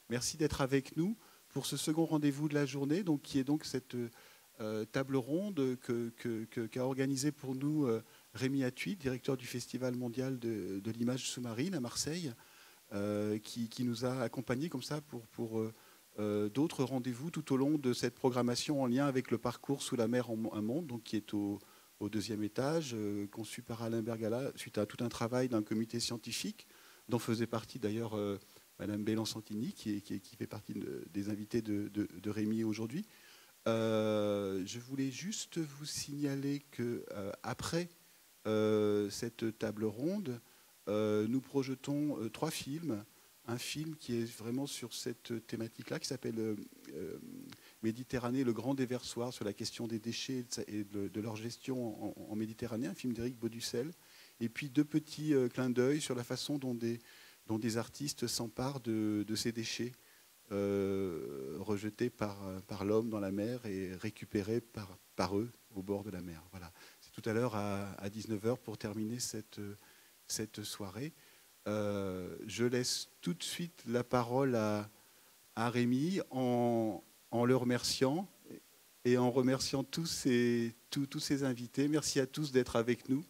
Merci d'être avec nous pour ce second rendez-vous de la journée, donc, qui est donc cette table ronde qu'a organisée pour nous Rémi Attuit, directeur du Festival mondial de l'image sous-marine à Marseille, qui nous a accompagnés comme ça pour d'autres rendez-vous tout au long de cette programmation en lien avec le parcours Sous la mer un monde, donc, qui est au deuxième étage, conçu par Alain Bergala, suite à tout un travail d'un comité scientifique, dont faisait partie d'ailleurs Madame Bélan-Santini, qui fait partie des invités de Rémi aujourd'hui. Je voulais juste vous signaler que après cette table ronde, nous projetons 3 films. Un film qui est vraiment sur cette thématique-là, qui s'appelle Méditerranée, le grand déversoir, sur la question des déchets et de leur gestion en Méditerranée, un film d'Éric Bauducel. Et puis 2 petits clins d'œil sur la façon dont des artistes s'emparent de ces déchets rejetés par l'homme dans la mer et récupérés par eux au bord de la mer. Voilà. C'est tout à l'heure à 19h pour terminer cette soirée. Je laisse tout de suite la parole à Rémi en le remerciant et en remerciant tous ces invités. Merci à tous d'être avec nous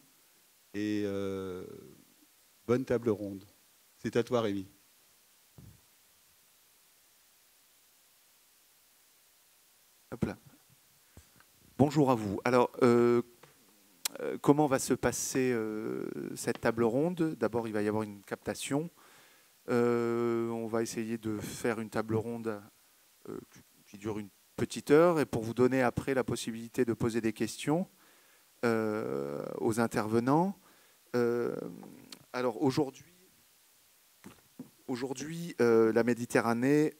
et bonne table ronde. C'est à toi, Rémi. Hop là. Bonjour à vous. Alors, comment va se passer cette table ronde? D'abord, il va y avoir une captation. On va essayer de faire une table ronde qui dure une petite heure et pour vous donner après la possibilité de poser des questions aux intervenants. Alors aujourd'hui, la Méditerranée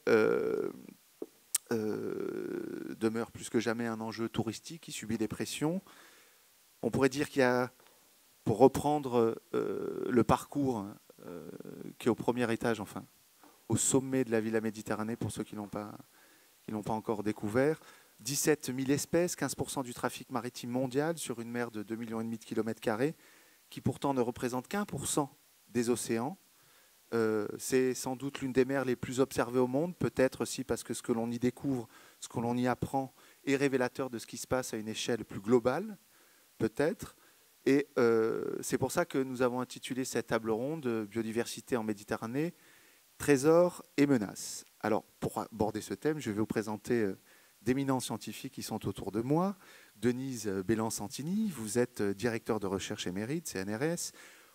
demeure plus que jamais un enjeu touristique qui subit des pressions. On pourrait dire qu'il y a, pour reprendre le parcours qui est au premier étage, enfin, au sommet de la Villa Méditerranée, pour ceux qui n'ont pas encore découvert, 17 000 espèces, 15% du trafic maritime mondial sur une mer de 2,5 millions de kilomètres carrés, qui pourtant ne représente qu'1% des océans. C'est sans doute l'une des mers les plus observées au monde, peut-être aussi parce que ce que l'on y découvre, ce que l'on y apprend est révélateur de ce qui se passe à une échelle plus globale, peut-être. Et c'est pour ça que nous avons intitulé cette table ronde « Biodiversité en Méditerranée, trésors et menaces ». Alors, pour aborder ce thème, je vais vous présenter d'éminents scientifiques qui sont autour de moi. Denise Bélan-Santini, vous êtes directeur de recherche émérite, CNRS.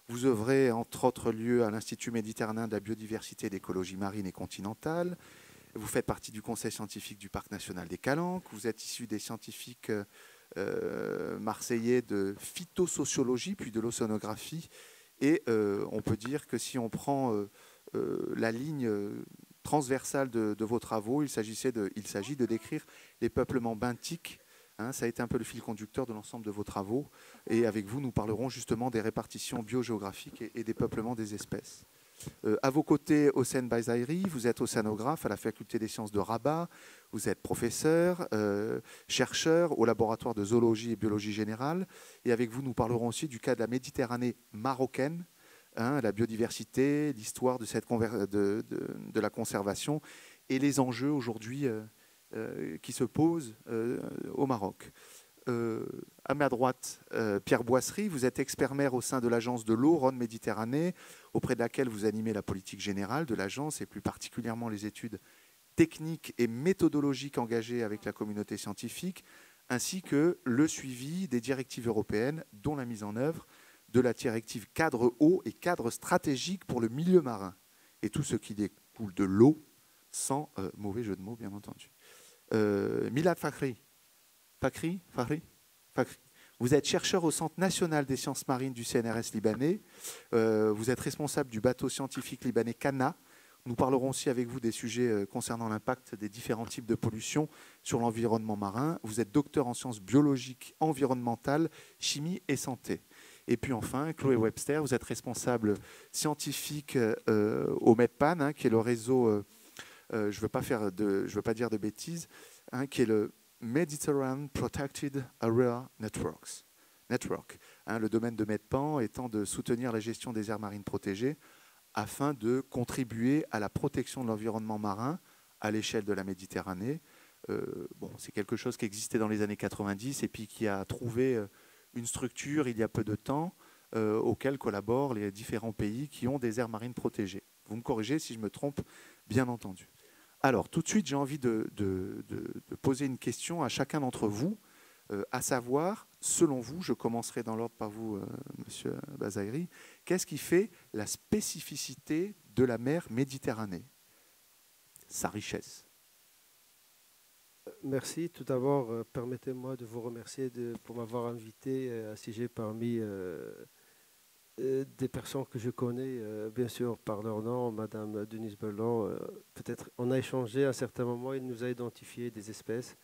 Vous œuvrez, entre autres lieux, à l'Institut méditerranéen de la biodiversité et d'écologie marine et continentale. Vous faites partie du conseil scientifique du Parc national des Calanques. Vous êtes issu des scientifiques marseillais de phytosociologie, puis de l'océanographie. Et on peut dire que si on prend la ligne transversale de vos travaux, il s'agit de décrire les peuplements benthiques. Ça a été un peu le fil conducteur de l'ensemble de vos travaux. Et avec vous, nous parlerons justement des répartitions biogéographiques et des peuplements des espèces. À vos côtés, Hossein Bayzaïri, vous êtes océanographe à la faculté des sciences de Rabat. Vous êtes professeur, chercheur au laboratoire de zoologie et biologie générale. Et avec vous, nous parlerons aussi du cas de la Méditerranée marocaine, la biodiversité, l'histoire de la conservation et les enjeux aujourd'hui qui se posent au Maroc. À ma droite, Pierre Boisserie, vous êtes expert maire au sein de l'agence de l'eau Rhône-Méditerranée, auprès de laquelle vous animez la politique générale de l'agence et plus particulièrement les études techniques et méthodologiques engagées avec la communauté scientifique, ainsi que le suivi des directives européennes, dont la mise en œuvre de la directive cadre eau et cadre stratégique pour le milieu marin, et tout ce qui découle de l'eau, sans mauvais jeu de mots, bien entendu. Milad Fakhri. Vous êtes chercheur au Centre national des sciences marines du CNRS libanais. Vous êtes responsable du bateau scientifique libanais Kana. Nous parlerons aussi avec vous des sujets concernant l'impact des différents types de pollution sur l'environnement marin. Vous êtes docteur en sciences biologiques, environnementales, chimie et santé. Et puis enfin, Chloé Webster, vous êtes responsable scientifique au MEDPAN, qui est le réseau, je ne veux pas dire de bêtises, qui est le Mediterranean Protected Area Network. Le domaine de MEDPAN étant de soutenir la gestion des aires marines protégées afin de contribuer à la protection de l'environnement marin à l'échelle de la Méditerranée. Bon, c'est quelque chose qui existait dans les années 90 et puis qui a trouvé une structure il y a peu de temps auquel collaborent les différents pays qui ont des aires marines protégées. Vous me corrigez si je me trompe, bien entendu. Alors, tout de suite, j'ai envie de poser une question à chacun d'entre vous, à savoir, selon vous, je commencerai dans l'ordre par vous, Monsieur Bazaïri, qu'est-ce qui fait la spécificité de la mer Méditerranée, sa richesse? Merci. Tout d'abord, permettez-moi de vous remercier pour m'avoir invité à siéger parmi des personnes que je connais, bien sûr, par leur nom, Madame Denise Belland. Peut-être on a échangé à un certain moment, il nous a identifié des espèces.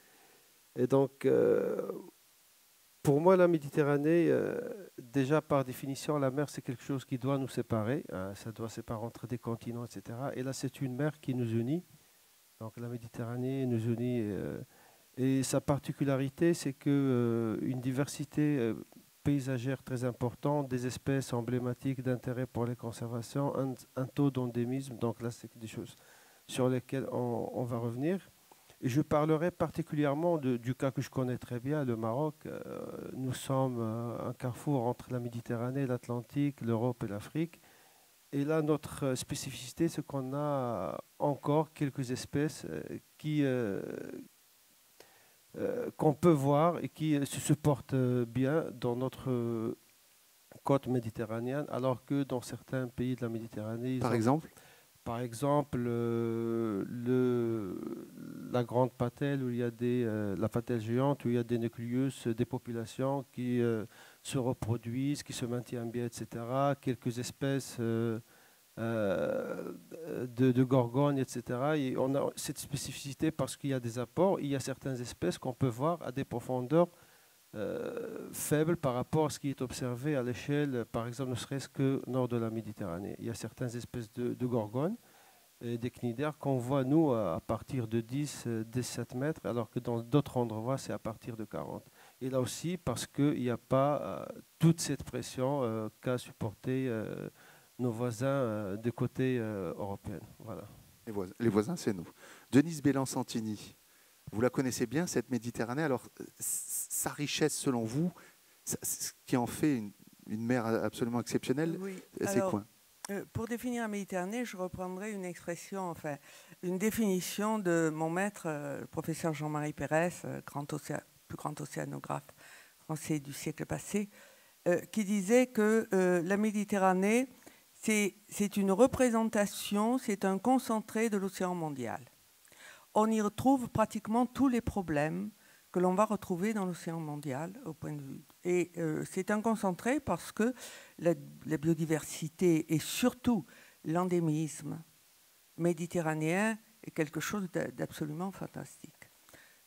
Et donc, pour moi, la Méditerranée, déjà par définition, la mer, c'est quelque chose qui doit nous séparer. Ça doit séparer entre des continents, etc. Et là, c'est une mer qui nous unit. Donc la Méditerranée nous unit. Et sa particularité, c'est qu'une diversité paysagère très importante, des espèces emblématiques d'intérêt pour les conservations, un taux d'endémisme. Donc là, c'est des choses sur lesquelles on va revenir. Et je parlerai particulièrement du cas que je connais très bien, le Maroc. Nous sommes un carrefour entre la Méditerranée, l'Atlantique, l'Europe et l'Afrique. Et là, notre spécificité, c'est qu'on a encore quelques espèces qu'on peut voir et qui se supportent bien dans notre côte méditerranéenne, alors que dans certains pays de la Méditerranée, Par exemple, la grande patelle, où il y a la patelle géante, où il y a des nucléus, des populations qui se reproduisent, qui se maintiennent bien, etc. Quelques espèces de gorgones, etc. Et on a cette spécificité parce qu'il y a des apports. Il y a certaines espèces qu'on peut voir à des profondeurs faibles par rapport à ce qui est observé à l'échelle, par exemple, ne serait-ce que nord de la Méditerranée. Il y a certaines espèces de gorgones et des cnidaires qu'on voit, nous, à partir de 17 mètres, alors que dans d'autres endroits, c'est à partir de 40. Et là aussi, parce qu'il n'y a pas toute cette pression qu'a supporté nos voisins du côté européen. Voilà. les voisins, c'est nous. Denise Belland-Santini, vous la connaissez bien, cette Méditerranée. Alors, sa richesse, selon vous, ce qui en fait une mer absolument exceptionnelle, Oui. c'est quoi? Pour définir la Méditerranée, je reprendrai une expression, enfin, une définition de mon maître, le professeur Jean-Marie Pérez, plus grand océanographe français du siècle passé, qui disait que la Méditerranée, c'est une représentation, c'est un concentré de l'océan mondial. On y retrouve pratiquement tous les problèmes que l'on va retrouver dans l'océan mondial au point de vue. Et c'est un concentré parce que la biodiversité et surtout l'endémisme méditerranéen est quelque chose d'absolument fantastique.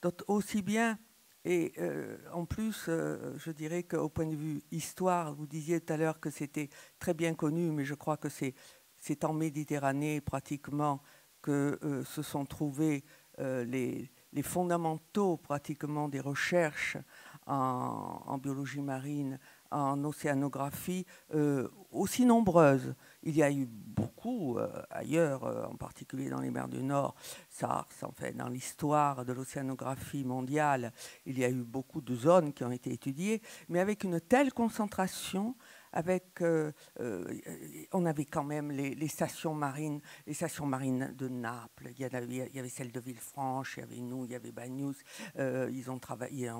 Donc aussi bien, et en plus, je dirais qu'au point de vue histoire, vous disiez tout à l'heure que c'était très bien connu, mais je crois que c'est en Méditerranée pratiquement que se sont trouvés les fondamentaux pratiquement des recherches en biologie marine, en océanographie, aussi nombreuses. Il y a eu beaucoup ailleurs, en particulier dans les mers du Nord. Ça, en fait, dans l'histoire de l'océanographie mondiale, il y a eu beaucoup de zones qui ont été étudiées, mais avec une telle concentration, on avait quand même les stations marines de Naples, il y avait celle de Villefranche, il y avait nous, il y avait Bagnous, ils ont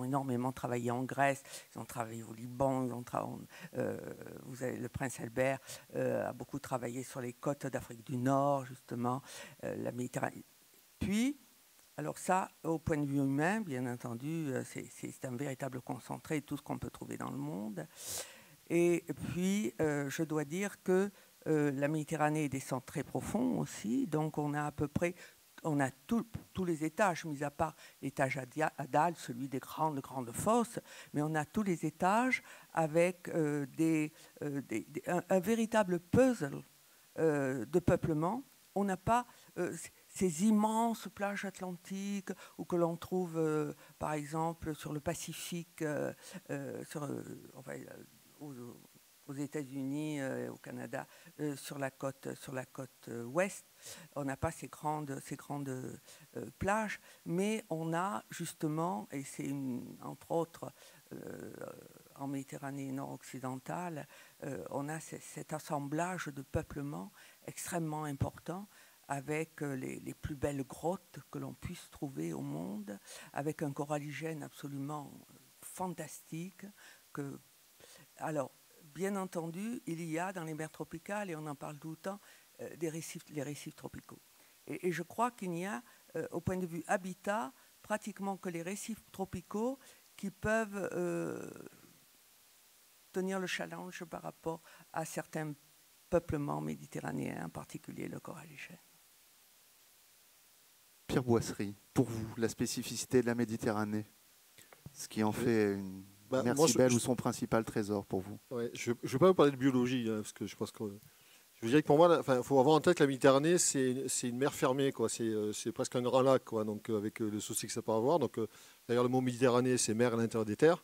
énormément travaillé en Grèce, ils ont travaillé au Liban, vous avez le prince Albert a beaucoup travaillé sur les côtes d'Afrique du Nord, justement, la Méditerranée. Puis, alors ça, au point de vue humain, bien entendu, c'est un véritable concentré de tout ce qu'on peut trouver dans le monde. Et puis, je dois dire que la Méditerranée est des centres très profonds aussi, donc on a à peu près, tous les étages, mis à part l'étage à dalle, celui des grandes fosses, mais on a tous les étages avec un véritable puzzle de peuplement. On n'a pas ces immenses plages atlantiques ou que l'on trouve, par exemple, sur le Pacifique, aux États-Unis, au Canada, sur la côte ouest. On n'a pas ces grandes plages, mais on a justement, et c'est entre autres en Méditerranée nord-occidentale, on a cet assemblage de peuplements extrêmement important, avec les plus belles grottes que l'on puisse trouver au monde, avec un coralligène absolument fantastique. Alors, bien entendu, il y a dans les mers tropicales, et on en parle tout le temps, les récifs tropicaux. Et je crois qu'il n'y a, au point de vue habitat, pratiquement que les récifs tropicaux qui peuvent tenir le challenge par rapport à certains peuplements méditerranéens, en particulier le coralligène. Pierre Boisserie, pour vous, la spécificité de la Méditerranée, ce qui en fait une mer si belle ou son principal trésor pour vous? Ouais, je ne vais pas vous parler de biologie, parce que je pense que... Je dirais que pour moi, il faut avoir en tête que la Méditerranée, c'est une mer fermée, quoi. C'est presque un grand lac, quoi, donc, avec le souci que ça peut avoir. Donc, d'ailleurs, le mot Méditerranée, c'est mer à l'intérieur des terres.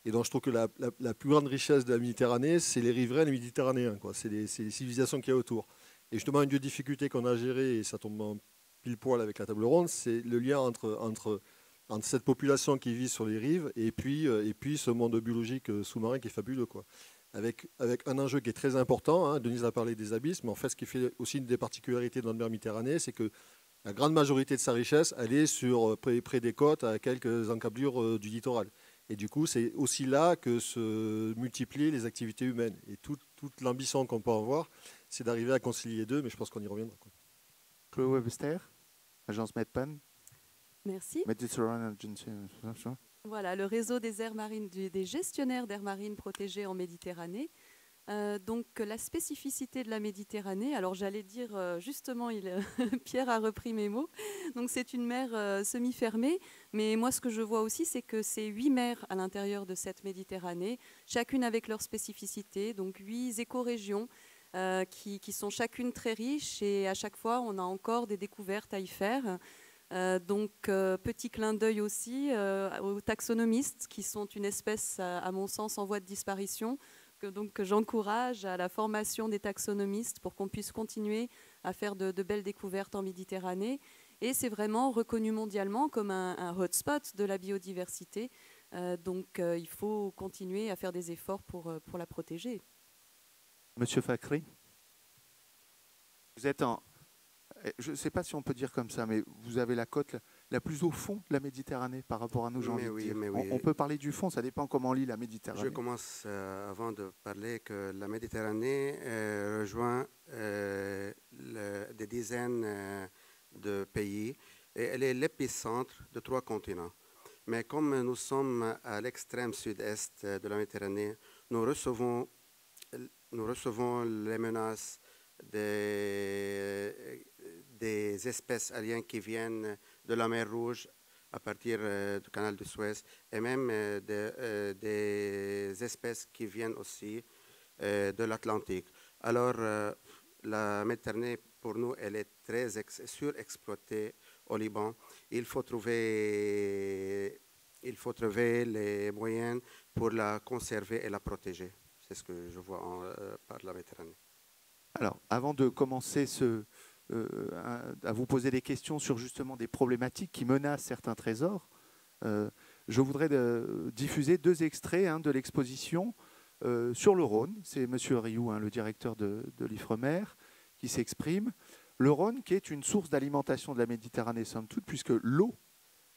Et donc, je trouve que la plus grande richesse de la Méditerranée, c'est les riverains les méditerranéens, quoi. C'est les civilisations qu'il y a autour. Et justement, une des difficultés qu'on a gérées, et ça tombe en pile poil avec la table ronde, c'est le lien entre cette population qui vit sur les rives et puis ce monde biologique sous-marin qui est fabuleux, quoi. Avec un enjeu qui est très important, hein. Denise a parlé des abysses, mais en fait, ce qui fait aussi une des particularités de notre mer Méditerranée, c'est que la grande majorité de sa richesse, elle est près des côtes, à quelques encablures du littoral. Et du coup, c'est aussi là que se multiplient les activités humaines. Et toute l'ambition qu'on peut avoir, c'est d'arriver à concilier les deux, mais je pense qu'on y reviendra, quoi. Chloé Webster, agence MEDPAN. Merci. Mediterranean Agency. Voilà, le réseau des aires marines, des gestionnaires d'aires marines protégées en Méditerranée. Donc la spécificité de la Méditerranée, alors j'allais dire justement, Pierre a repris mes mots, donc c'est une mer semi-fermée, mais moi ce que je vois aussi c'est que c'est 8 mers à l'intérieur de cette Méditerranée, chacune avec leur spécificité, donc 8 écorégions qui sont chacune très riches et à chaque fois on a encore des découvertes à y faire. Donc petit clin d'œil aussi aux taxonomistes qui sont une espèce à mon sens en voie de disparition, que j'encourage à la formation des taxonomistes pour qu'on puisse continuer à faire de belles découvertes en Méditerranée. Et c'est vraiment reconnu mondialement comme un hotspot de la biodiversité. Donc il faut continuer à faire des efforts pour la protéger. Monsieur Fakhri, vous êtes je ne sais pas si on peut dire comme ça, mais vous avez la côte la plus au fond de la Méditerranée par rapport à nous, j'ai envie de dire. On peut parler du fond, ça dépend comment on lit la Méditerranée. Je commence avant de parler que la Méditerranée rejoint des dizaines de pays et elle est l'épicentre de 3 continents. Mais comme nous sommes à l'extrême sud-est de la Méditerranée, nous recevons les menaces des espèces aliens qui viennent de la mer Rouge à partir du canal de Suez et même des espèces qui viennent aussi de l'Atlantique. Alors, la Méditerranée, pour nous, elle est très surexploitée au Liban. Il faut trouver les moyens pour la conserver et la protéger. C'est ce que je vois par la Méditerranée. Alors, avant de commencer à vous poser des questions sur justement des problématiques qui menacent certains trésors, je voudrais diffuser 2 extraits de l'exposition sur le Rhône. C'est M. Rioux, le directeur de l'Ifremer, qui s'exprime. Le Rhône qui est une source d'alimentation de la Méditerranée, somme toute, puisque l'eau,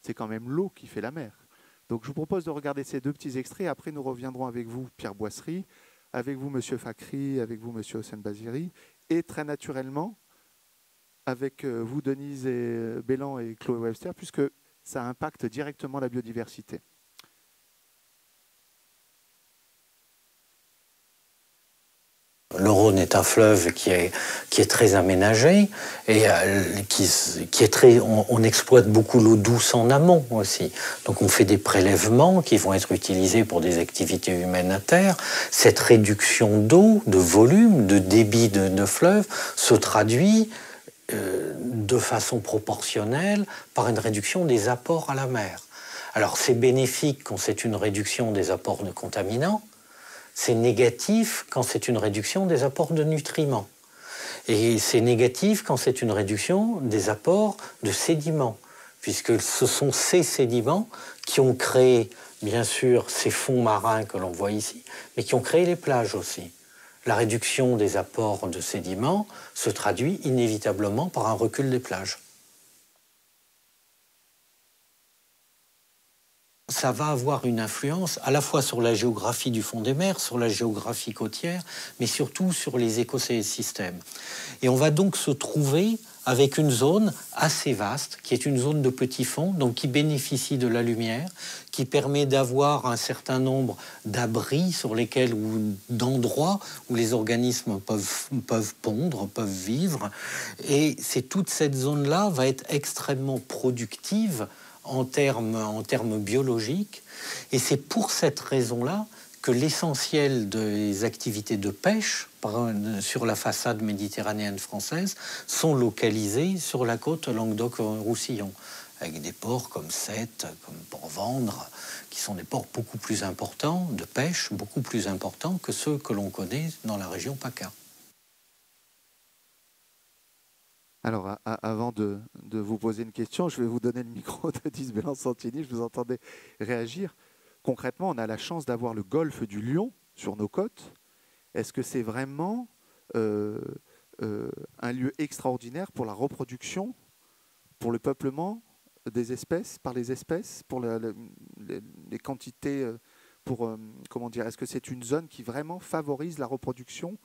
c'est quand même l'eau qui fait la mer. Donc je vous propose de regarder ces 2 petits extraits. Après, nous reviendrons avec vous, Pierre Boisserie, avec vous, M. Fakhri, avec vous, M. Hossein Baziri, et très naturellement, avec vous, Denise Bélan et Chloé Webster, puisque ça impacte directement la biodiversité. Le Rhône est un fleuve qui est très aménagé et qui est très. On exploite beaucoup l'eau douce en amont aussi. Donc on fait des prélèvements qui vont être utilisés pour des activités humaines à terre. Cette réduction d'eau, de volume, de débit de fleuve se traduit de façon proportionnelle par une réduction des apports à la mer. Alors c'est bénéfique quand c'est une réduction des apports de contaminants, c'est négatif quand c'est une réduction des apports de nutriments. Et c'est négatif quand c'est une réduction des apports de sédiments, puisque ce sont ces sédiments qui ont créé, bien sûr, ces fonds marins que l'on voit ici, mais qui ont créé les plages aussi. La réduction des apports de sédiments se traduit inévitablement par un recul des plages. Ça va avoir une influence à la fois sur la géographie du fond des mers, sur la géographie côtière, mais surtout sur les écosystèmes. Et on va donc se trouver avec une zone assez vaste, qui est une zone de petits fonds, donc qui bénéficie de la lumière, qui permet d'avoir un certain nombre d'abris sur lesquels ou d'endroits où les organismes peuvent pondre, peuvent vivre. Et c'est toute cette zone-là va être extrêmement productive en termes biologiques. Et c'est pour cette raison-là que l'essentiel des activités de pêche sur la façade méditerranéenne française sont localisées sur la côte Languedoc-Roussillon, avec des ports comme Sète, comme Port-Vendre, qui sont des ports beaucoup plus importants de pêche, beaucoup plus importants que ceux que l'on connaît dans la région PACA. Alors, avant de vous poser une question, je vais vous donner le micro de Denise Bellan-Santini. Je vous entendais réagir. Concrètement, on a la chance d'avoir le golfe du Lion sur nos côtes. Est-ce que c'est vraiment un lieu extraordinaire pour la reproduction, pour le peuplement des espèces, par les espèces, pour les quantités, comment dire, est-ce que c'est une zone qui vraiment favorise la reproduction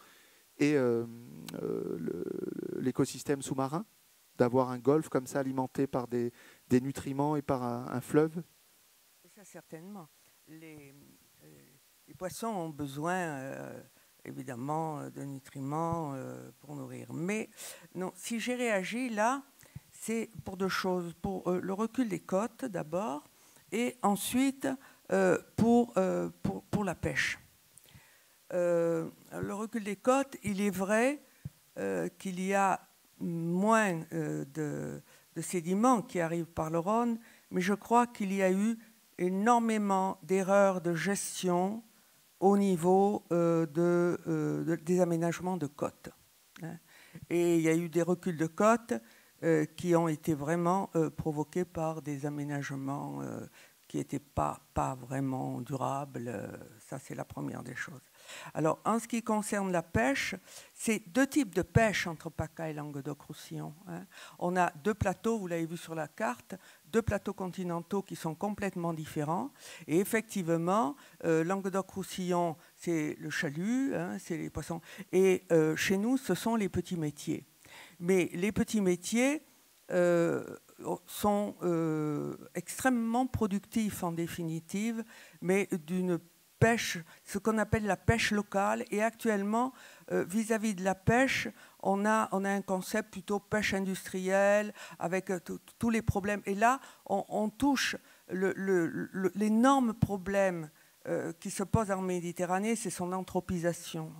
et l'écosystème sous-marin, d'avoir un golfe comme ça alimenté par des nutriments et par un fleuve? Ça, certainement. Les poissons ont besoin, évidemment, de nutriments pour nourrir. Mais non, si j'ai réagi là, c'est pour deux choses. Pour le recul des côtes, d'abord, et ensuite pour la pêche. Le recul des côtes, il est vrai qu'il y a moins de sédiments qui arrivent par le Rhône, mais je crois qu'il y a eu énormément d'erreurs de gestion au niveau des aménagements de côtes. Et il y a eu des reculs de côtes qui ont été vraiment provoqués par des aménagements qui n'étaient pas vraiment durables. Ça, c'est la première des choses. Alors, en ce qui concerne la pêche, c'est deux types de pêche entre PACA et Languedoc-Roussillon. On a deux plateaux, vous l'avez vu sur la carte, deux plateaux continentaux qui sont complètement différents. Et effectivement, Languedoc-Roussillon, c'est le chalut, c'est les poissons. Et chez nous, ce sont les petits métiers. Mais les petits métiers sont extrêmement productifs en définitive, mais d'une pêche, ce qu'on appelle la pêche locale. Et actuellement, vis-à-vis de la pêche, on a un concept plutôt pêche industrielle, avec tous les problèmes. Et là, on touche l'énorme problème qui se pose en Méditerranée, c'est son anthropisation.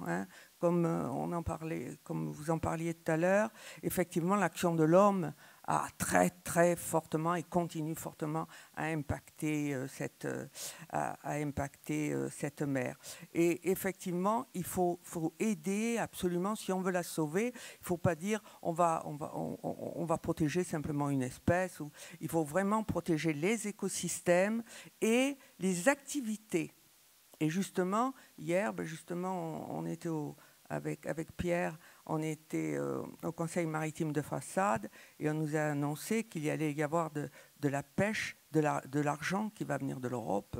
Comme on en parlait, comme vous en parliez tout à l'heure, effectivement, l'action de l'homme a très très fortement et continue fortement à impacter cette mer. Et effectivement, il faut aider absolument, si on veut la sauver. Il ne faut pas dire on va protéger simplement une espèce. Il faut vraiment protéger les écosystèmes et les activités. Et justement, hier, on était avec Pierre, on était au Conseil maritime de Façade et on nous a annoncé qu'il y allait y avoir de la pêche, de l'argent qui va venir de l'Europe,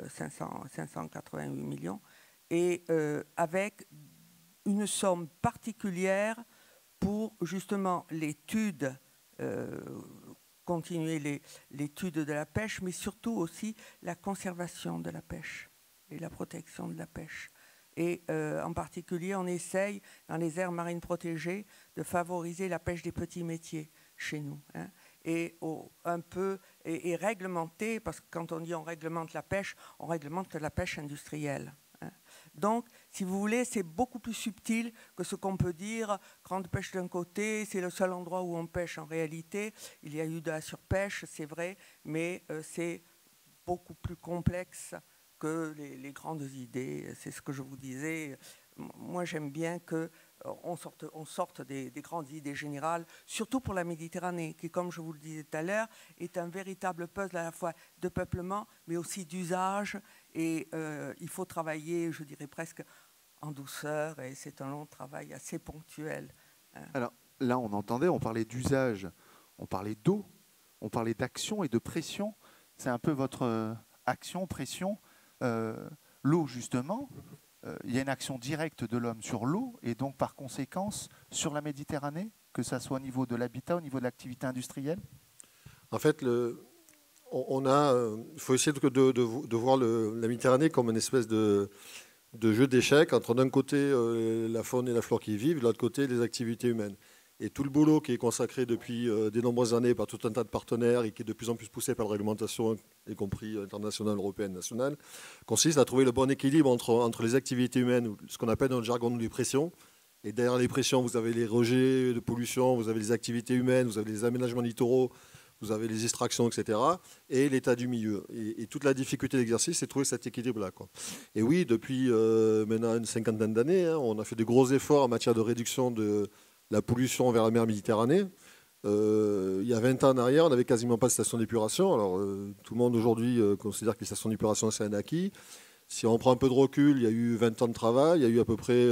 588 millions, et avec une somme particulière pour justement l'étude, continuer l'étude de la pêche, mais surtout aussi la conservation de la pêche et la protection de la pêche. Et en particulier, on essaye, dans les aires marines protégées, de favoriser la pêche des petits métiers chez nous. Et un peu et réglementer, parce que quand on dit on réglemente la pêche, on réglemente la pêche industrielle. Donc, si vous voulez, c'est beaucoup plus subtil que ce qu'on peut dire. Grande pêche d'un côté, c'est le seul endroit où on pêche. En réalité, il y a eu de la surpêche, c'est vrai, mais c'est beaucoup plus complexe que les grandes idées, c'est ce que je vous disais. Moi, j'aime bien qu'on sorte des grandes idées générales, surtout pour la Méditerranée, qui, comme je vous le disais tout à l'heure, est un véritable puzzle à la fois de peuplement, mais aussi d'usage. Et il faut travailler, je dirais presque en douceur, et c'est un long travail assez ponctuel. Alors là, on parlait d'usage, on parlait d'eau, on parlait d'action et de pression. C'est un peu votre action, pression. L'eau, justement, il y a une action directe de l'homme sur l'eau et donc par conséquence sur la Méditerranée, que ça soit au niveau de l'habitat, au niveau de l'activité industrielle. En fait, il faut essayer de voir la Méditerranée comme une espèce de jeu d'échecs entre d'un côté la faune et la flore qui y vivent, de l'autre côté les activités humaines. Et tout le boulot qui est consacré depuis de nombreuses années par tout un tas de partenaires et qui est de plus en plus poussé par la réglementation, y compris internationale, européenne, nationale, consiste à trouver le bon équilibre entre les activités humaines, ce qu'on appelle dans le jargon les pressions. Et derrière les pressions, vous avez les rejets de pollution, vous avez les activités humaines, vous avez les aménagements littoraux, vous avez les extractions, etc. Et l'état du milieu. Et toute la difficulté de l'exercice, c'est de trouver cet équilibre-là, quoi. Et oui, depuis maintenant une cinquantaine d'années, on a fait de gros efforts en matière de réduction de la pollution vers la mer Méditerranée. Il y a 20 ans en arrière, on n'avait quasiment pas de station d'épuration. Alors, tout le monde aujourd'hui considère que les stations d'épuration, c'est un acquis. Si on prend un peu de recul, il y a eu 20 ans de travail, il y a eu à peu près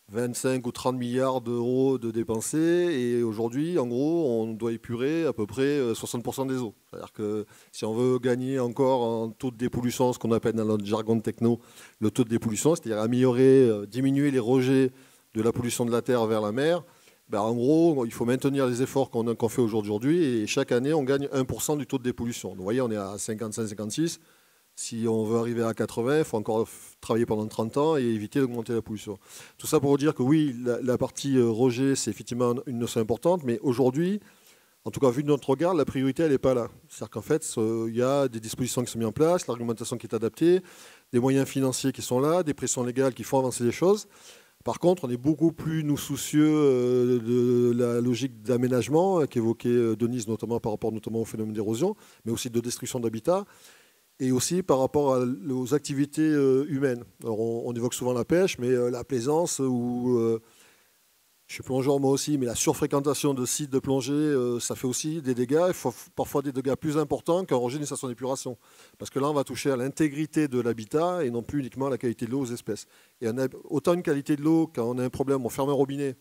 25 ou 30 milliards d'euros de dépensés. Et aujourd'hui, en gros, on doit épurer à peu près 60% des eaux. C'est-à-dire que si on veut gagner encore en taux de dépollution, ce qu'on appelle dans notre jargon techno le taux de dépollution, c'est-à-dire améliorer, diminuer les rejets de la pollution de la terre vers la mer, ben en gros, il faut maintenir les efforts qu'on fait aujourd'hui et chaque année, on gagne 1% du taux de dépollution. Donc, vous voyez, on est à 55-56. Si on veut arriver à 80, il faut encore travailler pendant 30 ans et éviter d'augmenter la pollution. Tout ça pour vous dire que oui, la partie rejet, c'est effectivement une notion importante, mais aujourd'hui, en tout cas, vu de notre regard, la priorité, elle n'est pas là. C'est-à-dire qu'en fait, il y a des dispositions qui sont mises en place, l'argumentation qui est adaptée, des moyens financiers qui sont là, des pressions légales qui font avancer les choses. Par contre, on est beaucoup plus soucieux de la logique d'aménagement qu'évoquait Denise, notamment par rapport au phénomène d'érosion, mais aussi de destruction d'habitat, et aussi par rapport aux activités humaines. Alors, on évoque souvent la pêche, mais la plaisance, ou je suis plongeur moi aussi, mais la surfréquentation de sites de plongée, ça fait aussi des dégâts, parfois des dégâts plus importants qu'un rejet d'une station d'épuration. Parce que là, on va toucher à l'intégrité de l'habitat et non plus uniquement à la qualité de l'eau aux espèces. Et on a autant une qualité de l'eau, quand on a un problème, on ferme un robinet, et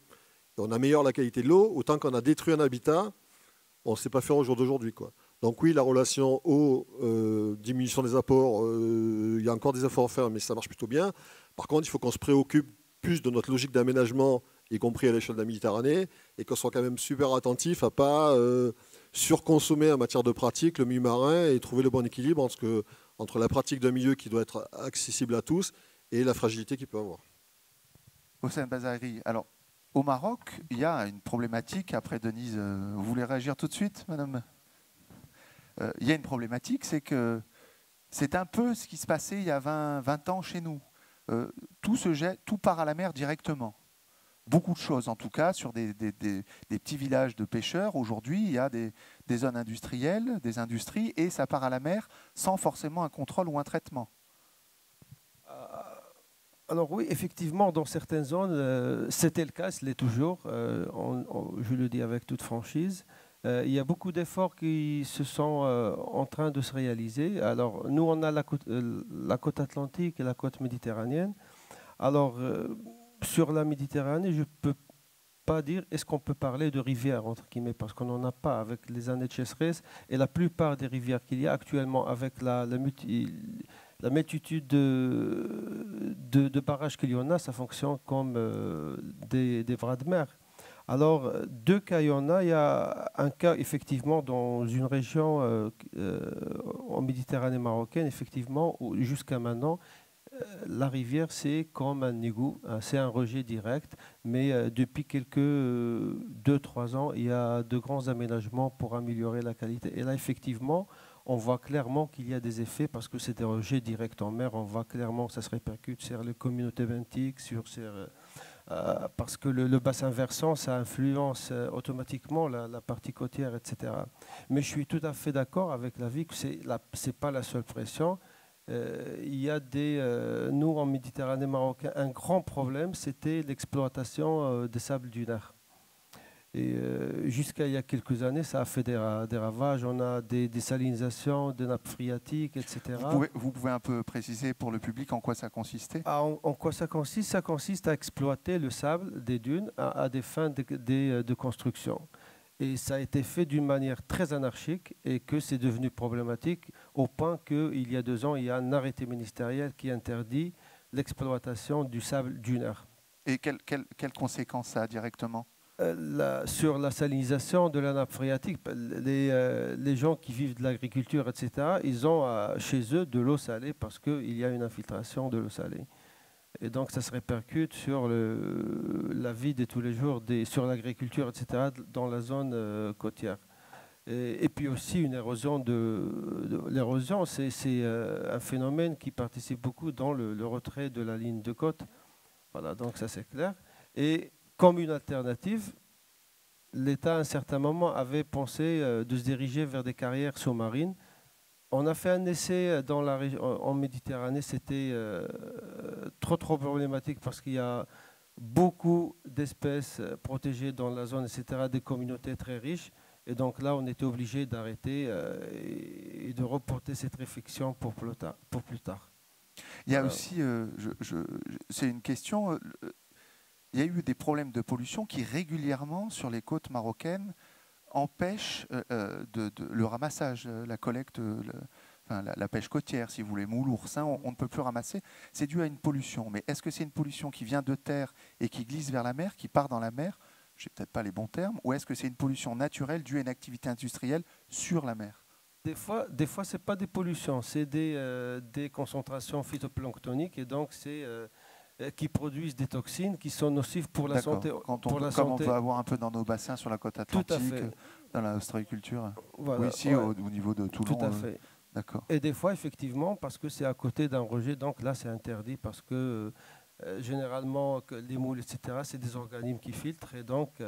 on améliore la qualité de l'eau, autant qu'on a détruit un habitat, on ne sait pas faire au jour d'aujourd'hui, quoi. Donc oui, la relation eau, diminution des apports, il y a encore des efforts à faire, mais ça marche plutôt bien. Par contre, il faut qu'on se préoccupe plus de notre logique d'aménagement, y compris à l'échelle de la Méditerranée, et qu'on soit quand même super attentif à ne pas surconsommer en matière de pratique le milieu marin et trouver le bon équilibre entre la pratique d'un milieu qui doit être accessible à tous et la fragilité qu'il peut avoir. Hossein Bazari, alors au Maroc, il y a une problématique, après Denise, vous voulez réagir tout de suite, madame ? Il y a une problématique, c'est que c'est un peu ce qui se passait il y a 20 ans chez nous. Tout part à la mer directement. Beaucoup de choses, en tout cas, sur des petits villages de pêcheurs. Aujourd'hui, il y a des zones industrielles, des industries, et ça part à la mer sans forcément un contrôle ou un traitement. Alors oui, effectivement, dans certaines zones, c'était le cas, ce l'est toujours. Je le dis avec toute franchise. Il y a beaucoup d'efforts qui se sont en train de se réaliser. Alors, nous, on a la côte atlantique et la côte méditerranéenne. Alors, sur la Méditerranée, je ne peux pas dire est-ce qu'on peut parler de rivière, entre guillemets, parce qu'on n'en a pas avec les années de sécheresse. Et la plupart des rivières qu'il y a actuellement, avec la multitude de barrages qu'il y en a, ça fonctionne comme des bras de mer. Alors, deux cas, il y en a. Il y a un cas, effectivement, dans une région en Méditerranée marocaine, effectivement, où jusqu'à maintenant, la rivière, c'est comme un égout, c'est un rejet direct. Mais depuis quelques 2-3 ans, il y a de grands aménagements pour améliorer la qualité. Et là, effectivement, on voit clairement qu'il y a des effets parce que c'est des rejets directs en mer. On voit clairement que ça se répercute sur les communautés benthiques, parce que le bassin versant, ça influence automatiquement la partie côtière, etc. Mais je suis tout à fait d'accord avec l'avis que ce n'est pas la seule pression. il y a nous, en Méditerranée marocaine, un grand problème, c'était l'exploitation des sables dunaires. Et jusqu'à il y a quelques années, ça a fait des ravages. On a des désalinisations de nappes phréatiques, etc. Vous pouvez un peu préciser pour le public en quoi ça consistait? En quoi ça consiste? Ça consiste à exploiter le sable des dunes à des fins de construction. Et ça a été fait d'une manière très anarchique et que c'est devenu problématique au point qu'il y a 2 ans, il y a un arrêté ministériel qui interdit l'exploitation du sable dunaire. Et quelles conséquences ça a directement? Sur la salinisation de la nappe phréatique, les gens qui vivent de l'agriculture, etc., ils ont chez eux de l'eau salée parce qu'il y a une infiltration de l'eau salée. Et donc ça se répercute sur la vie de tous les jours, sur l'agriculture, etc., dans la zone côtière. Et puis aussi une érosion. L'érosion, c'est un phénomène qui participe beaucoup dans le retrait de la ligne de côte. Voilà, donc ça c'est clair. Et comme une alternative, l'État à un certain moment avait pensé de se diriger vers des carrières sous-marines. On a fait un essai en Méditerranée, c'était trop problématique parce qu'il y a beaucoup d'espèces protégées dans la zone, etc., des communautés très riches. Et donc là, on était obligé d'arrêter et de reporter cette réflexion pour plus tard. Il y a aussi, c'est une question, il y a eu des problèmes de pollution qui régulièrement, sur les côtes marocaines, empêche le ramassage, la collecte, la pêche côtière, si vous voulez, moules, oursins, on ne peut plus ramasser. C'est dû à une pollution. Mais est-ce que c'est une pollution qui vient de terre et qui glisse vers la mer, qui part dans la mer? Je n'ai peut-être pas les bons termes. Ou est-ce que c'est une pollution naturelle due à une activité industrielle sur la mer? Des fois, ce n'est pas des pollutions, c'est des concentrations phytoplanctoniques et donc qui produisent des toxines qui sont nocives pour la santé. Comme on peut avoir un peu dans nos bassins sur la côte atlantique, dans la ostréiculture, voilà, ou ici au niveau de Toulon. Tout à fait. D'accord. Et des fois, effectivement, parce que c'est à côté d'un rejet, donc là c'est interdit parce que généralement les moules, etc., c'est des organismes qui filtrent et donc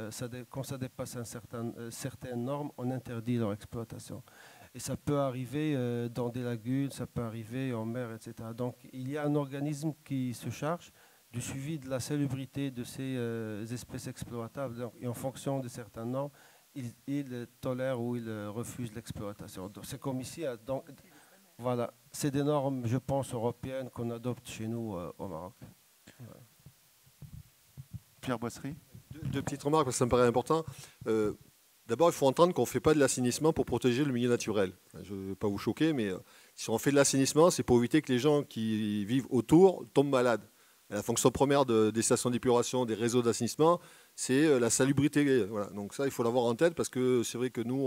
quand ça dépasse certaines normes, on interdit leur exploitation. Et ça peut arriver dans des lagunes, ça peut arriver en mer, etc. Donc il y a un organisme qui se charge du suivi de la salubrité de ces espèces exploitables. Donc, et en fonction de certains normes, il tolère ou il refuse l'exploitation. C'est comme ici. Donc, voilà, c'est des normes, je pense, européennes qu'on adopte chez nous au Maroc. Voilà. Pierre Boisserie. Deux petites remarques, parce que ça me paraît important. D'abord, il faut entendre qu'on ne fait pas de l'assainissement pour protéger le milieu naturel. Je ne vais pas vous choquer, mais si on fait de l'assainissement, c'est pour éviter que les gens qui vivent autour tombent malades. Et la fonction première des stations d'épuration, des réseaux d'assainissement, c'est la salubrité. Voilà. Donc ça, il faut l'avoir en tête, parce que c'est vrai que nous,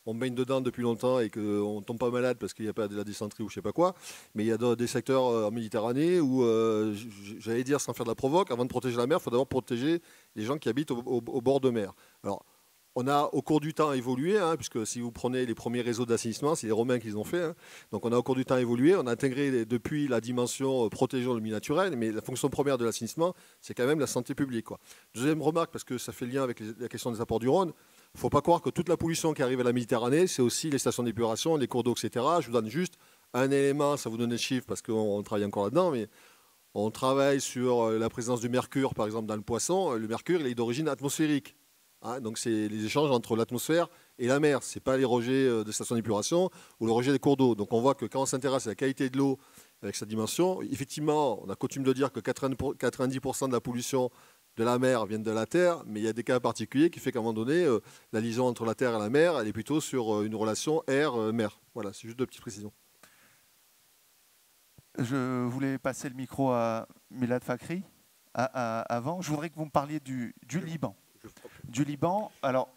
on baigne dedans depuis longtemps et qu'on ne tombe pas malade parce qu'il n'y a pas de la dysenterie ou je ne sais pas quoi. Mais il y a des secteurs en Méditerranée où, j'allais dire sans faire de la provoque, avant de protéger la mer, il faut d'abord protéger les gens qui habitent au bord de mer. Alors, on a au cours du temps évolué, puisque si vous prenez les premiers réseaux d'assainissement, c'est les Romains qui les ont fait. Donc on a au cours du temps évolué, on a intégré depuis la dimension protégeant le milieu naturel, mais la fonction première de l'assainissement, c'est quand même la santé publique, quoi. Deuxième remarque, parce que ça fait lien avec la question des apports du Rhône, il ne faut pas croire que toute la pollution qui arrive à la Méditerranée, c'est aussi les stations d'épuration, les cours d'eau, etc. Je vous donne juste un élément, ça vous donne des chiffres, parce qu'on travaille encore là-dedans, mais on travaille sur la présence du mercure, par exemple, dans le poisson. Le mercure, il est d'origine atmosphérique. Donc c'est les échanges entre l'atmosphère et la mer. Ce n'est pas les rejets des stations d'épuration ou le rejet des cours d'eau. Donc on voit que quand on s'intéresse à la qualité de l'eau avec sa dimension, effectivement, on a coutume de dire que 90% de la pollution de la mer vient de la terre, mais il y a des cas particuliers qui fait qu'à un moment donné, la liaison entre la terre et la mer, elle est plutôt sur une relation air-mer. Voilà, c'est juste deux petites précisions. Je voulais passer le micro à Milad Fakhri avant. Je voudrais que vous me parliez du Liban. Du Liban, alors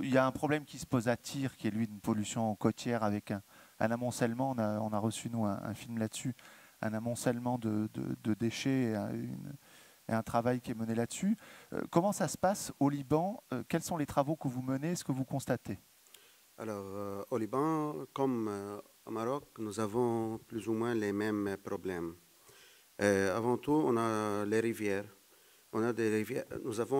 il y a un problème qui se pose à Tyr, qui est lui d'une pollution côtière avec un amoncellement. On a reçu nous un film là-dessus, un amoncellement de déchets et un travail qui est mené là-dessus. Comment ça se passe au Liban? Quels sont les travaux que vous menez? Ce que vous constatez? Alors au Liban, comme au Maroc, nous avons plus ou moins les mêmes problèmes. Avant tout, on a les rivières. On a des rivières,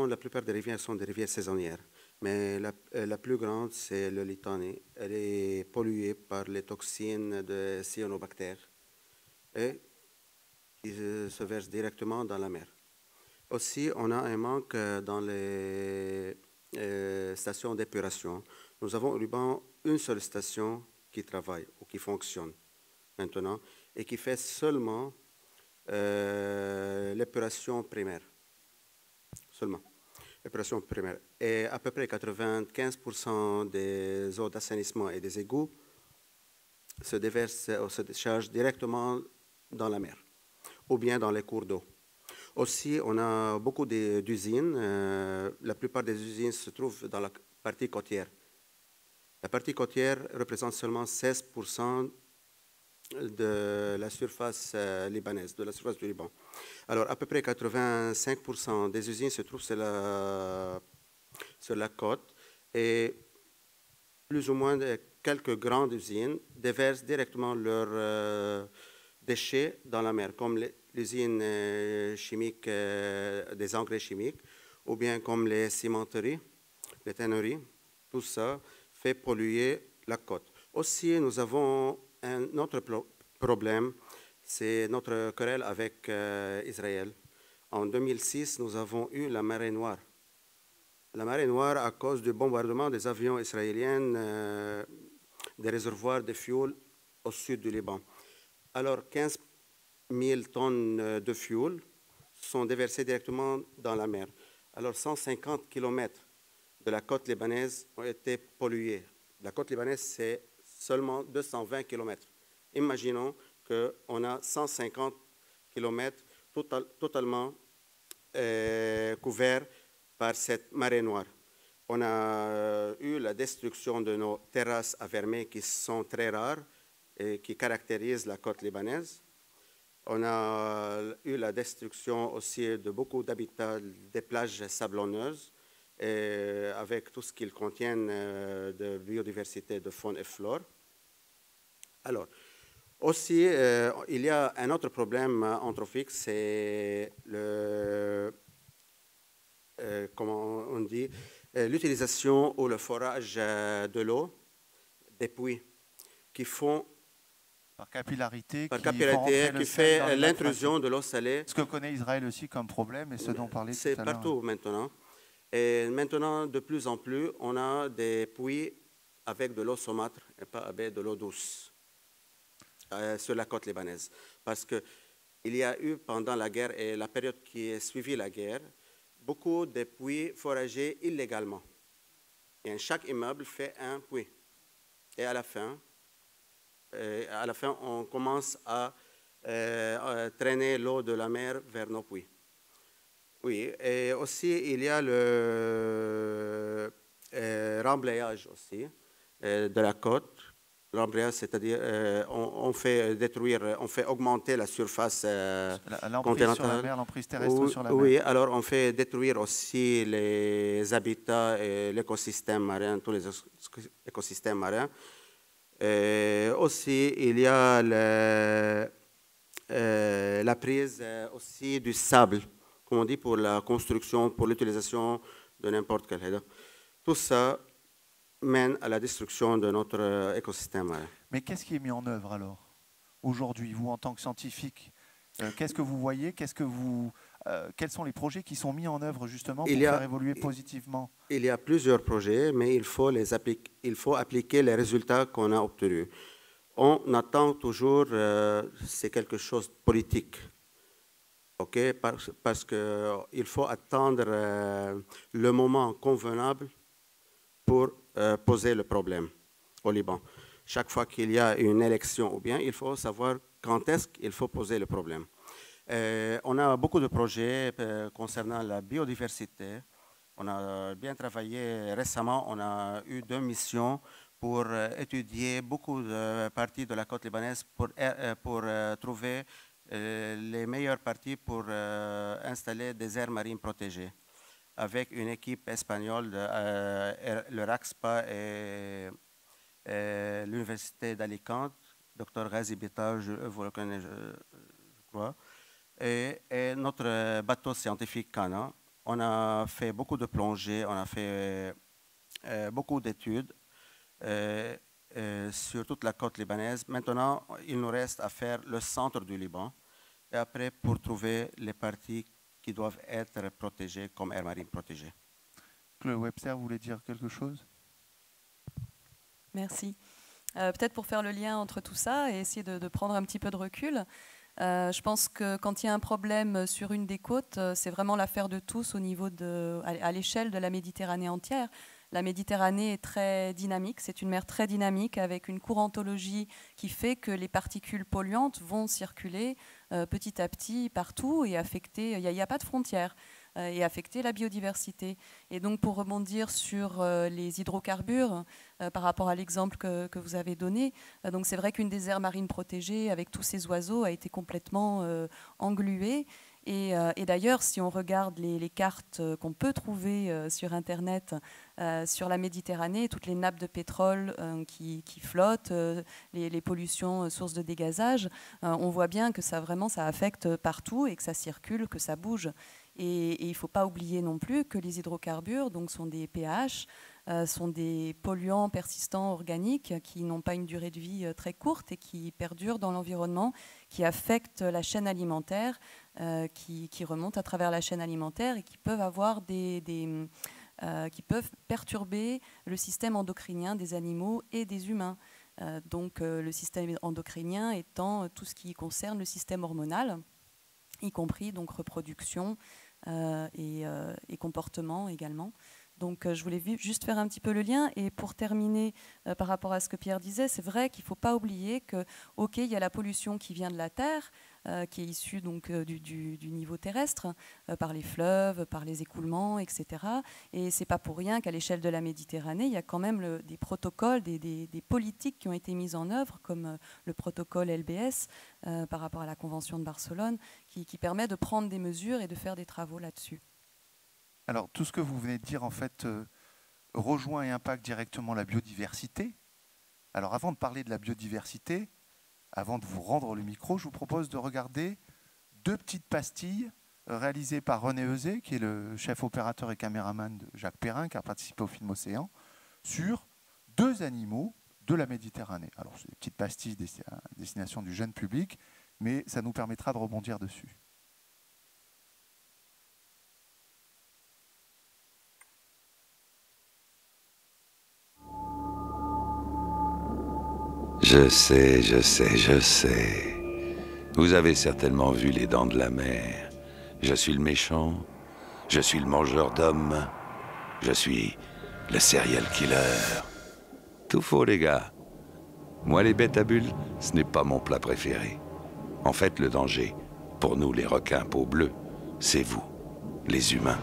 la plupart des rivières sont des rivières saisonnières. Mais la plus grande, c'est le Litanie. Elle est polluée par les toxines de cyanobactères et qui se versent directement dans la mer. Aussi, on a un manque dans les stations d'épuration. Nous avons au Liban une seule station qui travaille ou qui fonctionne maintenant et qui fait seulement l'épuration primaire. Seulement. L'épuration primaire. Et à peu près 95% des eaux d'assainissement et des égouts se déversent ou se déchargent directement dans la mer ou bien dans les cours d'eau. Aussi, on a beaucoup d'usines. La plupart des usines se trouvent dans la partie côtière. La partie côtière représente seulement 16% de la surface libanaise, de la surface du Liban. Alors, à peu près 85% des usines se trouvent sur la côte et plus ou moins quelques grandes usines déversent directement leurs déchets dans la mer, comme l'usine chimique des engrais chimiques, ou bien comme les cimenteries, les tanneries. Tout ça fait polluer la côte. Aussi, nous avons un autre problème, c'est notre querelle avec Israël. En 2006, nous avons eu la marée noire. La marée noire à cause du bombardement des avions israéliens des réservoirs de fioul au sud du Liban. Alors, 15 000 tonnes de fioul sont déversées directement dans la mer. Alors, 150 km de la côte libanaise ont été pollués. La côte libanaise, c'est seulement 220 km. Imaginons qu'on a 150 km totalement couverts par cette marée noire. On a eu la destruction de nos terrasses à vermeil qui sont très rares et qui caractérisent la côte libanaise. On a eu la destruction aussi de beaucoup d'habitats, des plages sablonneuses, et avec tout ce qu'ils contiennent de biodiversité, de faune et flore. Alors, aussi, il y a un autre problème anthropique, c'est comment on dit, l'utilisation ou le forage de l'eau des puits qui font par capillarité, qui fait l'intrusion de l'eau salée. Ce que connaît Israël aussi comme problème et ce dont on parlait tout à l'heure. C'est partout maintenant. Et maintenant, de plus en plus, on a des puits avec de l'eau saumâtre et pas avec de l'eau douce sur la côte libanaise. Parce qu'il y a eu pendant la guerre et la période qui a suivi la guerre, beaucoup de puits foragés illégalement. Et chaque immeuble fait un puits. Et à la fin, on commence à traîner l'eau de la mer vers nos puits. Oui, et aussi il y a le remblayage aussi de la côte. L'embrayage, c'est-à-dire on fait détruire, on fait augmenter la surface l'emprise sur la mer, l'emprise terrestre sur la mer. Oui, alors on fait détruire aussi les habitats et l'écosystème marin, tous les écosystèmes marins. Et aussi, il y a la prise aussi du sable, comme on dit, pour la construction, pour l'utilisation de n'importe quel aide. Tout ça mène à la destruction de notre écosystème. Mais qu'est-ce qui est mis en œuvre alors, aujourd'hui, vous en tant que scientifique? Qu'est-ce que vous voyez? Quels sont les projets qui sont mis en œuvre justement pour faire évoluer positivement? Il y a plusieurs projets, mais il faut appliquer les résultats qu'on a obtenus. On attend toujours, c'est quelque chose de politique. Okay? Parce qu'il faut attendre le moment convenable pour poser le problème au Liban. Chaque fois qu'il y a une élection, ou bien il faut savoir quand est-ce qu'il faut poser le problème. On a beaucoup de projets concernant la biodiversité. On a bien travaillé récemment. On a eu 2 missions pour étudier beaucoup de parties de la côte libanaise pour trouver les meilleures parties pour installer des aires marines protégées, avec une équipe espagnole, le RAXPA et l'Université d'Alicante, Dr Ghazi Bita, vous le connaissez, je crois, et notre bateau scientifique Cana. On a fait beaucoup de plongées, on a fait beaucoup d'études sur toute la côte libanaise. Maintenant, il nous reste à faire le centre du Liban et après pour trouver les parties qui doivent être protégées comme aires marines protégées. Claude Webster voulait dire quelque chose? Merci. Peut-être pour faire le lien entre tout ça et essayer de prendre un petit peu de recul. Je pense que quand il y a un problème sur une des côtes, c'est vraiment l'affaire de tous au niveau à l'échelle de la Méditerranée entière. La Méditerranée est très dynamique, c'est une mer très dynamique avec une courantologie qui fait que les particules polluantes vont circuler petit à petit partout et affecter, il n'y a pas de frontières, et affecter la biodiversité. Et donc pour rebondir sur les hydrocarbures, par rapport à l'exemple que vous avez donné, donc c'est vrai qu'une des aires marines protégées avec tous ces oiseaux a été complètement engluée. Et d'ailleurs, si on regarde les cartes qu'on peut trouver sur Internet sur la Méditerranée, toutes les nappes de pétrole qui flottent, les pollutions sources de dégazage, on voit bien que ça affecte partout et que ça circule, que ça bouge. Et il ne faut pas oublier non plus que les hydrocarbures donc, sont des pH, sont des polluants persistants organiques qui n'ont pas une durée de vie très courte et qui perdurent dans l'environnement, qui affectent la chaîne alimentaire, qui remontent à travers la chaîne alimentaire et qui peuvent avoir qui peuvent perturber le système endocrinien des animaux et des humains. Donc le système endocrinien étant tout ce qui concerne le système hormonal, y compris donc reproduction et comportement également. Donc je voulais juste faire un petit peu le lien. Et pour terminer, par rapport à ce que Pierre disait, c'est vrai qu'il ne faut pas oublier que, ok, il y a la pollution qui vient de la Terre, qui est issue donc, du niveau terrestre, par les fleuves, par les écoulements, etc. Et ce n'est pas pour rien qu'à l'échelle de la Méditerranée, il y a quand même des protocoles, des politiques qui ont été mises en œuvre, comme le protocole LBS, par rapport à la Convention de Barcelone, qui permet de prendre des mesures et de faire des travaux là-dessus. Alors, tout ce que vous venez de dire, en fait, rejoint et impacte directement la biodiversité. Alors, avant de parler de la biodiversité, avant de vous rendre le micro, je vous propose de regarder 2 petites pastilles réalisées par René Euzet, qui est le chef opérateur et caméraman de Jacques Perrin, qui a participé au film Océan, sur 2 animaux de la Méditerranée. Alors, c'est des petites pastilles à destination du jeune public, mais ça nous permettra de rebondir dessus. Je sais. Vous avez certainement vu Les Dents de la Mer. Je suis le méchant, je suis le mangeur d'hommes, je suis le serial killer. Tout faux, les gars. Moi, les bêtes à bulles, ce n'est pas mon plat préféré. En fait, le danger, pour nous les requins peau bleue, c'est vous, les humains.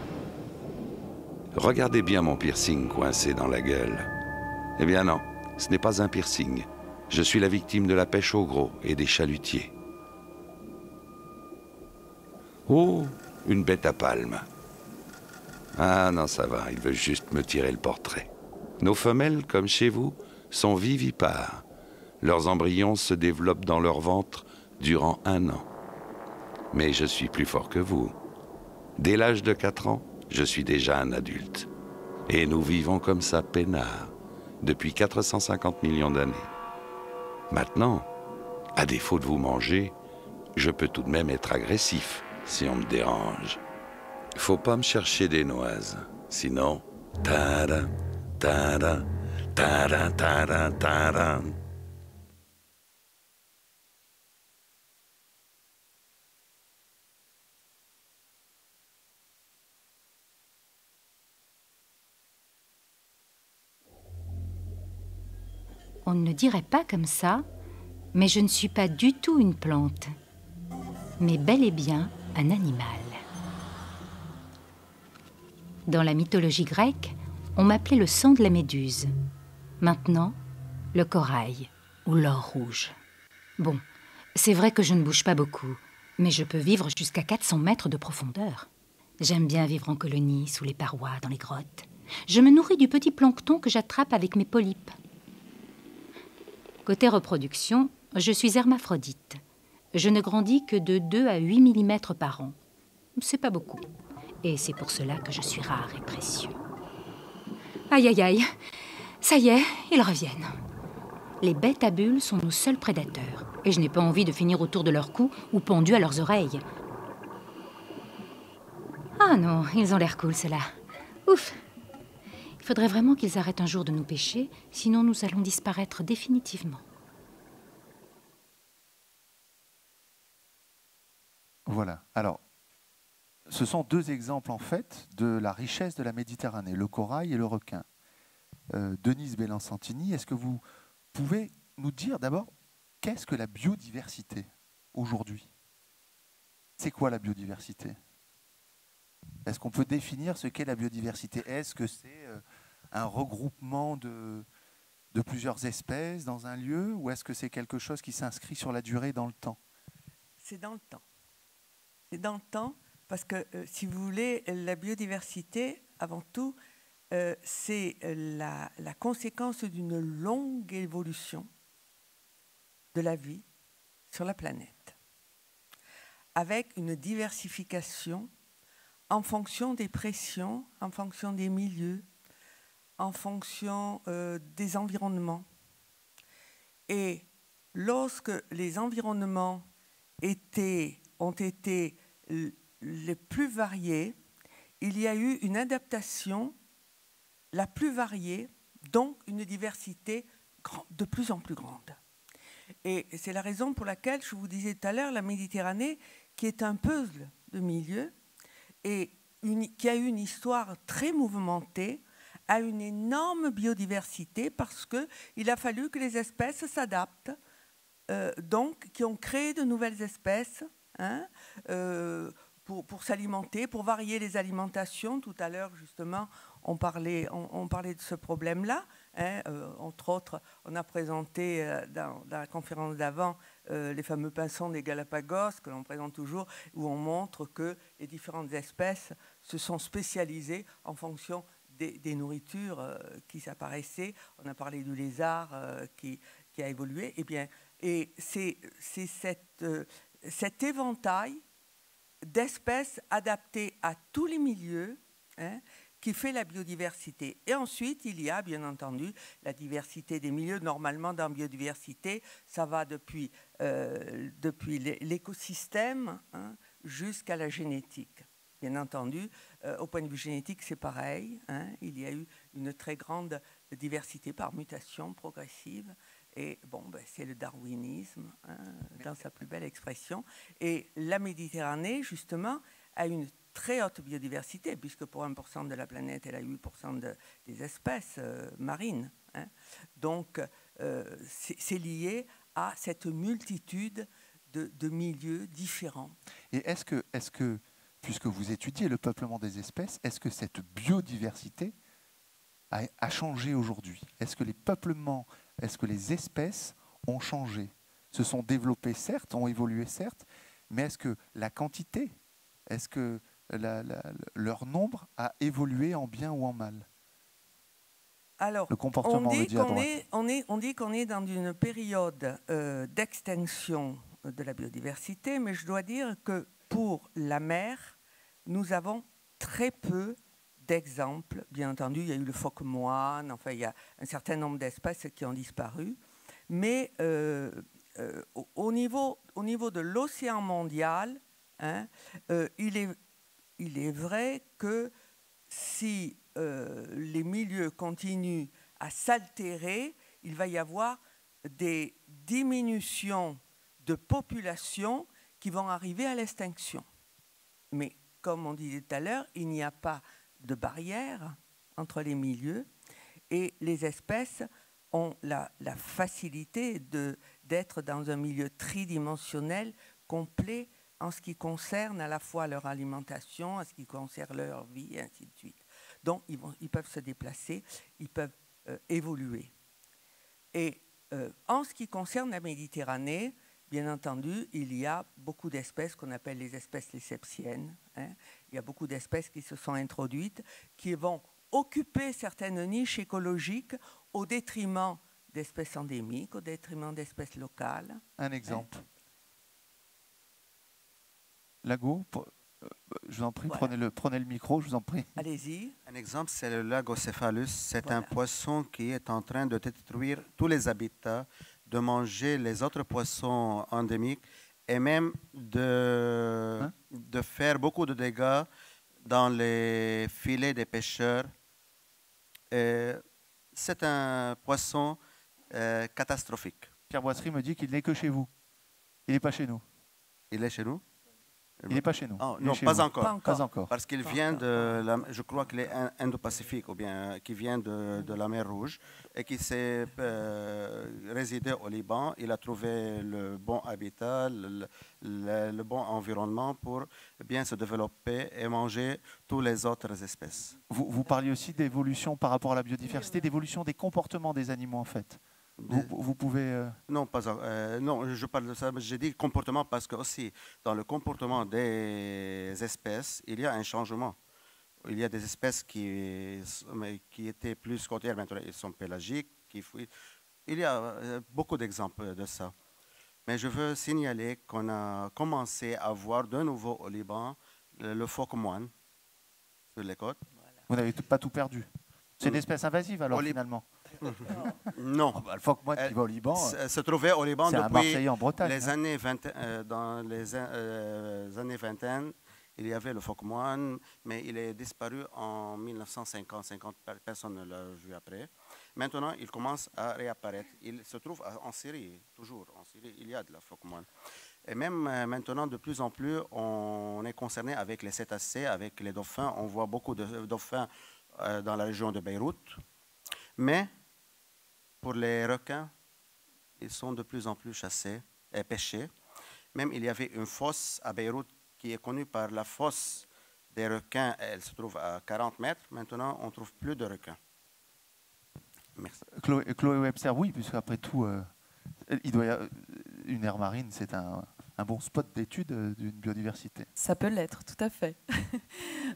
Regardez bien mon piercing coincé dans la gueule. Eh bien non, ce n'est pas un piercing. Je suis la victime de la pêche au gros et des chalutiers. Oh, une bête à palme. Ah non, ça va, il veut juste me tirer le portrait. Nos femelles, comme chez vous, sont vivipares. Leurs embryons se développent dans leur ventre durant 1 an. Mais je suis plus fort que vous. Dès l'âge de 4 ans, je suis déjà un adulte. Et nous vivons comme ça peinard, depuis 450 millions d'années. Maintenant, à défaut de vous manger, je peux tout de même être agressif si on me dérange. Faut pas me chercher des noises, sinon... Tada, tada, tada, tada, tada. On ne dirait pas comme ça, mais je ne suis pas du tout une plante, mais bel et bien un animal. Dans la mythologie grecque, on m'appelait le sang de la méduse. Maintenant, le corail ou l'or rouge. Bon, c'est vrai que je ne bouge pas beaucoup, mais je peux vivre jusqu'à 400 mètres de profondeur. J'aime bien vivre en colonie, sous les parois, dans les grottes. Je me nourris du petit plancton que j'attrape avec mes polypes. Côté reproduction, je suis hermaphrodite. Je ne grandis que de 2 à 8 mm par an. C'est pas beaucoup. Et c'est pour cela que je suis rare et précieux. Aïe, aïe, aïe. Ça y est, ils reviennent. Les bêtes à bulles sont nos seuls prédateurs. Et je n'ai pas envie de finir autour de leur cou ou pendu à leurs oreilles. Ah non, ils ont l'air cool, ceux-là. Ouf. Il faudrait vraiment qu'ils arrêtent un jour de nous pêcher, sinon nous allons disparaître définitivement. Voilà. Alors, ce sont deux exemples, en fait, de la richesse de la Méditerranée, le corail et le requin. Denise Bellan-Santini, est-ce que vous pouvez nous dire d'abord qu'est-ce que la biodiversité aujourd'hui? C'est quoi la biodiversité? Est-ce qu'on peut définir ce qu'est la biodiversité? Est-ce que c'est un regroupement de plusieurs espèces dans un lieu, ou est-ce que c'est quelque chose qui s'inscrit sur la durée dans le temps? C'est dans le temps. C'est dans le temps parce que, si vous voulez, la biodiversité, avant tout, c'est la conséquence d'une longue évolution de la vie sur la planète, avec une diversification en fonction des pressions, en fonction des milieux, en fonction des environnements. Et lorsque les environnements ont été les plus variés, il y a eu une adaptation la plus variée, donc une diversité de plus en plus grande. Et c'est la raison pour laquelle, je vous disais tout à l'heure, la Méditerranée, qui est un puzzle de milieux, et qui a eu une histoire très mouvementée, a une énorme biodiversité parce qu'il a fallu que les espèces s'adaptent, donc qui ont créé de nouvelles espèces, hein, pour s'alimenter, pour varier les alimentations. Tout à l'heure, justement, on parlait de ce problème-là. Hein, entre autres, on a présenté dans la conférence d'avant les fameux pinsons des Galapagos, que l'on présente toujours, où on montre que les différentes espèces se sont spécialisées en fonction des nourritures qui s'apparaissaient. On a parlé du lézard qui a évolué. Et c'est cet éventail d'espèces adaptées à tous les milieux, hein, qui fait la biodiversité. Et ensuite, il y a bien entendu la diversité des milieux. Normalement, dans la biodiversité, ça va depuis l'écosystème, hein, jusqu'à la génétique. Bien entendu, au point de vue génétique, c'est pareil, hein, il y a eu une très grande diversité par mutation progressive. Et bon, c'est le darwinisme, hein, dans sa plus belle expression. Et la Méditerranée, justement, a une très haute biodiversité, puisque pour 1% de la planète, elle a 8% des espèces marines. Hein. Donc, c'est lié à cette multitude de milieux différents. Et est-ce que, puisque vous étudiez le peuplement des espèces, est-ce que cette biodiversité a changé aujourd'hui? Est-ce que les peuplements, est-ce que les espèces ont changé? Se sont développées, certes, ont évolué, certes, mais est-ce que la quantité, est-ce que leur nombre a évolué en bien ou en mal? Alors, le comportement on dit qu'on est dans une période d'extinction de la biodiversité, mais je dois dire que pour la mer, nous avons très peu d'exemples. Bien entendu, il y a eu le phoque moine, enfin, il y a un certain nombre d'espèces qui ont disparu, mais au niveau de l'océan mondial, hein, il est vrai que si les milieux continuent à s'altérer, il va y avoir des diminutions de population qui vont arriver à l'extinction. Mais comme on disait tout à l'heure, il n'y a pas de barrière entre les milieux et les espèces ont la facilité d'être dans un milieu tridimensionnel complet en ce qui concerne à la fois leur alimentation, en ce qui concerne leur vie, et ainsi de suite. Donc, ils peuvent se déplacer, ils peuvent évoluer. Et en ce qui concerne la Méditerranée, bien entendu, il y a beaucoup d'espèces qu'on appelle les espèces lessepsiennes. Hein. Il y a beaucoup d'espèces qui se sont introduites, qui vont occuper certaines niches écologiques au détriment d'espèces endémiques, au détriment d'espèces locales. Un exemple. Lago, Je vous en prie, Voilà. prenez le micro, je vous en prie. Allez-y. Un exemple, c'est le lagocéphalus. C'est un poisson qui est en train de détruire tous les habitats, de manger les autres poissons endémiques et même de faire beaucoup de dégâts dans les filets des pêcheurs. C'est un poisson catastrophique. Pierre Boisserie me dit qu'il n'est que chez vous. Il n'est pas chez nous. Il est chez nous? Il n'est pas chez nous. Oh, Il est non, chez pas vous. encore. Pas encore. Parce qu'il vient je crois qu'il est Indo-Pacifique, ou bien qui vient de la mer Rouge, et qui s'est résidé au Liban. Il a trouvé le bon habitat, le bon environnement pour bien se développer et manger toutes les autres espèces. Vous parliez aussi d'évolution par rapport à la biodiversité, d'évolution des comportements des animaux en fait. Vous pouvez... Non, non, je parle de ça, mais j'ai dit comportement parce que aussi dans le comportement des espèces, il y a un changement. Il y a des espèces qui étaient plus côtières, maintenant ils sont pélagiques, qui fuient. Il y a beaucoup d'exemples de ça. Mais je veux signaler qu'on a commencé à voir de nouveau au Liban le phoque moine sur les côtes. Voilà. Vous n'avez pas tout perdu. C'est une espèce invasive alors finalement. Non. Oh, bah, le phoque moine qui va au Liban, se trouvait au Liban c'est un depuis Marseillais en Bretagne. les années 20, dans les années 20. Il y avait le phoque moine, mais il est disparu en 1950. Personne ne l'a vu après. Maintenant, il commence à réapparaître. Il se trouve en Syrie, toujours en Syrie. Il y a de la phoque moine. Et même maintenant, de plus en plus, on est concerné avec les cétacés, avec les dauphins. On voit beaucoup de dauphins dans la région de Beyrouth. Mais pour les requins, ils sont de plus en plus chassés et pêchés. Même il y avait une fosse à Beyrouth qui est connue par la fosse des requins. Elle se trouve à 40 mètres. Maintenant, on ne trouve plus de requins. Merci. Chloé Webster, oui, puisque après tout, il doit y avoir une aire marine, c'est un bon spot d'étude d'une biodiversité. Ça peut l'être, tout à fait.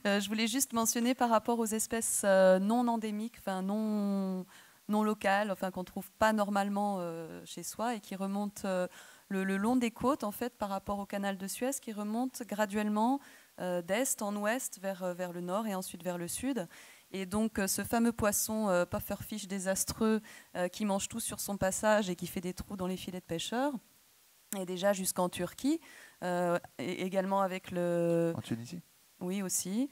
Je voulais juste mentionner par rapport aux espèces non endémiques, enfin non locales, enfin qu'on ne trouve pas normalement chez soi et qui remontent le long des côtes, en fait, par rapport au canal de Suez, qui remontent graduellement d'est en ouest vers le nord et ensuite vers le sud. Et donc, ce fameux poisson pufferfish désastreux qui mange tout sur son passage et qui fait des trous dans les filets de pêcheurs, et déjà jusqu'en Turquie, et également avec le... En Tunisie ? Oui, aussi.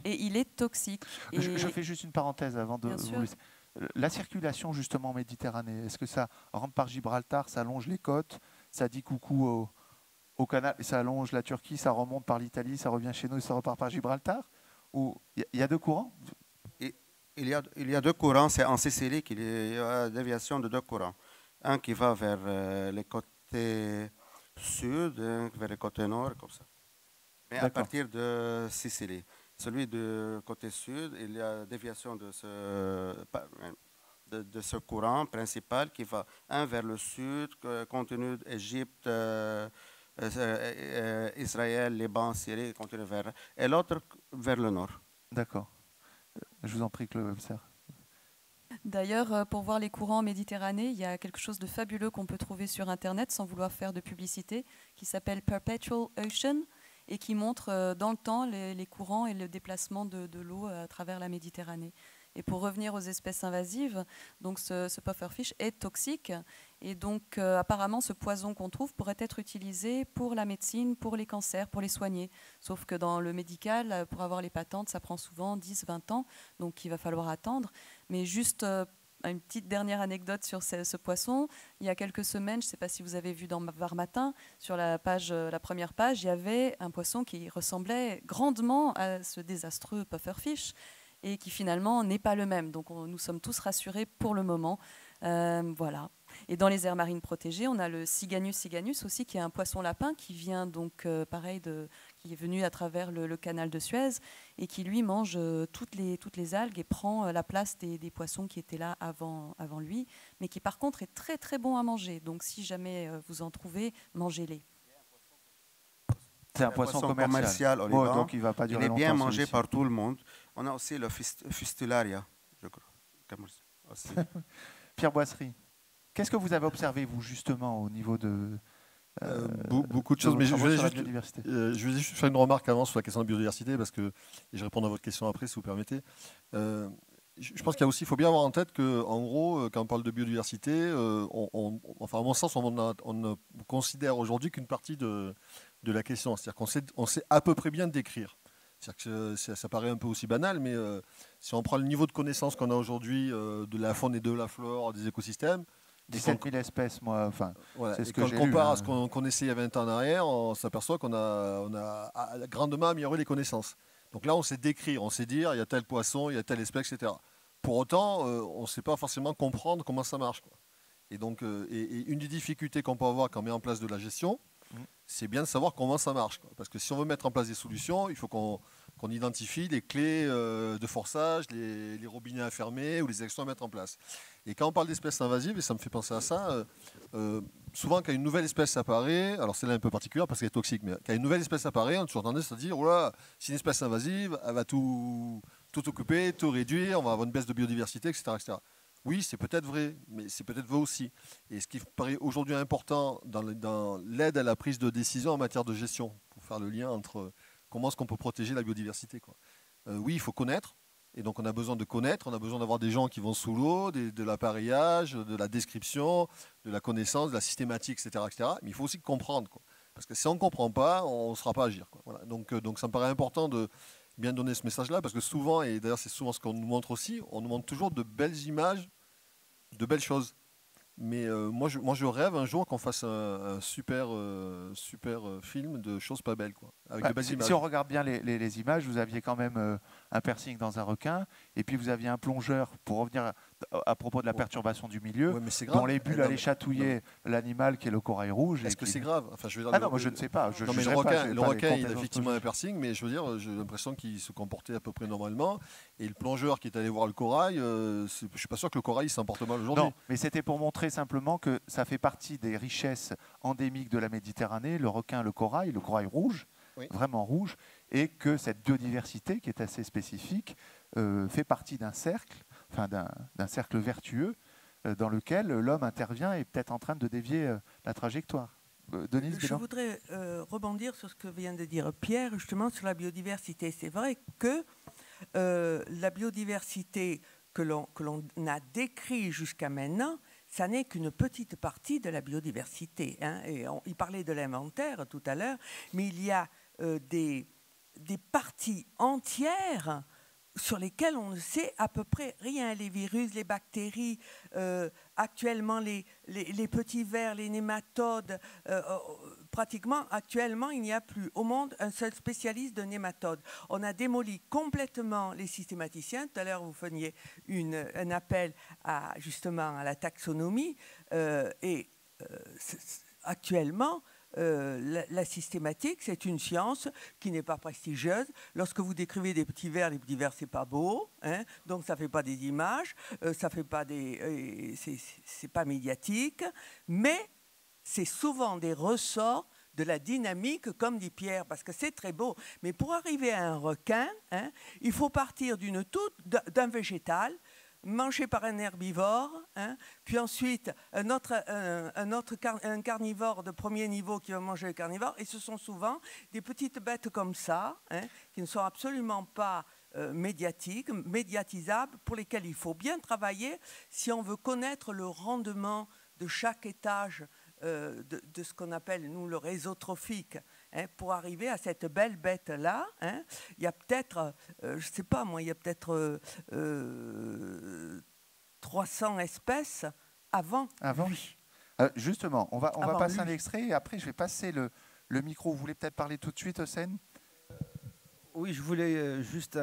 Et il est toxique. Et... Je fais juste une parenthèse avant de vous laisser. La circulation justement en Méditerranée, est-ce que ça rentre par Gibraltar, ça allonge les côtes, ça dit coucou au canal, et ça allonge la Turquie, ça remonte par l'Italie, ça revient chez nous et ça repart par Gibraltar? Ou il y a deux courants? Il y a deux courants, c'est en Sicile qu'il y a déviation de deux courants. Un qui va vers les côtés sud, un vers les côtés nord, comme ça. Mais à partir de Sicile. Celui du côté sud, il y a déviation de ce courant principal qui va un vers le sud, continue Égypte, Israël, Liban, Syrie, continue vers, et l'autre vers le nord. D'accord. Je vous en prie, Chloé Webster. D'ailleurs, pour voir les courants en Méditerranée, il y a quelque chose de fabuleux qu'on peut trouver sur Internet sans vouloir faire de publicité, qui s'appelle Perpetual Ocean et qui montre dans le temps les courants et le déplacement de l'eau à travers la Méditerranée. Et pour revenir aux espèces invasives, donc ce pufferfish est toxique et donc apparemment ce poison qu'on trouve pourrait être utilisé pour la médecine, pour les cancers, pour les soigner. Sauf que dans le médical, pour avoir les patentes, ça prend souvent 10-20 ans, donc il va falloir attendre. Mais juste une petite dernière anecdote sur ce poisson. Il y a quelques semaines, je ne sais pas si vous avez vu dans Var Matin, sur la première page, il y avait un poisson qui ressemblait grandement à ce désastreux pufferfish et qui finalement n'est pas le même. Donc nous sommes tous rassurés pour le moment. Voilà. Et dans les aires marines protégées, on a le Siganus siganus aussi, qui est un poisson lapin qui vient donc qui est venu à travers le canal de Suez et qui lui mange toutes les algues et prend la place des poissons qui étaient là avant lui, mais qui par contre est très très bon à manger. Donc si jamais vous en trouvez, mangez-les. C'est un poisson commercial au Liban. Donc il va pas durer il est bien longtemps, mangé par tout le monde. On a aussi le fistularia, je crois. Aussi. Pierre Boisserie, qu'est-ce que vous avez observé, vous, justement, au niveau de Beaucoup de choses, mais je vais juste faire une remarque avant sur la question de la biodiversité, parce que et je réponds à votre question après, si vous permettez. Je pense qu'il faut bien avoir en tête que, en gros, quand on parle de biodiversité, enfin, à mon sens, on ne considère aujourd'hui qu'une partie de la question. C'est-à-dire qu'on sait à peu près bien décrire. C'est-à-dire que ça paraît un peu aussi banal, mais si on prend le niveau de connaissance qu'on a aujourd'hui de la faune et de la flore, des écosystèmes, 17 000 espèces, moi, enfin, voilà. c'est ce Et que quand j'ai on compare lu, à ce qu'on connaissait il y a 20 ans en arrière, on s'aperçoit qu'on a grandement amélioré les connaissances. Donc là, on sait décrire, on sait dire, il y a tel poisson, il y a telle espèce, etc. Pour autant, on ne sait pas forcément comprendre comment ça marche, quoi. Et donc, et une des difficultés qu'on peut avoir quand on met en place de la gestion, c'est bien de savoir comment ça marche, quoi. Parce que si on veut mettre en place des solutions, il faut qu'on identifie les clés de forçage, les robinets à fermer ou les actions à mettre en place. Et quand on parle d'espèces invasives, et ça me fait penser à ça, souvent quand une nouvelle espèce apparaît, alors c'est là un peu particulier parce qu'elle est toxique, mais quand une nouvelle espèce apparaît, on a toujours tendance à dire, voilà, c'est une espèce invasive, elle va tout occuper, tout réduire, on va avoir une baisse de biodiversité, etc. etc. Oui, c'est peut-être vrai, mais c'est peut-être vrai aussi. Et ce qui paraît aujourd'hui important dans l'aide à la prise de décision en matière de gestion, pour faire le lien entre comment est-ce qu'on peut protéger la biodiversité, quoi. Oui, il faut connaître. Et donc on a besoin de connaître, on a besoin d'avoir des gens qui vont sous l'eau, de l'appareillage, de la description, de la connaissance, de la systématique, etc. etc. Mais il faut aussi comprendre, quoi. Parce que si on ne comprend pas, on ne saura pas agir, quoi. Voilà. Donc ça me paraît important de bien donner ce message-là, parce que souvent, et d'ailleurs c'est souvent ce qu'on nous montre aussi, on nous montre toujours de belles images, de belles choses. Mais moi, je rêve un jour qu'on fasse un super film de choses pas belles, quoi, avec de belles images. Si on regarde bien les images, vous aviez quand même un piercing dans un requin, et puis vous aviez un plongeur, pour revenir à propos de la perturbation du milieu, dont les bulles allaient chatouiller l'animal qui est le corail rouge. Est-ce que c'est grave? Enfin, je veux dire, ah non, moi je ne sais pas. Non, mais le requin, il a effectivement un piercing, mais je veux dire, j'ai l'impression qu'il se comportait à peu près normalement. Et le plongeur qui est allé voir le corail, je ne suis pas sûr que le corail s'en porte mal aujourd'hui. Non, mais c'était pour montrer simplement que ça fait partie des richesses endémiques de la Méditerranée, le requin, le corail rouge, oui, vraiment rouge, et que cette biodiversité qui est assez spécifique fait partie d'un cercle, enfin d'un cercle vertueux dans lequel l'homme intervient et est peut-être en train de dévier la trajectoire. Denise, je voudrais rebondir sur ce que vient de dire Pierre, justement sur la biodiversité. C'est vrai que la biodiversité que l'on a décrite jusqu'à maintenant, ça n'est qu'une petite partie de la biodiversité, hein. Et il parlait de l'inventaire tout à l'heure, mais il y a des parties entières sur lesquelles on ne sait à peu près rien. Les virus, les bactéries, actuellement les petits vers, les nématodes, pratiquement actuellement il n'y a plus au monde un seul spécialiste de nématodes. On a démoli complètement les systématiciens. Tout à l'heure vous faisiez un appel justement à la taxonomie actuellement la systématique, c'est une science qui n'est pas prestigieuse. Lorsque vous décrivez les petits vers, c'est pas beau, hein, donc ça fait pas des images, ça fait pas c'est pas médiatique, mais c'est souvent des ressorts de la dynamique, comme dit Pierre, parce que c'est très beau. Mais pour arriver à un requin, hein, il faut partir d'un végétal, mangé par un herbivore, hein, puis ensuite un carnivore de premier niveau qui va manger le carnivore, et ce sont souvent des petites bêtes comme ça, hein, qui ne sont absolument pas médiatisables, pour lesquelles il faut bien travailler si on veut connaître le rendement de chaque étage de ce qu'on appelle, nous, le réseau trophique, hein, pour arriver à cette belle bête-là. Hein. Il y a peut-être, je ne sais pas moi, il y a peut-être 300 espèces avant. Oui. Justement, on va passer un extrait et après je vais passer le micro. Vous voulez peut-être parler tout de suite, Hossein ? Oui, je voulais juste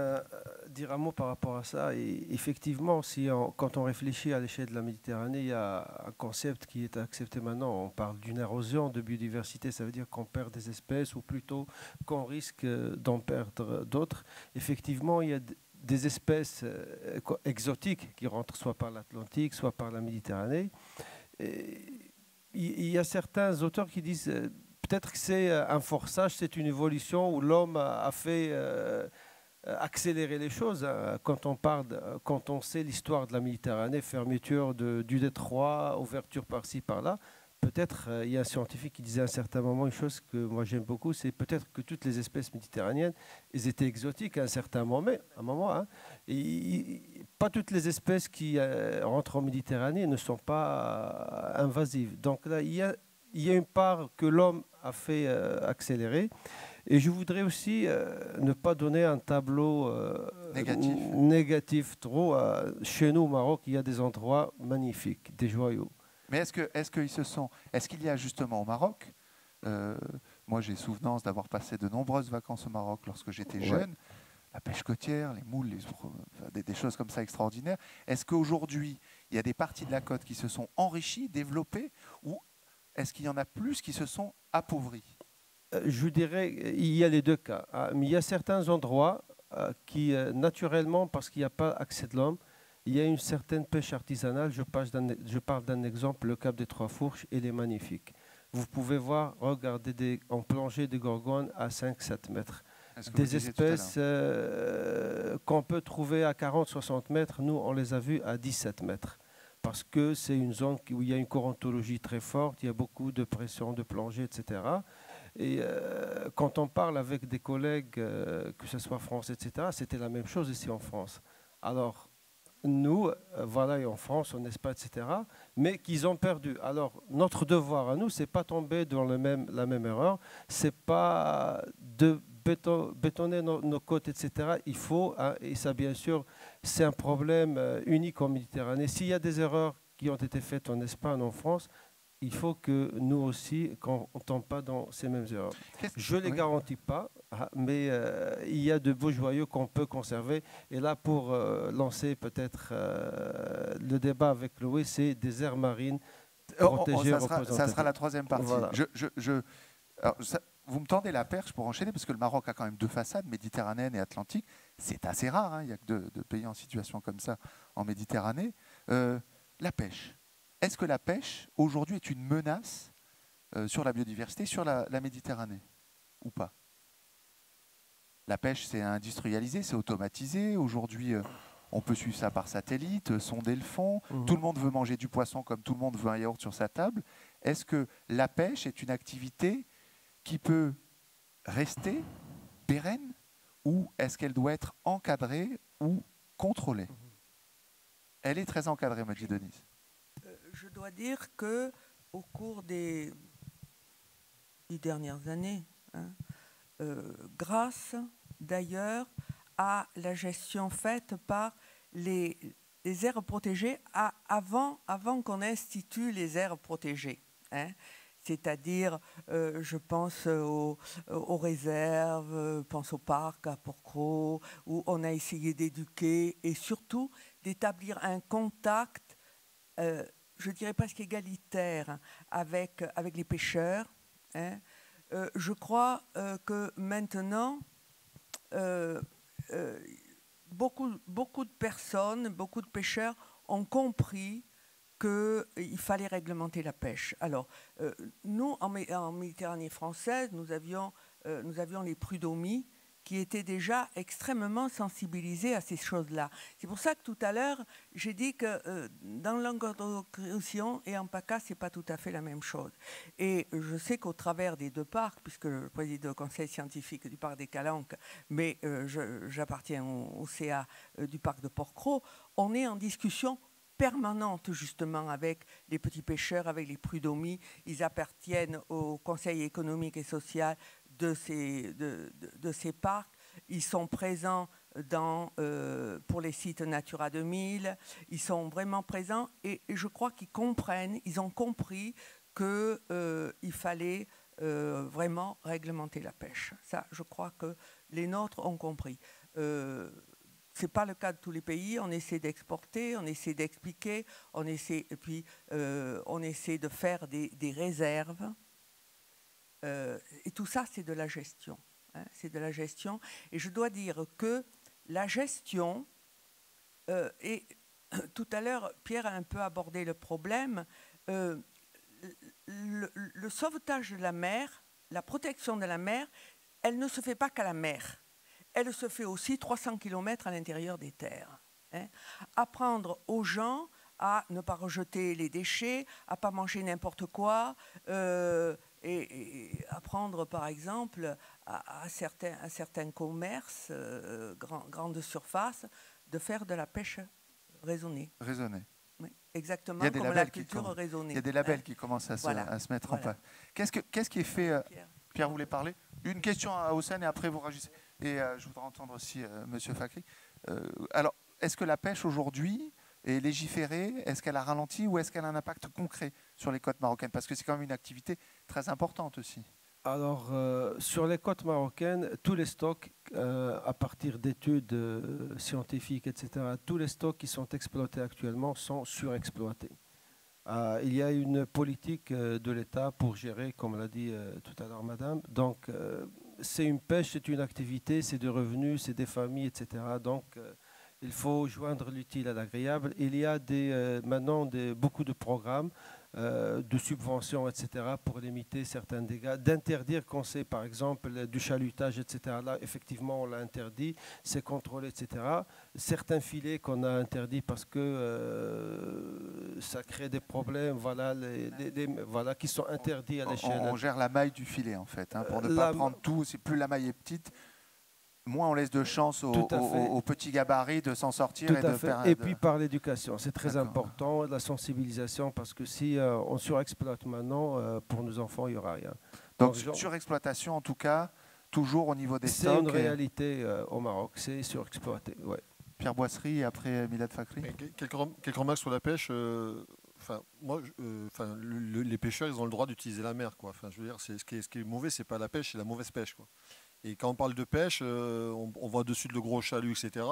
dire un mot par rapport à ça. Et effectivement, quand on réfléchit à l'échelle de la Méditerranée, il y a un concept qui est accepté maintenant. On parle d'une érosion de biodiversité. Ça veut dire qu'on perd des espèces ou plutôt qu'on risque d'en perdre d'autres. Effectivement, il y a des espèces exotiques qui rentrent soit par l'Atlantique, soit par la Méditerranée. Et il y a certains auteurs qui disent... Peut-être que c'est un forçage, c'est une évolution où l'homme a fait accélérer les choses. Quand on sait l'histoire de la Méditerranée, fermeture du détroit, ouverture par-ci, par-là, peut-être, il y a un scientifique qui disait à un certain moment une chose que moi j'aime beaucoup, c'est peut-être que toutes les espèces méditerranéennes, elles étaient exotiques à un certain moment, hein. Pas toutes les espèces qui rentrent en Méditerranée ne sont pas invasives. Donc là, il y a une part que l'homme a fait accélérer. Et je voudrais aussi ne pas donner un tableau négatif trop. Chez nous, au Maroc, il y a des endroits magnifiques, des joyaux. Mais est-ce qu'il y a justement au Maroc, moi j'ai souvenance d'avoir passé de nombreuses vacances au Maroc lorsque j'étais jeune, la pêche côtière, les moules, des choses comme ça extraordinaires. Est-ce qu'aujourd'hui, il y a des parties de la côte qui se sont enrichies, développées, ou est-ce qu'il y en a plus qui se sont appauvries? Je dirais il y a les deux cas. Mais il y a certains endroits qui, naturellement, parce qu'il n'y a pas accès de l'homme, il y a une certaine pêche artisanale. Je parle d'un exemple, le Cap des Trois Fourches, il est magnifique. Vous pouvez voir, regarder en plongée des gorgones à 5-7 mètres. Des espèces qu'on peut trouver à 40-60 mètres, nous on les a vues à 17 mètres. Parce que c'est une zone où il y a une corentologie très forte, il y a beaucoup de pression de plongée, etc. Et quand on parle avec des collègues, que ce soit français, etc., c'était la même chose ici en France. Alors, nous, voilà, et en France, en Espagne, etc., mais qu'ils ont perdu. Alors, notre devoir à nous, c'est pas tomber dans la même erreur, c'est pas de bétonner nos côtes, etc. Il faut, hein, et ça, bien sûr, c'est un problème unique en Méditerranée. S'il y a des erreurs qui ont été faites en Espagne, en France, il faut que nous aussi, qu'on ne tombe pas dans ces mêmes erreurs. Je ne les garantis pas, mais il y a de beaux joyaux qu'on peut conserver. Et là, pour lancer peut-être le débat avec Louis, c'est des aires marines protégées. Ça sera la troisième partie. Voilà. Alors, vous me tendez la perche pour enchaîner, parce que le Maroc a quand même deux façades, méditerranéenne et atlantique. C'est assez rare, hein, il n'y a que deux pays en situation comme ça en Méditerranée. La pêche. Est-ce que la pêche, aujourd'hui, est une menace sur la biodiversité, sur la Méditerranée, ou pas? La pêche, c'est industrialisé, c'est automatisé. Aujourd'hui, on peut suivre ça par satellite, sonder le fond. Tout le monde veut manger du poisson comme tout le monde veut un yaourt sur sa table. Est-ce que la pêche est une activité qui peut rester pérenne, ou est-ce qu'elle doit être encadrée ou contrôlée? Elle est très encadrée, me dit Denise. Je dois dire qu'au cours des 10 dernières années, hein, grâce d'ailleurs à la gestion faite par les aires protégées avant qu'on institue les aires protégées, hein. C'est-à-dire, je pense aux réserves, je pense au parc à Porquerolles, où on a essayé d'éduquer et surtout d'établir un contact, je dirais presque égalitaire, avec les pêcheurs, hein. Je crois que maintenant, beaucoup de personnes, beaucoup de pêcheurs ont compris qu'il fallait réglementer la pêche. Alors, nous, en Méditerranée française, nous avions les prud'hommies qui étaient déjà extrêmement sensibilisés à ces choses-là. C'est pour ça que tout à l'heure, j'ai dit que dans Languedoc-Roussillon et en PACA, ce n'est pas tout à fait la même chose. Et je sais qu'au travers des deux parcs, puisque je préside le conseil scientifique du parc des Calanques, mais j'appartiens au CA du parc de Porquerolles, on est en discussion permanente justement avec les petits pêcheurs, avec les prud'hommies. Ils appartiennent au conseil économique et social de ces parcs. Ils sont présents pour les sites Natura 2000. Ils sont vraiment présents et je crois qu'ils comprennent, ils ont compris qu'il fallait vraiment réglementer la pêche. Ça, je crois que les nôtres ont compris. Ce n'est pas le cas de tous les pays. On essaie d'exporter, on essaie d'expliquer, on essaie de faire des réserves. Et tout ça, c'est de la gestion. Hein, c'est de la gestion. Et je dois dire que la gestion, et tout à l'heure, Pierre a un peu abordé le problème, le sauvetage de la mer, la protection de la mer, elle ne se fait pas qu'à la mer. Elle se fait aussi 300 km à l'intérieur des terres. Hein. Apprendre aux gens à ne pas rejeter les déchets, à ne pas manger n'importe quoi, et apprendre par exemple à certains commerces, grandes surfaces, de faire de la pêche raisonnée. Raisonnée. Oui, exactement comme la culture raisonnée. Il y a des labels qui commencent à se mettre en place. Qu'est-ce qui est fait Pierre voulait parler. Une question à Hossein et après vous réagissez. Et je voudrais entendre aussi Monsieur Fakhri. Alors, est-ce que la pêche aujourd'hui est légiférée? Est-ce qu'elle a ralenti ou est-ce qu'elle a un impact concret sur les côtes marocaines? Parce que c'est quand même une activité très importante aussi. Alors, sur les côtes marocaines, tous les stocks, à partir d'études scientifiques, etc., tous les stocks qui sont exploités actuellement sont surexploités. Il y a une politique de l'État pour gérer, comme l'a dit tout à l'heure Madame. Donc, c'est une pêche, c'est une activité, c'est des revenus, c'est des familles, etc. Donc, il faut joindre l'utile à l'agréable. Il y a maintenant beaucoup de programmes de subventions, etc., pour limiter certains dégâts, d'interdire quand c'est, par exemple, du chalutage, etc. Là, effectivement, on l'a interdit, c'est contrôlé, etc. Certains filets qu'on a interdits parce que ça crée des problèmes, voilà, voilà, qui sont interdits à l'échelle. On gère la maille du filet, en fait, hein, pour ne pas prendre tout. Plus la maille est petite, moins on laisse de chance aux petits gabarits de s'en sortir. Et puis par l'éducation, c'est très important, la sensibilisation, parce que si on surexploite maintenant, pour nos enfants, il n'y aura rien. Donc surexploitation, en tout cas, toujours au niveau des stocks. C'est une réalité au Maroc, c'est surexploité. Ouais. Pierre Boisserie et après Milad Fakhri. Quelques remarques sur la pêche. Les pêcheurs, ils ont le droit d'utiliser la mer, quoi. Enfin, je veux dire, ce qui est mauvais, c'est pas la pêche, c'est la mauvaise pêche, quoi. Et quand on parle de pêche, on voit dessus de gros chaluts, etc.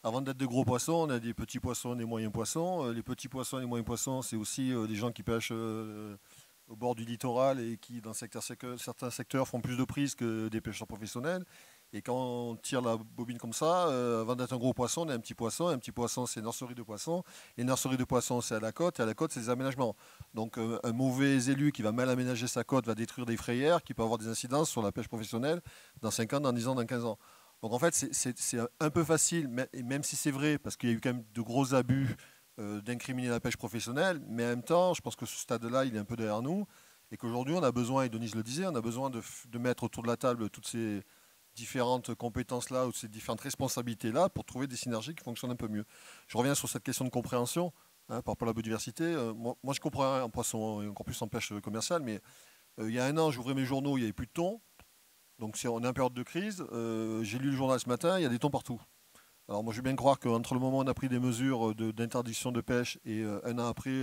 Avant d'être de gros poissons, on a des petits poissons, des moyens poissons. Les petits poissons et les moyens poissons, c'est aussi des gens qui pêchent au bord du littoral et qui, dans certains secteurs, font plus de prises que des pêcheurs professionnels. Et quand on tire la bobine comme ça, avant d'être un gros poisson, on a un petit poisson. Un petit poisson, c'est nurserie de poissons. Et nurserie de poissons, c'est à la côte. Et à la côte, c'est des aménagements. Donc, un mauvais élu qui va mal aménager sa côte va détruire des frayères qui peuvent avoir des incidences sur la pêche professionnelle dans 5 ans, dans 10 ans, dans 15 ans. Donc, en fait, c'est un peu facile, même si c'est vrai, parce qu'il y a eu quand même de gros abus d'incriminer la pêche professionnelle. Mais en même temps, je pense que ce stade-là, il est un peu derrière nous. Et qu'aujourd'hui, on a besoin, et Denise le disait, on a besoin de mettre autour de la table toutes ces différentes compétences-là ou ces différentes responsabilités-là pour trouver des synergies qui fonctionnent un peu mieux. Je reviens sur cette question de compréhension par rapport à la biodiversité. Moi, je comprends en poisson et encore plus en pêche commerciale, mais il y a un an, j'ouvrais mes journaux, il n'y avait plus de thon. Donc, si on est en période de crise, j'ai lu le journal ce matin, il y a des thons partout. Alors, moi, je veux bien croire qu'entre le moment où on a pris des mesures d'interdiction de pêche et un an après,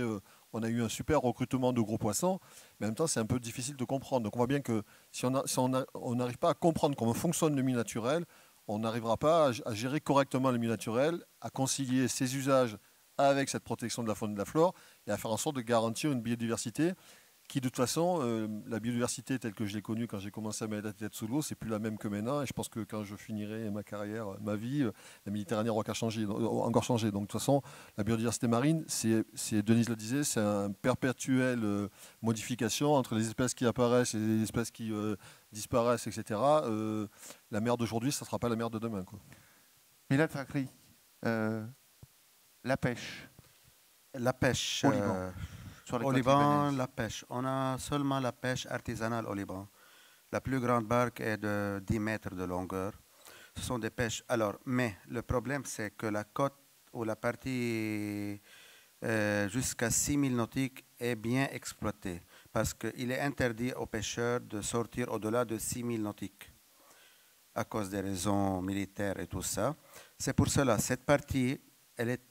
on a eu un super recrutement de gros poissons, mais en même temps, c'est un peu difficile de comprendre. Donc, on voit bien que si on n'arrive pas à comprendre comment fonctionne le milieu naturel, on n'arrivera pas à gérer correctement le milieu naturel, à concilier ses usages avec cette protection de la faune et de la flore, et à faire en sorte de garantir une biodiversité qui, de toute façon, la biodiversité telle que je l'ai connue quand j'ai commencé à mettre la tête sous l'eau, c'est plus la même que maintenant. Et je pense que quand je finirai ma carrière, ma vie, la Méditerranée aura encore changé. Donc, de toute façon, la biodiversité marine, Denise le disait, c'est une perpétuelle modification entre les espèces qui apparaissent et les espèces qui disparaissent, etc. La mer d'aujourd'hui, ça ne sera pas la mer de demain, quoi. Milad Fakhri, la pêche. La pêche. Au Liban, la pêche. On a seulement la pêche artisanale au Liban. La plus grande barque est de 10 mètres de longueur. Ce sont des pêches. Alors, mais le problème, c'est que la côte ou la partie jusqu'à 6000 nautiques est bien exploitée parce qu'il est interdit aux pêcheurs de sortir au-delà de 6000 nautiques à cause des raisons militaires et tout ça. C'est pour cela, cette partie, elle est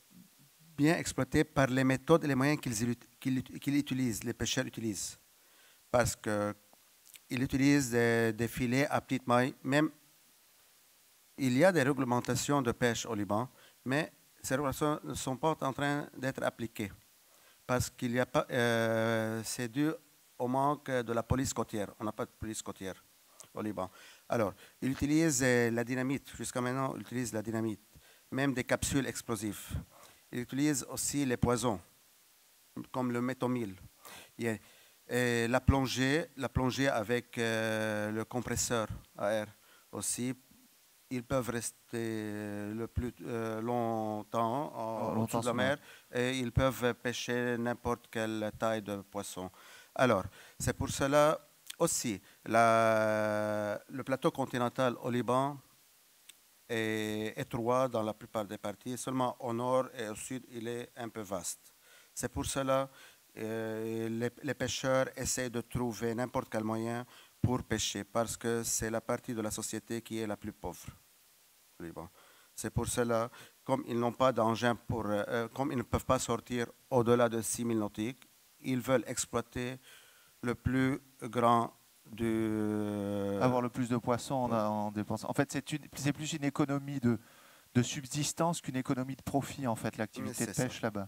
bien exploité par les méthodes et les moyens qu'ils utilisent, les pêcheurs utilisent. Parce qu'ils utilisent des filets à petite maille. Même, il y a des réglementations de pêche au Liban, mais ces réglementations ne sont pas en train d'être appliquées. Parce qu'il n'y a pas, c'est dû au manque de la police côtière. On n'a pas de police côtière au Liban. Alors, ils utilisent la dynamite. Jusqu'à maintenant, ils utilisent la dynamite. Même des capsules explosives. Ils utilisent aussi les poisons, comme le méthomyl. Et la plongée avec le compresseur à air aussi, ils peuvent rester le plus longtemps en dessous de la mer et ils peuvent pêcher n'importe quelle taille de poisson. Alors, c'est pour cela aussi, le plateau continental au Liban est étroit dans la plupart des parties. Seulement au nord et au sud, il est un peu vaste. C'est pour cela les pêcheurs essaient de trouver n'importe quel moyen pour pêcher, parce que c'est la partie de la société qui est la plus pauvre au Liban. C'est pour cela, comme ils n'ont pas d'engin comme ils ne peuvent pas sortir au-delà de 6000 nautiques, ils veulent exploiter le plus grand avoir le plus de poissons en dépensant. En fait, c'est plus une économie de subsistance qu'une économie de profit, en fait, l'activité de pêche là-bas.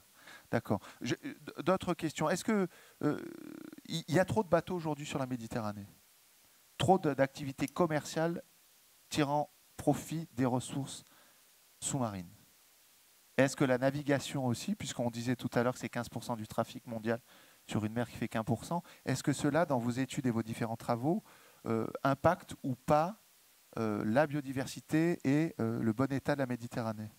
D'accord. D'autres questions. Est-ce que il y a trop de bateaux aujourd'hui sur la Méditerranée? Trop d'activités commerciales tirant profit des ressources sous-marines? Est-ce que la navigation aussi, puisqu'on disait tout à l'heure que c'est 15% du trafic mondial sur une mer qui fait qu'1%, est-ce que cela, dans vos études et vos différents travaux, impacte ou pas la biodiversité et le bon état de la Méditerranée?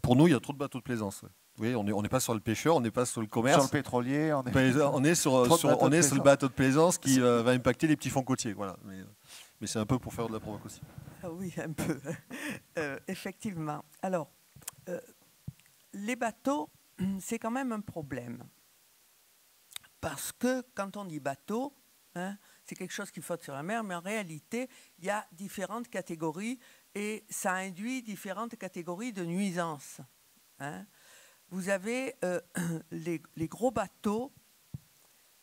Pour nous, il y a trop de bateaux de plaisance. Ouais. Oui, on n'est pas sur le pêcheur, on n'est pas sur le commerce. Sur le pétrolier, on est sur le bateau de plaisance qui va impacter les petits fonds côtiers. Voilà. Mais c'est un peu pour faire de la provoque aussi. Oui, un peu. Effectivement. Alors, les bateaux, c'est quand même un problème. Parce que quand on dit bateau, hein, c'est quelque chose qui flotte sur la mer, mais en réalité, il y a différentes catégories et ça induit différentes catégories de nuisances. Hein. Vous avez les gros bateaux,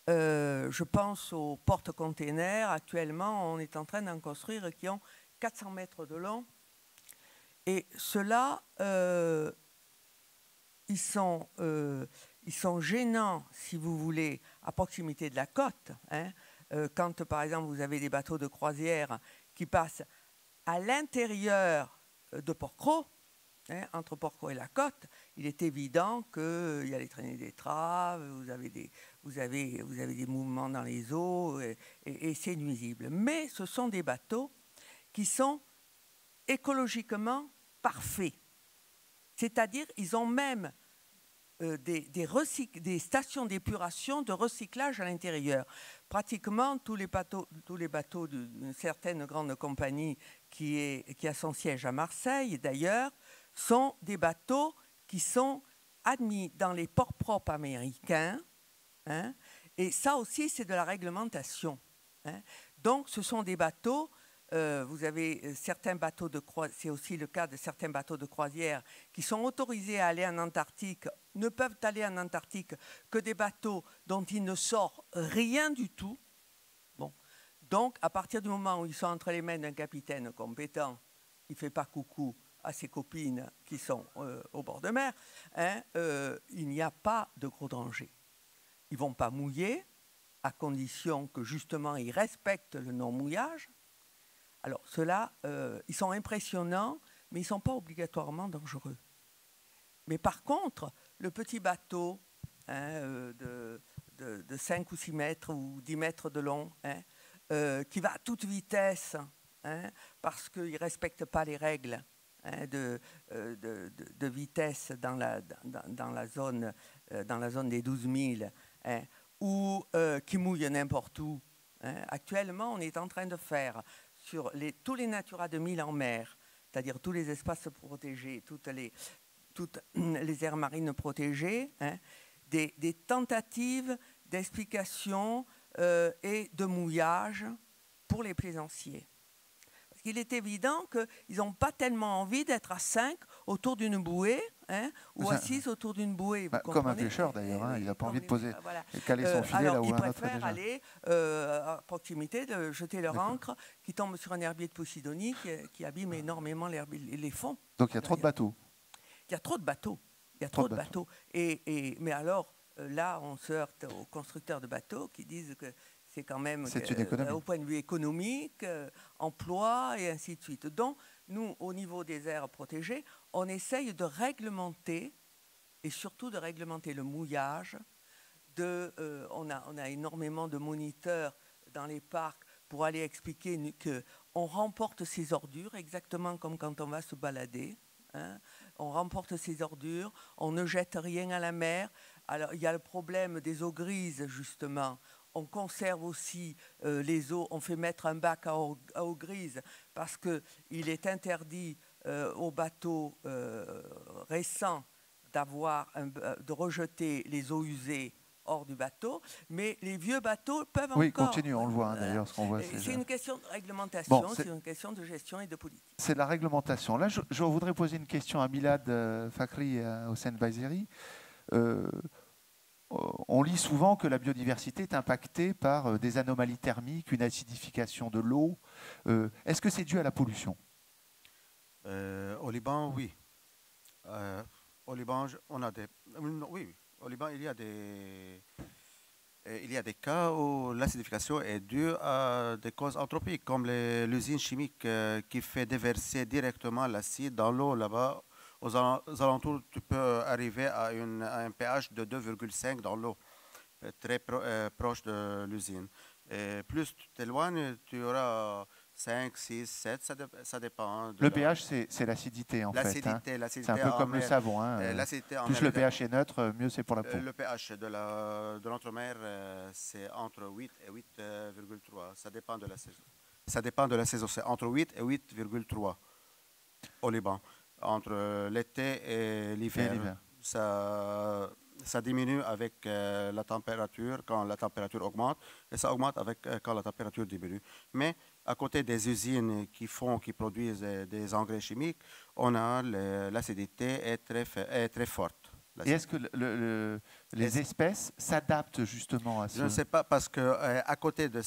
je pense aux porte-containers. Actuellement, on est en train d'en construire qui ont 400 mètres de long. Et ceux-là, ils sont gênants, si vous voulez, à proximité de la côte. Hein. Quand, par exemple, vous avez des bateaux de croisière qui passent à l'intérieur de Port-Cros, hein, entre Port-Cros et la côte, il est évident qu'il y a les traînées d'étraves, vous avez des mouvements dans les eaux et c'est nuisible. Mais ce sont des bateaux qui sont écologiquement parfaits. C'est-à-dire, ils ont même des stations d'épuration, de recyclage à l'intérieur. Pratiquement tous les bateaux d'une certaine grande compagnie qui a son siège à Marseille, d'ailleurs, sont des bateaux qui sont admis dans les ports propres américains. Hein, et ça aussi, c'est de la réglementation. Hein. Donc, ce sont des bateaux. Vous avez certains bateaux de croisière, c'est aussi le cas de certains bateaux de croisière qui sont autorisés à aller en Antarctique, ne peuvent aller en Antarctique que des bateaux dont il ne sort rien du tout. Bon. Donc, à partir du moment où ils sont entre les mains d'un capitaine compétent, qui ne fait pas coucou à ses copines qui sont au bord de mer, hein, il n'y a pas de gros danger. Ils ne vont pas mouiller, à condition que justement ils respectent le non-mouillage. Alors, ceux-là, ils sont impressionnants, mais ils ne sont pas obligatoirement dangereux. Mais par contre, le petit bateau hein, de 5 ou 6 mètres ou 10 mètres de long, hein, qui va à toute vitesse, hein, parce qu'il ne respecte pas les règles hein, de vitesse dans la zone des 12 000, hein, ou qui mouille n'importe où. Hein. Actuellement, on est en train de faire sur tous les Natura 2000 en mer, c'est-à-dire tous les espaces protégés, toutes les aires marines protégées, hein, des tentatives d'explication et de mouillage pour les plaisanciers. Parce qu'il est évident qu'ils n'ont pas tellement envie d'être à 5 autour d'une bouée, hein, ou à 6 autour d'une bouée. Comme un pêcheur d'ailleurs, hein, il n'a pas envie de poser, caler son filet là où un autre est déjà. Ils préfèrent aller à proximité, de jeter leur ancre, qui tombe sur un herbier de Posidonie qui abîme énormément les fonds. Donc il y a trop de bateaux. Il y a trop de bateaux. Il y a trop de bateaux. Mais alors, là, on se heurte aux constructeurs de bateaux qui disent que c'est quand même, au point de vue économique, emploi et ainsi de suite. Donc, nous, au niveau des aires protégées, on essaye de réglementer, et surtout de réglementer le mouillage. On a énormément de moniteurs dans les parcs pour aller expliquer qu'on remporte ses ordures, exactement comme quand on va se balader. Hein. On remporte ses ordures, on ne jette rien à la mer. Alors, il y a le problème des eaux grises, justement. On conserve aussi les eaux, on fait mettre un bac à eau grise parce qu'il est interdit aux bateaux récents de rejeter les eaux usées hors du bateau, mais les vieux bateaux peuvent encore... Oui, continue, on le voit d'ailleurs, ce qu'on voit. C'est une question de réglementation, c'est une question de gestion et de politique. C'est la réglementation. Là, je voudrais poser une question à Milad Fakhri et à Hossein Baizeri. On lit souvent que la biodiversité est impactée par des anomalies thermiques, une acidification de l'eau. Est-ce que c'est dû à la pollution? Au Liban, oui. Au Liban, on a des... Oui, au Liban, il y a des cas où l'acidification est due à des causes anthropiques, comme l'usine chimique qui fait déverser directement l'acide dans l'eau là-bas. Aux alentours, tu peux arriver à un pH de 2,5 dans l'eau, très proche de l'usine. Plus tu t'éloignes, tu auras 5, 6, 7, ça dépend. Le pH, c'est l'acidité en fait. Hein. C'est un peu comme le savon. Hein. Plus le pH est neutre, mieux c'est pour la peau. Le pH de l'entremer, c'est entre 8 et 8,3. Ça dépend de la saison. Ça dépend de la saison. C'est entre 8 et 8,3 au Liban. Entre l'été et l'hiver. Ça diminue avec la température, quand la température augmente, et ça augmente quand la température diminue. Mais à côté des usines qui produisent des engrais chimiques, on a l'acidité est très forte. Et est-ce que les espèces s'adaptent justement à ça? Je ne sais pas, parce qu'à côté de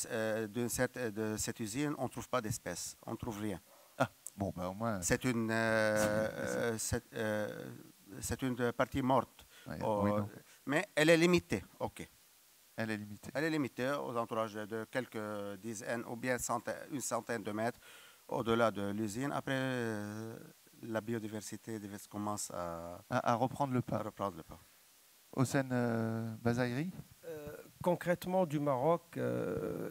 cette usine, on ne trouve pas d'espèces, on ne trouve rien. Ah, bon, bah, au moins... C'est une partie morte. Ouais, mais elle est limitée, ok. Elle est limitée. Elle est limitée aux entourages de quelques dizaines ou bien une centaine de mètres au-delà de l'usine. Après, la biodiversité commence à reprendre le pas. Hossein Baizeri? Concrètement, du Maroc,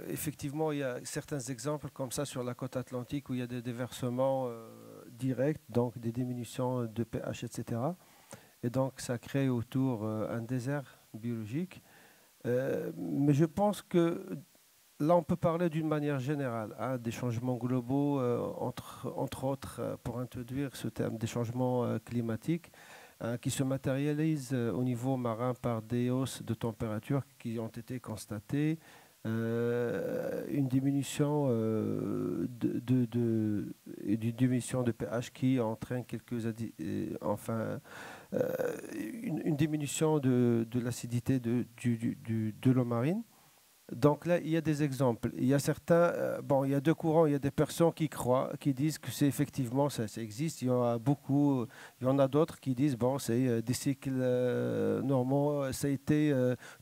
effectivement, il y a certains exemples comme ça sur la côte atlantique où il y a des déversements directs, donc des diminutions de pH, etc. Et donc, ça crée autour un désert biologique. Mais je pense que là, on peut parler d'une manière générale, hein, des changements globaux, entre autres, pour introduire ce terme, des changements climatiques qui se matérialisent au niveau marin par des hausses de température qui ont été constatées, une diminution diminution de pH qui entraîne une diminution de l'acidité de l'eau marine. Donc là, il y a des exemples. Il y a certains, il y a deux courants. Il y a des personnes qui croient, qui disent que c'est effectivement ça existe. Il y en a beaucoup. Il y en a d'autres qui disent c'est des cycles normaux. Ça a été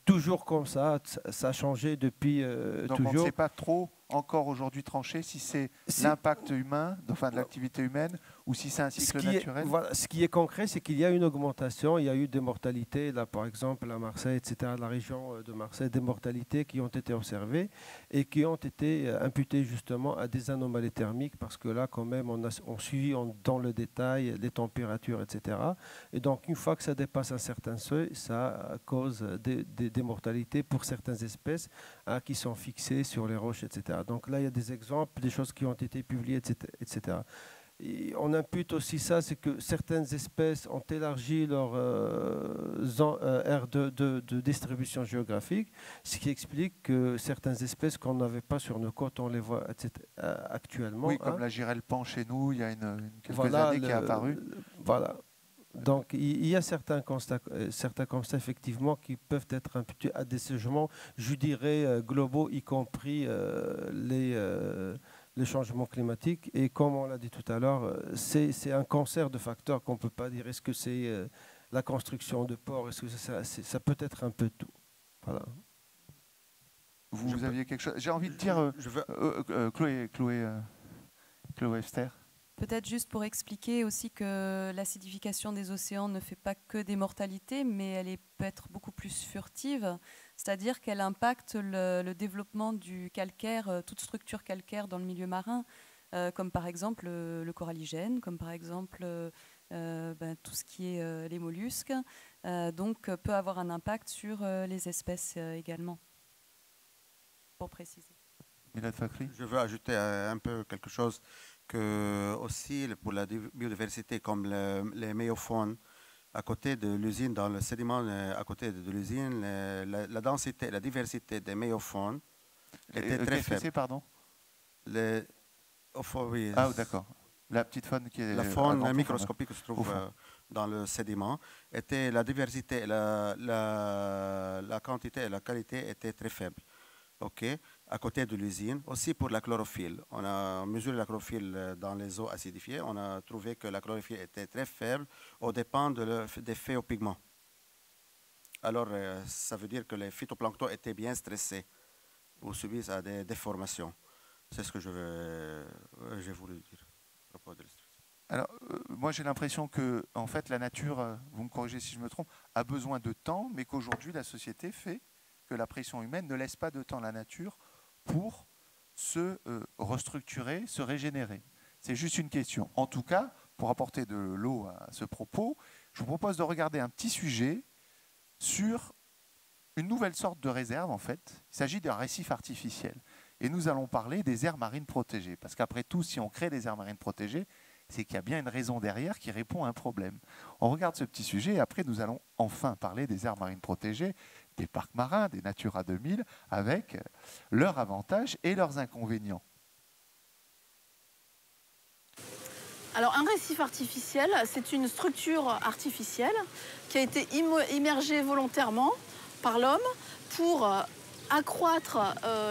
toujours comme ça. Ça a changé depuis Donc toujours. On ne sait pas trop encore aujourd'hui trancher si c'est l'impact humain, enfin de l'activité humaine, ou si c'est un cycle naturel. Ce qui est concret, c'est qu'il y a une augmentation. Il y a eu des mortalités, là par exemple à Marseille, etc., la région de Marseille, des mortalités qui ont été observées et qui ont été imputées justement à des anomalies thermiques, parce que là quand même on suit dans le détail les températures, etc. Et donc une fois que ça dépasse un certain seuil, ça cause des mortalités pour certaines espèces qui sont fixées sur les roches, etc. Donc là, il y a des exemples, des choses qui ont été publiées, etc. Et on impute aussi ça, c'est que certaines espèces ont élargi leur aire de distribution géographique, ce qui explique que certaines espèces qu'on n'avait pas sur nos côtes, on les voit actuellement. Oui, comme la girelle pan chez nous, il y a quelques années qui est apparue. Voilà. Donc, il y a certains constats effectivement qui peuvent être imputés à des changements, je dirais, globaux, y compris les changements climatiques. Et comme on l'a dit tout à l'heure, c'est un concert de facteurs qu'on ne peut pas dire. Est-ce que c'est la construction de ports? Est-ce que ça peut être un peu tout? Voilà. Vous aviez quelque chose? J'ai envie de dire, Chloé Esther. Peut-être juste pour expliquer aussi que l'acidification des océans ne fait pas que des mortalités, mais elle peut être beaucoup plus furtive, c'est-à-dire qu'elle impacte le développement du calcaire, toute structure calcaire dans le milieu marin, comme par exemple le coralligène, comme par exemple tout ce qui est les mollusques, donc peut avoir un impact sur les espèces également, pour préciser. Milad Fakhri. Je veux ajouter un peu quelque chose que aussi pour la biodiversité, comme les méophones, à côté de l'usine, dans le sédiment à côté de l'usine, la densité, la diversité des méophones était très faible. Pardon. Oui. Ah, d'accord. La petite faune qui est... La faune microscopique qui se trouve dans le sédiment, était la diversité, la quantité et la qualité étaient très faibles. OK, à côté de l'usine. Aussi pour la chlorophylle. On a mesuré la chlorophylle dans les eaux acidifiées. On a trouvé que la chlorophylle était très faible au dépend des phéopigments. Alors, ça veut dire que les phytoplanktons étaient bien stressés ou subissent à des déformations. C'est ce que j'ai voulu dire à propos de l'instruction. Alors, moi, j'ai l'impression que, en fait, la nature, vous me corrigez si je me trompe, a besoin de temps, mais qu'aujourd'hui, la société fait que la pression humaine ne laisse pas de temps à la nature pour se restructurer, se régénérer. C'est juste une question. En tout cas, pour apporter de l'eau à ce propos, je vous propose de regarder un petit sujet sur une nouvelle sorte de réserve, en fait. Il s'agit d'un récif artificiel. Et nous allons parler des aires marines protégées. Parce qu'après tout, si on crée des aires marines protégées, c'est qu'il y a bien une raison derrière qui répond à un problème. On regarde ce petit sujet et après, nous allons enfin parler des aires marines protégées, des parcs marins, des Natura 2000, avec leurs avantages et leurs inconvénients. Alors, un récif artificiel, c'est une structure artificielle qui a été immergée volontairement par l'homme pour accroître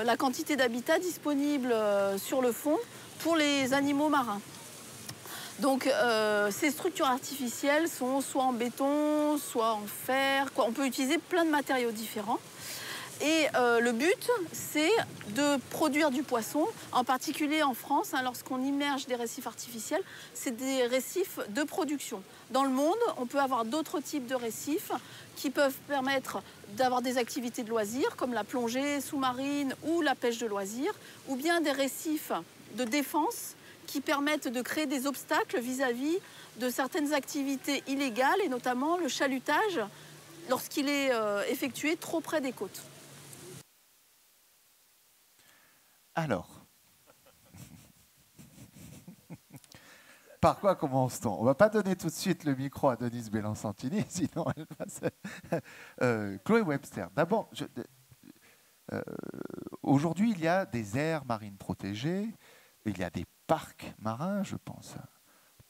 la quantité d'habitat disponible sur le fond pour les animaux marins. Donc, ces structures artificielles sont soit en béton, soit en fer. On peut utiliser plein de matériaux différents. Et le but, c'est de produire du poisson, en particulier en France, lorsqu'on immerge des récifs artificiels, c'est des récifs de production. Dans le monde, on peut avoir d'autres types de récifs qui peuvent permettre d'avoir des activités de loisirs, comme la plongée sous-marine ou la pêche de loisirs, ou bien des récifs de défense qui permettent de créer des obstacles vis-à-vis de certaines activités illégales, et notamment le chalutage, lorsqu'il est effectué trop près des côtes. Alors, par quoi commence-t-on? On ne va pas donner tout de suite le micro à Denise Bellan-Santini, sinon elle va Chloé Webster, d'abord, aujourd'hui, il y a des aires marines protégées, il y a des parcs marins, je pense à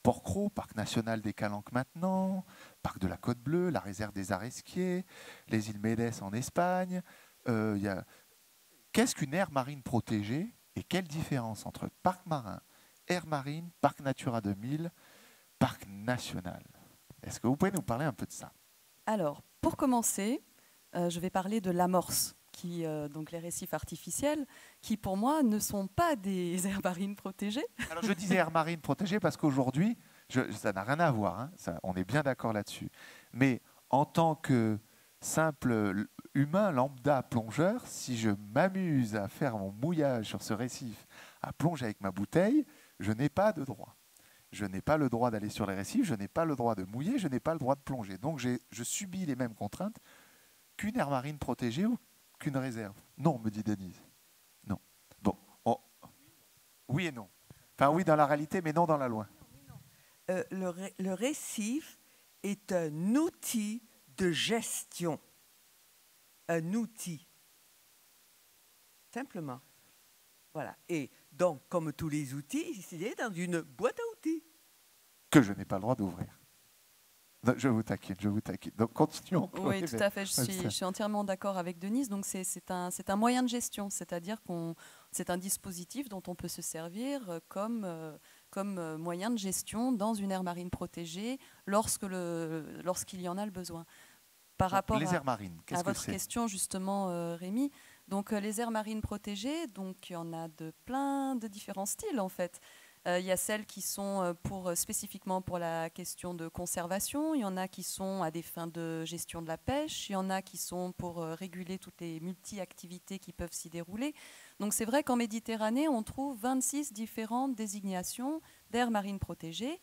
Port-Cros, parc national des Calanques maintenant, parc de la Côte Bleue, la réserve des Aresquiers, les îles Médès en Espagne. Qu'est-ce qu'une aire marine protégée et quelle différence entre parc marin, aire marine, parc Natura 2000, parc national? Est-ce que vous pouvez nous parler un peu de ça? Alors, pour commencer, je vais parler de l'amorce, donc les récifs artificiels, qui pour moi ne sont pas des aires marines protégées. Alors je disais aires marines protégées parce qu'aujourd'hui, ça n'a rien à voir, hein, on est bien d'accord là-dessus. Mais en tant que simple humain, lambda, plongeur, si je m'amuse à faire mon mouillage sur ce récif, à plonger avec ma bouteille, je n'ai pas de droit. Je n'ai pas le droit d'aller sur les récifs, je n'ai pas le droit de mouiller, je n'ai pas le droit de plonger. Donc je subis les mêmes contraintes qu'une aire marine protégée ou qu'une réserve. Non, me dit Denise. Non. Bon. Oui et non. Enfin oui dans la réalité, mais non dans la loi. Le récif est un outil de gestion. Un outil. Simplement. Voilà. Et donc, comme tous les outils, il est dans une boîte à outils. Que je n'ai pas le droit d'ouvrir. Je vous taquine, je vous taquine. Donc, continuons. Oui, tout à fait. Je suis entièrement d'accord avec Denise. Donc, c'est un moyen de gestion. C'est-à-dire que c'est un dispositif dont on peut se servir comme moyen de gestion dans une aire marine protégée lorsqu'il y en a le besoin. Par rapport les aires marines, à votre question, justement, Rémi, donc les aires marines protégées, donc il y en a de plein de différents styles, en fait. Il y a celles qui sont spécifiquement pour la question de conservation, il y en a qui sont à des fins de gestion de la pêche, il y en a qui sont pour réguler toutes les multi-activités qui peuvent s'y dérouler. Donc c'est vrai qu'en Méditerranée, on trouve 26 différentes désignations d'aires marines protégées,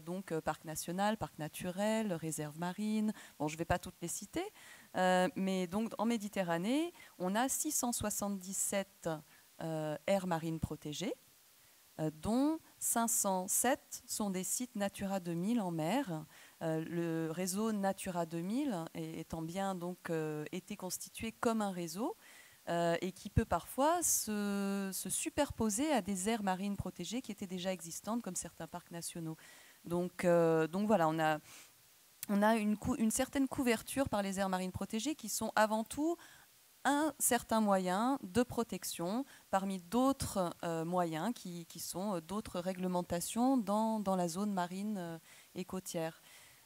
donc parc national, parc naturel, réserve marine. Bon, je ne vais pas toutes les citer, mais donc en Méditerranée, on a 677 aires marines protégées, dont 507 sont des sites Natura 2000 en mer. Le réseau Natura 2000 étant bien donc été constitué comme un réseau et qui peut parfois se superposer à des aires marines protégées qui étaient déjà existantes, comme certains parcs nationaux. Donc voilà, on a une certaine couverture par les aires marines protégées qui sont avant tout un certain moyen de protection parmi d'autres moyens qui sont d'autres réglementations dans la zone marine et côtière.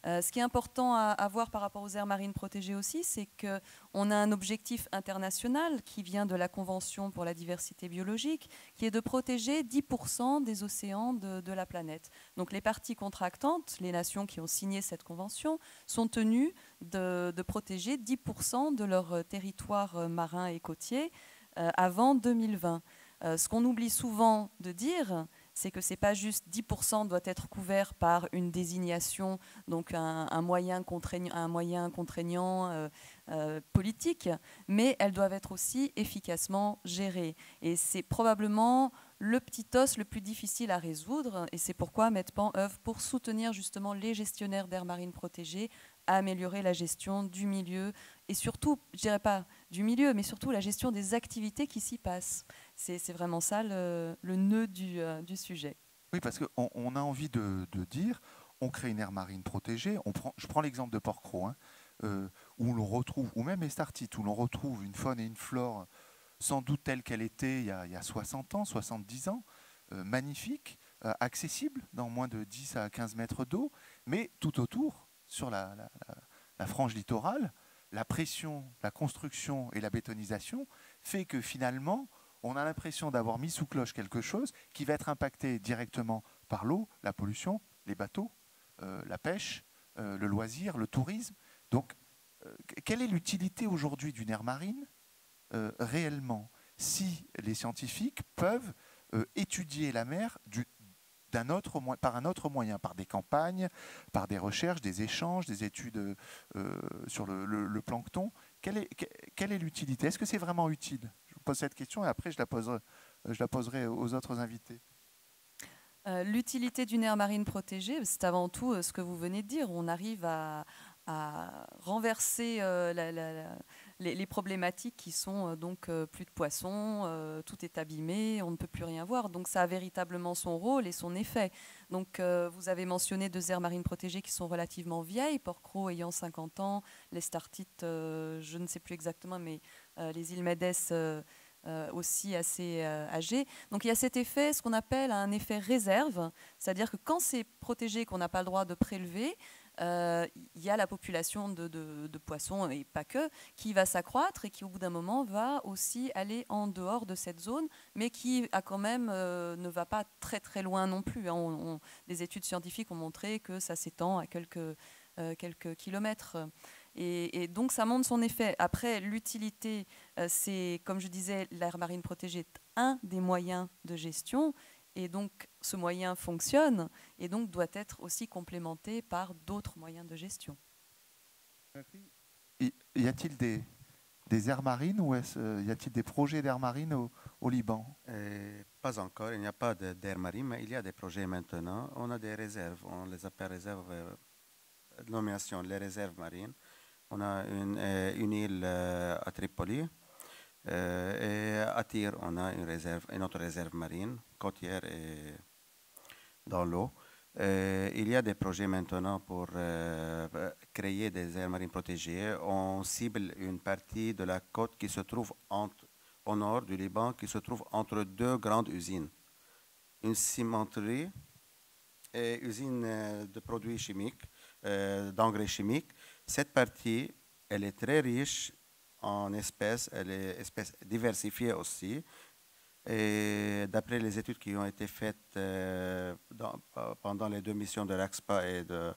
Ce qui est important à voir par rapport aux aires marines protégées aussi, c'est qu'on a un objectif international qui vient de la Convention pour la diversité biologique, qui est de protéger 10% des océans de la planète. Donc les parties contractantes, les nations qui ont signé cette convention, sont tenues de protéger 10% de leur territoire marin et côtier avant 2020. Ce qu'on oublie souvent de dire, c'est que ce n'est pas juste 10% doit être couvert par une désignation, donc un moyen contraignant politique, mais elles doivent être aussi efficacement gérées. Et c'est probablement le petit os le plus difficile à résoudre, et c'est pourquoi Medpan œuvre pour soutenir justement les gestionnaires d'aires marines protégées à améliorer la gestion du milieu, et surtout, je dirais pas du milieu, mais surtout la gestion des activités qui s'y passent. C'est vraiment ça le nœud du sujet. Oui, parce qu'on a envie de dire, on crée une aire marine protégée, je prends l'exemple de Port-Cros, où l'on retrouve, ou même Estartite, où l'on retrouve une faune et une flore sans doute telle qu'elle était il y a 60 ans, 70 ans, magnifique, accessible dans moins de 10 à 15 mètres d'eau, mais tout autour, sur la frange littorale, la pression, la construction et la bétonisation fait que finalement, on a l'impression d'avoir mis sous cloche quelque chose qui va être impacté directement par l'eau, la pollution, les bateaux, la pêche, le loisir, le tourisme. Donc, quelle est l'utilité aujourd'hui d'une aire marine réellement, si les scientifiques peuvent étudier la mer par un autre moyen, par des campagnes, par des recherches, des échanges, des études sur le plancton. Quelle est l'utilité? Est-ce que c'est vraiment utile? Je vous pose cette question et après je la poserai aux autres invités. L'utilité d'une aire marine protégée, c'est avant tout ce que vous venez de dire. On arrive à renverser les problématiques qui sont donc plus de poissons, tout est abîmé, on ne peut plus rien voir. Donc ça a véritablement son rôle et son effet. Donc vous avez mentionné 2 aires marines protégées qui sont relativement vieilles, Port-Cros ayant 50 ans, l'Estartite, je ne sais plus exactement, mais les îles Médès aussi assez âgées. Donc il y a cet effet, ce qu'on appelle un effet réserve, c'est-à-dire que quand c'est protégé, qu'on n'a pas le droit de prélever, il y a la population de poissons, et pas que, qui va s'accroître et qui au bout d'un moment va aussi aller en dehors de cette zone, mais qui a quand même ne va pas très très loin non plus. Des études scientifiques ont montré que ça s'étend à quelques kilomètres. Et donc ça montre son effet. Après, l'utilité, c'est, comme je disais, l'aire marine protégée est un des moyens de gestion. Et donc, ce moyen fonctionne et donc doit être aussi complémenté par d'autres moyens de gestion. Y a-t-il des aires marines ou y a-t-il des projets d'aires marines au Liban? Pas encore, il n'y a pas d'aires marines, mais il y a des projets maintenant. On a des réserves, on les appelle réserves de nomination, les réserves marines. On a une île à Tripoli. Et à Tyr, on a une autre réserve marine, côtière et dans l'eau. Il y a des projets maintenant pour créer des aires marines protégées. On cible une partie de la côte qui se trouve au nord du Liban, qui se trouve entre 2 grandes usines. Une cimenterie et usine de produits chimiques, d'engrais chimiques. Cette partie, elle est très riche en espèces, elle est espèce diversifiée aussi. Et d'après les études qui ont été faites pendant les 2 missions de l'AXPA et de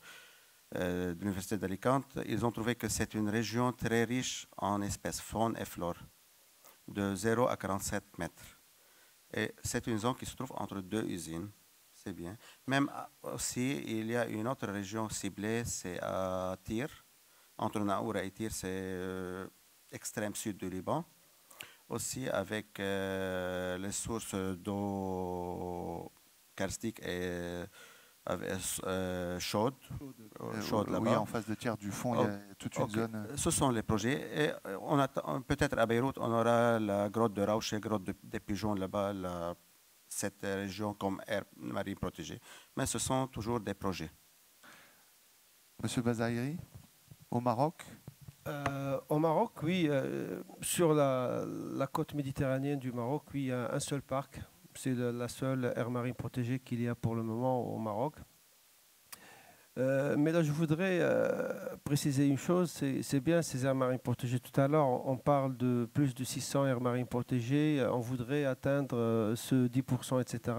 l'Université d'Alicante, ils ont trouvé que c'est une région très riche en espèces, faune et flore, de 0 à 47 mètres. Et c'est une zone qui se trouve entre 2 usines, c'est bien. Même aussi, il y a une autre région ciblée, c'est à Tyr, entre Naoura et Tyr, c'est extrême sud du Liban. Aussi avec les sources d'eau karstique et chaude là-bas. Oui, en face de Tyr du fond, il y a toute une zone. Ce sont les projets. Et peut-être à Beyrouth, on aura la grotte de Rauch et grotte des Pigeons là-bas, cette région comme aire marine protégée. Mais ce sont toujours des projets. Monsieur Bazaïri, au Maroc? Au Maroc, oui. Sur la côte méditerranéenne du Maroc, oui, il y a un seul parc. C'est la seule aire marine protégée qu'il y a pour le moment au Maroc. Mais là, je voudrais préciser une chose. C'est bien ces aires marines protégées. Tout à l'heure, on parle de plus de 600 aires marines protégées. On voudrait atteindre ce 10%, etc.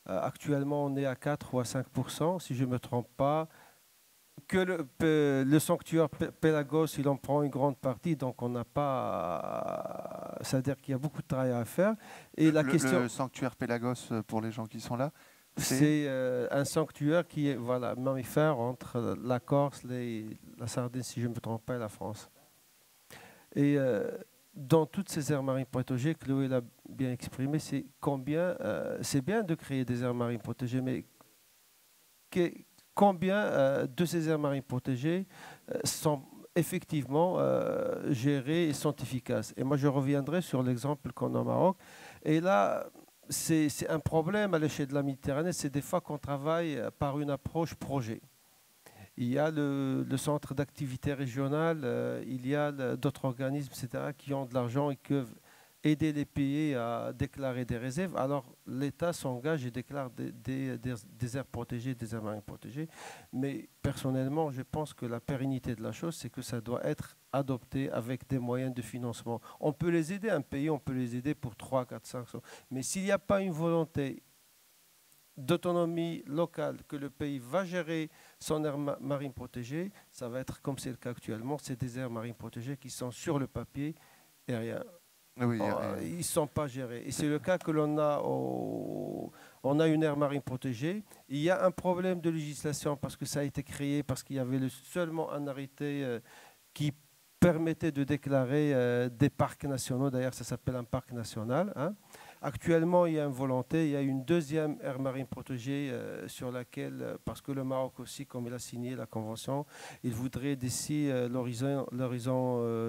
Actuellement, on est à 4 ou à 5%, si je ne me trompe pas. Que le sanctuaire Pélagos, il en prend une grande partie, donc on n'a pas... C'est-à-dire qu'il y a beaucoup de travail à faire. Et la question... Le sanctuaire Pélagos, pour les gens qui sont là, c'est un sanctuaire qui est mammifère entre la Corse, la Sardaigne, si je ne me trompe pas, et la France. Et dans toutes ces aires marines protégées, Chloé l'a bien exprimé, c'est combien... c'est bien de créer des aires marines protégées, mais combien de ces aires marines protégées sont effectivement gérées et sont efficaces. Et moi, je reviendrai sur l'exemple qu'on a au Maroc. Et là, c'est un problème à l'échelle de la Méditerranée, c'est des fois qu'on travaille par une approche projet. Il y a le centre d'activité régional, il y a d'autres organismes, etc., qui ont de l'argent et qui peuvent aider les pays à déclarer des réserves. Alors l'État s'engage et déclare des aires protégées, des aires marines protégées. Mais personnellement, je pense que la pérennité de la chose, c'est que ça doit être adopté avec des moyens de financement. On peut les aider, un pays, on peut les aider pour 3, 4, 5. Mais s'il n'y a pas une volonté d'autonomie locale, que le pays va gérer son aire marine protégée, ça va être comme c'est le cas actuellement, c'est des aires marines protégées qui sont sur le papier et rien. Oui, ils ne sont pas gérés. Et c'est le cas que l'on a. On a une aire marine protégée. Il y a un problème de législation parce que ça a été créé, parce qu'il y avait seulement un arrêté qui permettait de déclarer des parcs nationaux. D'ailleurs, ça s'appelle un parc national. Hein. Actuellement, il y a une volonté. Il y a une deuxième aire marine protégée sur laquelle, parce que le Maroc aussi, comme il a signé la convention, il voudrait d'ici l'horizon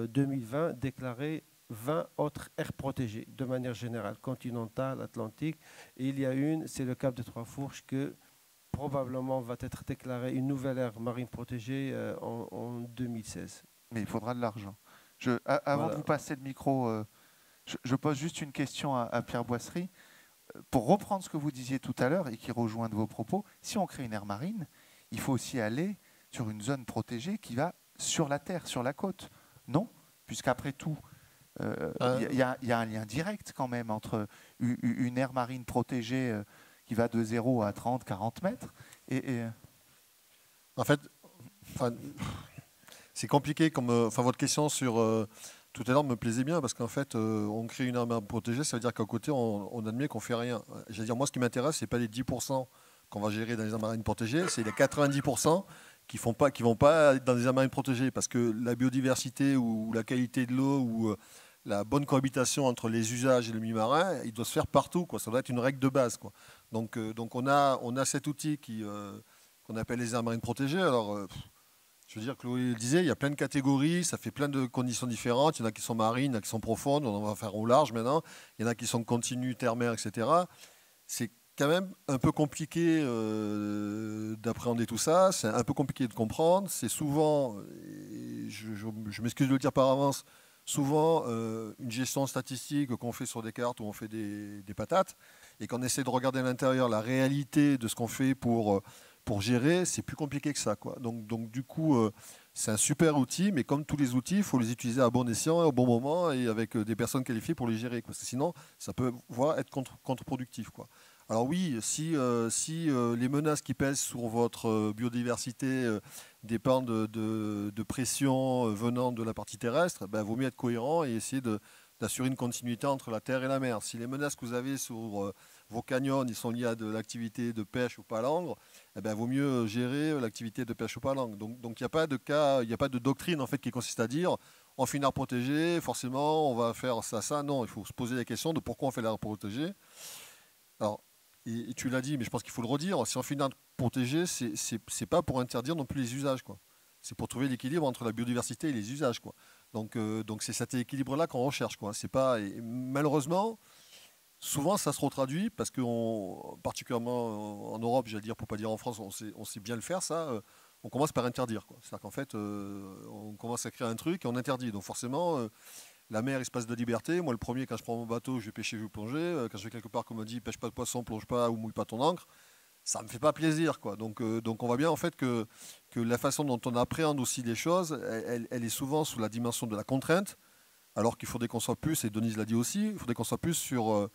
2020 déclarer 20 autres aires protégées, de manière générale, continentale, atlantique. Et il y a une, c'est le Cap de Trois-Fourches, que probablement va être déclarée une nouvelle aire marine protégée en 2016. Mais il faudra de l'argent. Avant de vous passer le micro, je pose juste une question à Pierre Boisserie. Pour reprendre ce que vous disiez tout à l'heure et qui rejoint de vos propos, si on crée une aire marine, il faut aussi aller sur une zone protégée qui va sur la terre, sur la côte. Non ? Puisqu'après tout, il y a un lien direct quand même entre une aire marine protégée qui va de 0 à 30, 40 mètres. En fait, c'est compliqué. Votre question sur tout à l'heure me plaisait bien parce qu'en fait, on crée une aire marine protégée, ça veut dire qu'à côté, on admet qu'on ne fait rien. Je veux dire, moi, ce qui m'intéresse, ce n'est pas les 10% qu'on va gérer dans les aires marines protégées, c'est les 90% qui vont pas dans les aires marines protégées parce que la biodiversité ou la qualité de l'eau ou la bonne cohabitation entre les usages et le milieu marin, il doit se faire partout, quoi. Ça doit être une règle de base, quoi. Donc on a cet outil qu'on appelle les aires marines protégées. Alors, je veux dire, Chloé le disait, il y a plein de catégories, ça fait plein de conditions différentes. Il y en a qui sont marines, il y en a qui sont profondes, on va faire au large maintenant. Il y en a qui sont continues, terre-mer, etc. C'est quand même un peu compliqué d'appréhender tout ça, c'est un peu compliqué de comprendre. C'est souvent, je m'excuse de le dire par avance, souvent une gestion statistique qu'on fait sur des cartes où on fait des patates et qu'on essaie de regarder à l'intérieur la réalité de ce qu'on fait pour gérer, c'est plus compliqué que ça, quoi. Donc du coup, c'est un super outil, mais comme tous les outils, il faut les utiliser à bon escient, au bon moment et avec des personnes qualifiées pour les gérer. Parce que sinon, ça peut être contre-productif, quoi. Alors oui, si les menaces qui pèsent sur votre biodiversité dépendent de pression venant de la partie terrestre, ben, vaut mieux être cohérent et essayer d'assurer une continuité entre la terre et la mer. Si les menaces que vous avez sur vos canyons ils sont liés à de l'activité de pêche ou palangre, eh ben, vaut mieux gérer l'activité de pêche ou palangre. Donc il n'y a pas de cas, il n'y a pas de doctrine en fait qui consiste à dire on fait une aire protégée, forcément on va faire ça. Non, il faut se poser la question de pourquoi on fait l'aire protégée. Alors, et tu l'as dit, mais je pense qu'il faut le redire, si on fait une aire protégée, c'est pas pour interdire non plus les usages, quoi. C'est pour trouver l'équilibre entre la biodiversité et les usages, quoi. Donc c'est cet équilibre-là qu'on recherche, quoi. C'est pas, et malheureusement, souvent ça se retraduit parce que, particulièrement en Europe, j'allais dire, pour pas dire en France, on sait bien le faire, ça. On commence par interdire, quoi. C'est-à-dire qu'en fait, on commence à créer un truc et on interdit. Donc forcément, la mer, espace de liberté. Moi, le premier, quand je prends mon bateau, je vais pêcher, je vais plonger. Quand je vais quelque part, qu'on me dit pêche pas de poisson, plonge pas ou mouille pas ton ancre, ça me fait pas plaisir, quoi. Donc on voit bien en fait que la façon dont on appréhende aussi les choses, elle est souvent sous la dimension de la contrainte, alors qu'il faudrait qu'on soit plus, et Denise l'a dit aussi, il faudrait qu'on soit plus sur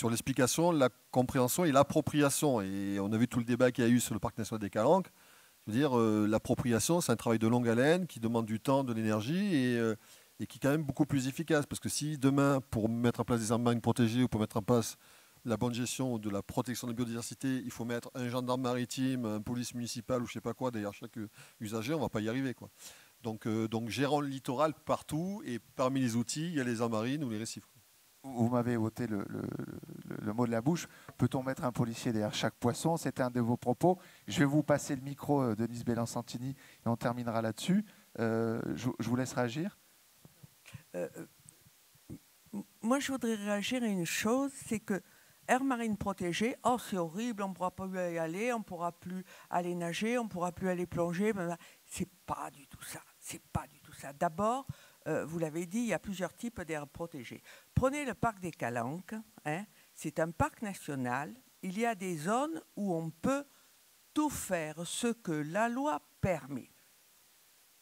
l'explication, la compréhension et l'appropriation. Et on a vu tout le débat qu'il y a eu sur le parc national des Calanques. Je veux dire, l'appropriation, c'est un travail de longue haleine qui demande du temps, de l'énergie et qui est quand même beaucoup plus efficace. Parce que si demain, pour mettre en place des aires marines protégées ou pour mettre en place la bonne gestion de la protection de la biodiversité, il faut mettre un gendarme maritime, une police municipale ou je ne sais pas quoi derrière chaque usager, on ne va pas y arriver, quoi. Donc gérons le littoral partout et parmi les outils, il y a les aires marines ou les récifs. Vous m'avez ôté le mot de la bouche. Peut-on mettre un policier derrière chaque poisson? C'était un de vos propos. Je vais vous passer le micro, Denise Bellan-Santini, et on terminera là-dessus. Je vous laisse réagir. Moi, je voudrais réagir à une chose, c'est que aire marine protégée, oh c'est horrible, on ne pourra plus y aller, on ne pourra plus aller nager, on ne pourra plus aller plonger. C'est pas du tout ça. C'est pas du tout ça. D'abord, vous l'avez dit, il y a plusieurs types d'aires protégées. Prenez le parc des Calanques, hein, c'est un parc national. Il y a des zones où on peut tout faire ce que la loi permet.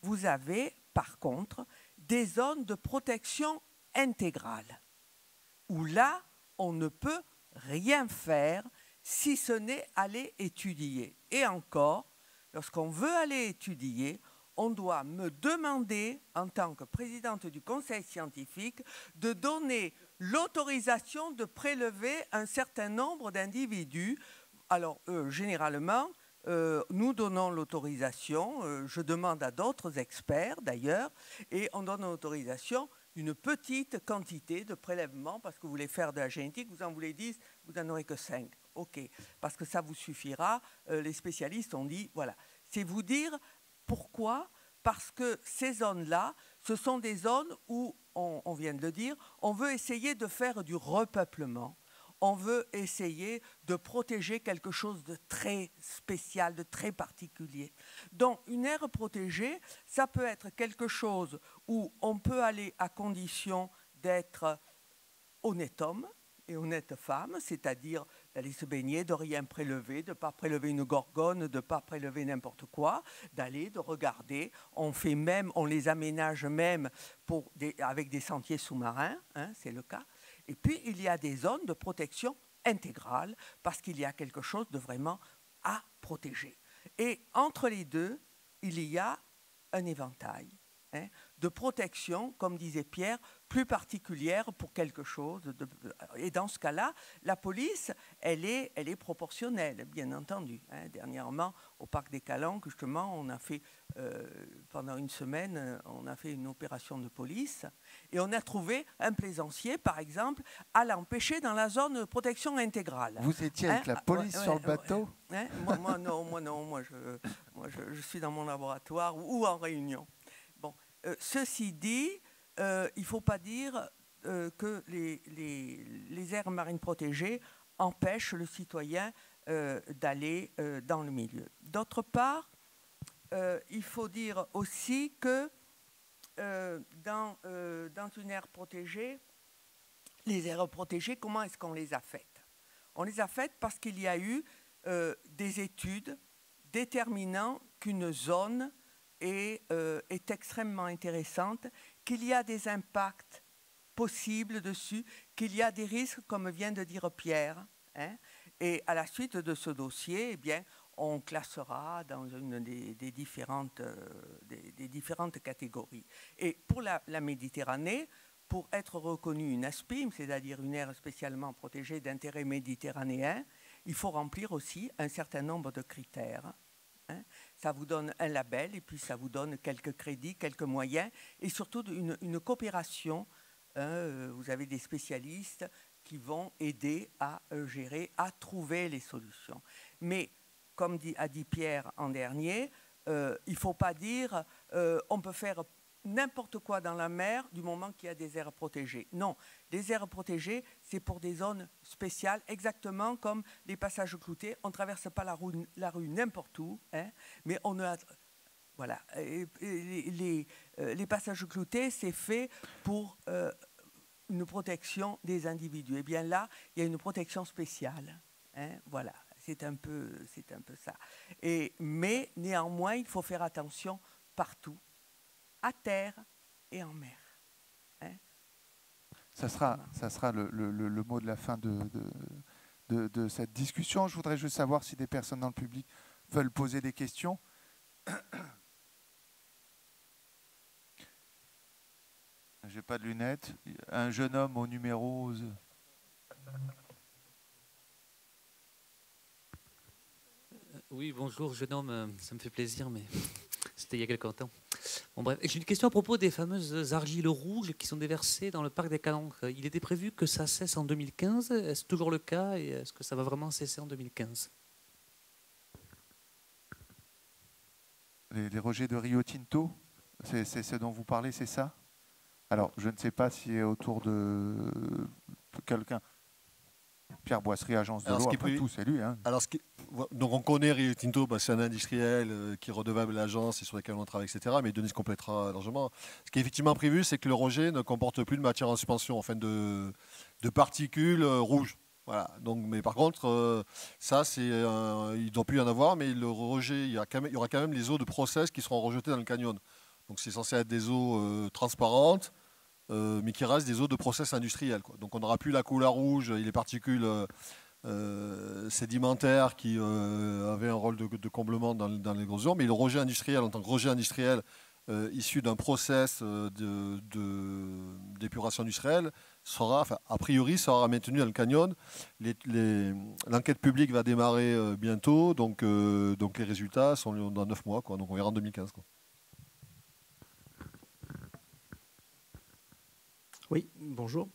Vous avez, par contre, des zones de protection intégrale, où là, on ne peut rien faire si ce n'est aller étudier. Et encore, lorsqu'on veut aller étudier, on doit me demander, en tant que présidente du conseil scientifique, de donner l'autorisation de prélever un certain nombre d'individus. Alors, généralement, nous donnons l'autorisation, je demande à d'autres experts d'ailleurs, et on donne l'autorisation d'une petite quantité de prélèvements parce que vous voulez faire de la génétique, vous en voulez 10, vous n'en aurez que 5. OK, parce que ça vous suffira. Les spécialistes ont dit, voilà. C'est vous dire pourquoi, parce que ces zones-là, ce sont des zones où, on vient de le dire, on veut essayer de faire du repeuplement. On veut essayer de protéger quelque chose de très spécial, de très particulier. Donc, une aire protégée, ça peut être quelque chose où on peut aller à condition d'être honnête homme et honnête femme, c'est-à-dire d'aller se baigner, de rien prélever, de ne pas prélever une gorgone, de ne pas prélever n'importe quoi, d'aller, de regarder. On fait même, on les aménage même avec des sentiers sous-marins, hein, c'est le cas. Et puis, il y a des zones de protection intégrale parce qu'il y a quelque chose de vraiment à protéger. Et entre les deux, il y a un éventail, hein, de protection, comme disait Pierre, plus particulière pour quelque chose. Et dans ce cas-là, la police, elle est proportionnelle, bien entendu. Hein. Dernièrement, au parc des Calanques, justement, on a fait, pendant une semaine, on a fait une opération de police et on a trouvé un plaisancier, par exemple, à l'empêcher dans la zone de protection intégrale. Vous étiez avec la police sur le bateau? Moi, non. Moi, je suis dans mon laboratoire ou en réunion. Bon, ceci dit, il ne faut pas dire que les aires marines protégées empêchent le citoyen d'aller dans le milieu. D'autre part, il faut dire aussi que dans une aire protégée, les aires protégées, comment est-ce qu'on les a faites? On les a faites parce qu'il y a eu des études déterminant qu'une zone est extrêmement intéressante, qu'il y a des impacts possibles dessus, qu'il y a des risques, comme vient de dire Pierre. Hein, et à la suite de ce dossier, eh bien, on classera dans une des différentes catégories. Et pour la Méditerranée, pour être reconnue une ASPIM, c'est-à-dire une aire spécialement protégée d'intérêt méditerranéen, il faut remplir aussi un certain nombre de critères. Hein. Ça vous donne un label et puis ça vous donne quelques crédits, quelques moyens et surtout une coopération. Vous avez des spécialistes qui vont aider à gérer, à trouver les solutions. Mais comme a dit Pierre en dernier, il ne faut pas dire on peut faire n'importe quoi dans la mer du moment qu'il y a des aires protégées. Non, les aires protégées, c'est pour des zones spéciales, exactement comme les passages cloutés. On ne traverse pas la rue n'importe où, hein, mais on a... Voilà. Les passages cloutés, c'est fait pour une protection des individus. Et bien là, il y a une protection spéciale. Hein, voilà, c'est un peu ça. Mais néanmoins, il faut faire attention partout, à terre et en mer. Hein? Ça sera le mot de la fin de cette discussion. Je voudrais juste savoir si des personnes dans le public veulent poser des questions. J'ai pas de lunettes. Un jeune homme au numéro... Oui, bonjour, jeune homme. Ça me fait plaisir, mais c'était il y a quelque temps. Bon, bref, j'ai une question à propos des fameuses argiles rouges qui sont déversées dans le parc des Calanques. Il était prévu que ça cesse en 2015. Est-ce toujours le cas et est-ce que ça va vraiment cesser en 2015? Les rejets de Rio Tinto, c'est ce dont vous parlez, c'est ça? Alors, je ne sais pas si est autour de quelqu'un. Pierre Boisserie, agence de l'eau, après tout, c'est lui. Hein. Alors, donc on connaît Rio Tinto, c'est un industriel qui est redevable à l'agence et sur lequel on travaille, etc. Mais Denis complétera largement. Ce qui est effectivement prévu, c'est que le rejet ne comporte plus de matière en suspension, enfin de particules rouges. Voilà. Donc, mais par contre, ça, il ne doit plus y en avoir, mais le rejet, il y aura quand même les eaux de process qui seront rejetées dans le canyon. Donc c'est censé être des eaux transparentes, mais qui restent des eaux de process industriel. Quoi. Donc on n'aura plus la couleur rouge et les particules sédimentaires qui avaient un rôle de comblement dans l'érosion, mais le rejet industriel en tant que rejet industriel issu d'un process d'épuration industrielle sera, a priori, sera maintenu dans le canyon. L'enquête publique va démarrer bientôt, donc les résultats sont dans 9 mois, quoi. Donc on verra en 2015. Quoi. Oui, bonjour.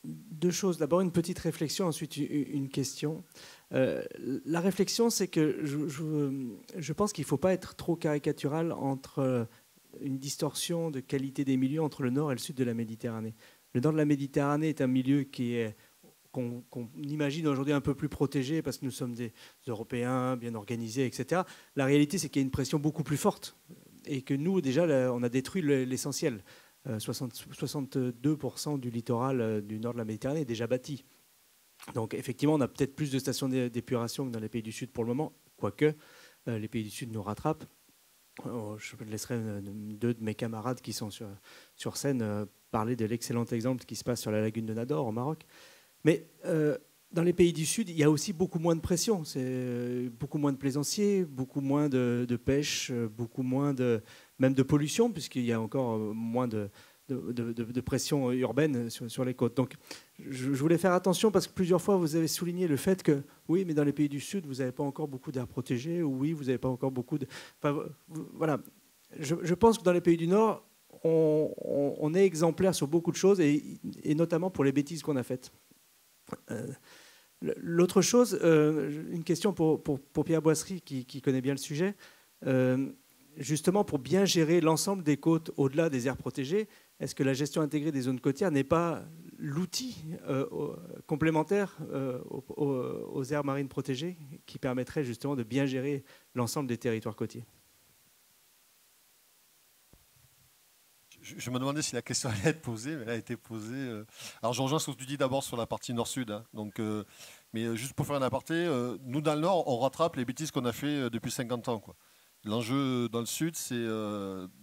Deux choses. D'abord, une petite réflexion, ensuite une question. La réflexion, c'est que je pense qu'il ne faut pas être trop caricatural entre une distorsion de qualité des milieux entre le nord et le sud de la Méditerranée. Le nord de la Méditerranée est un milieu qu'on imagine aujourd'hui un peu plus protégé parce que nous sommes des Européens bien organisés, etc. La réalité, c'est qu'il y a une pression beaucoup plus forte et que nous, déjà, on a détruit l'essentiel. 62% du littoral du nord de la Méditerranée est déjà bâti. Donc effectivement, on a peut-être plus de stations d'épuration que dans les pays du Sud pour le moment, quoique les pays du Sud nous rattrapent. Je laisserai deux de mes camarades qui sont sur scène parler de l'excellent exemple qui se passe sur la lagune de Nador au Maroc. Mais dans les pays du Sud, il y a aussi beaucoup moins de pression. C'est beaucoup moins de plaisanciers, beaucoup moins de pêche, beaucoup moins même de pollution, puisqu'il y a encore moins de pression urbaine sur les côtes. Donc je voulais faire attention parce que plusieurs fois, vous avez souligné le fait que, oui, mais dans les pays du Sud, vous n'avez pas encore beaucoup d'aires protégées, ou oui, vous n'avez pas encore beaucoup de... Enfin, voilà. Je pense que dans les pays du Nord, on est exemplaire sur beaucoup de choses, et notamment pour les bêtises qu'on a faites. L'autre chose, une question pour Pierre Boisserie qui connaît bien le sujet. Justement, pour bien gérer l'ensemble des côtes au-delà des aires protégées, est-ce que la gestion intégrée des zones côtières n'est pas l'outil complémentaire aux aires marines protégées qui permettrait justement de bien gérer l'ensemble des territoires côtiers ? Je me demandais si la question allait être posée, mais elle a été posée. Alors, je rejoins ce que tu dis d'abord sur la partie nord-sud. Hein. Donc, mais juste pour faire un aparté, nous, dans le Nord, on rattrape les bêtises qu'on a fait depuis 50 ans. Quoi. L'enjeu dans le Sud, c'est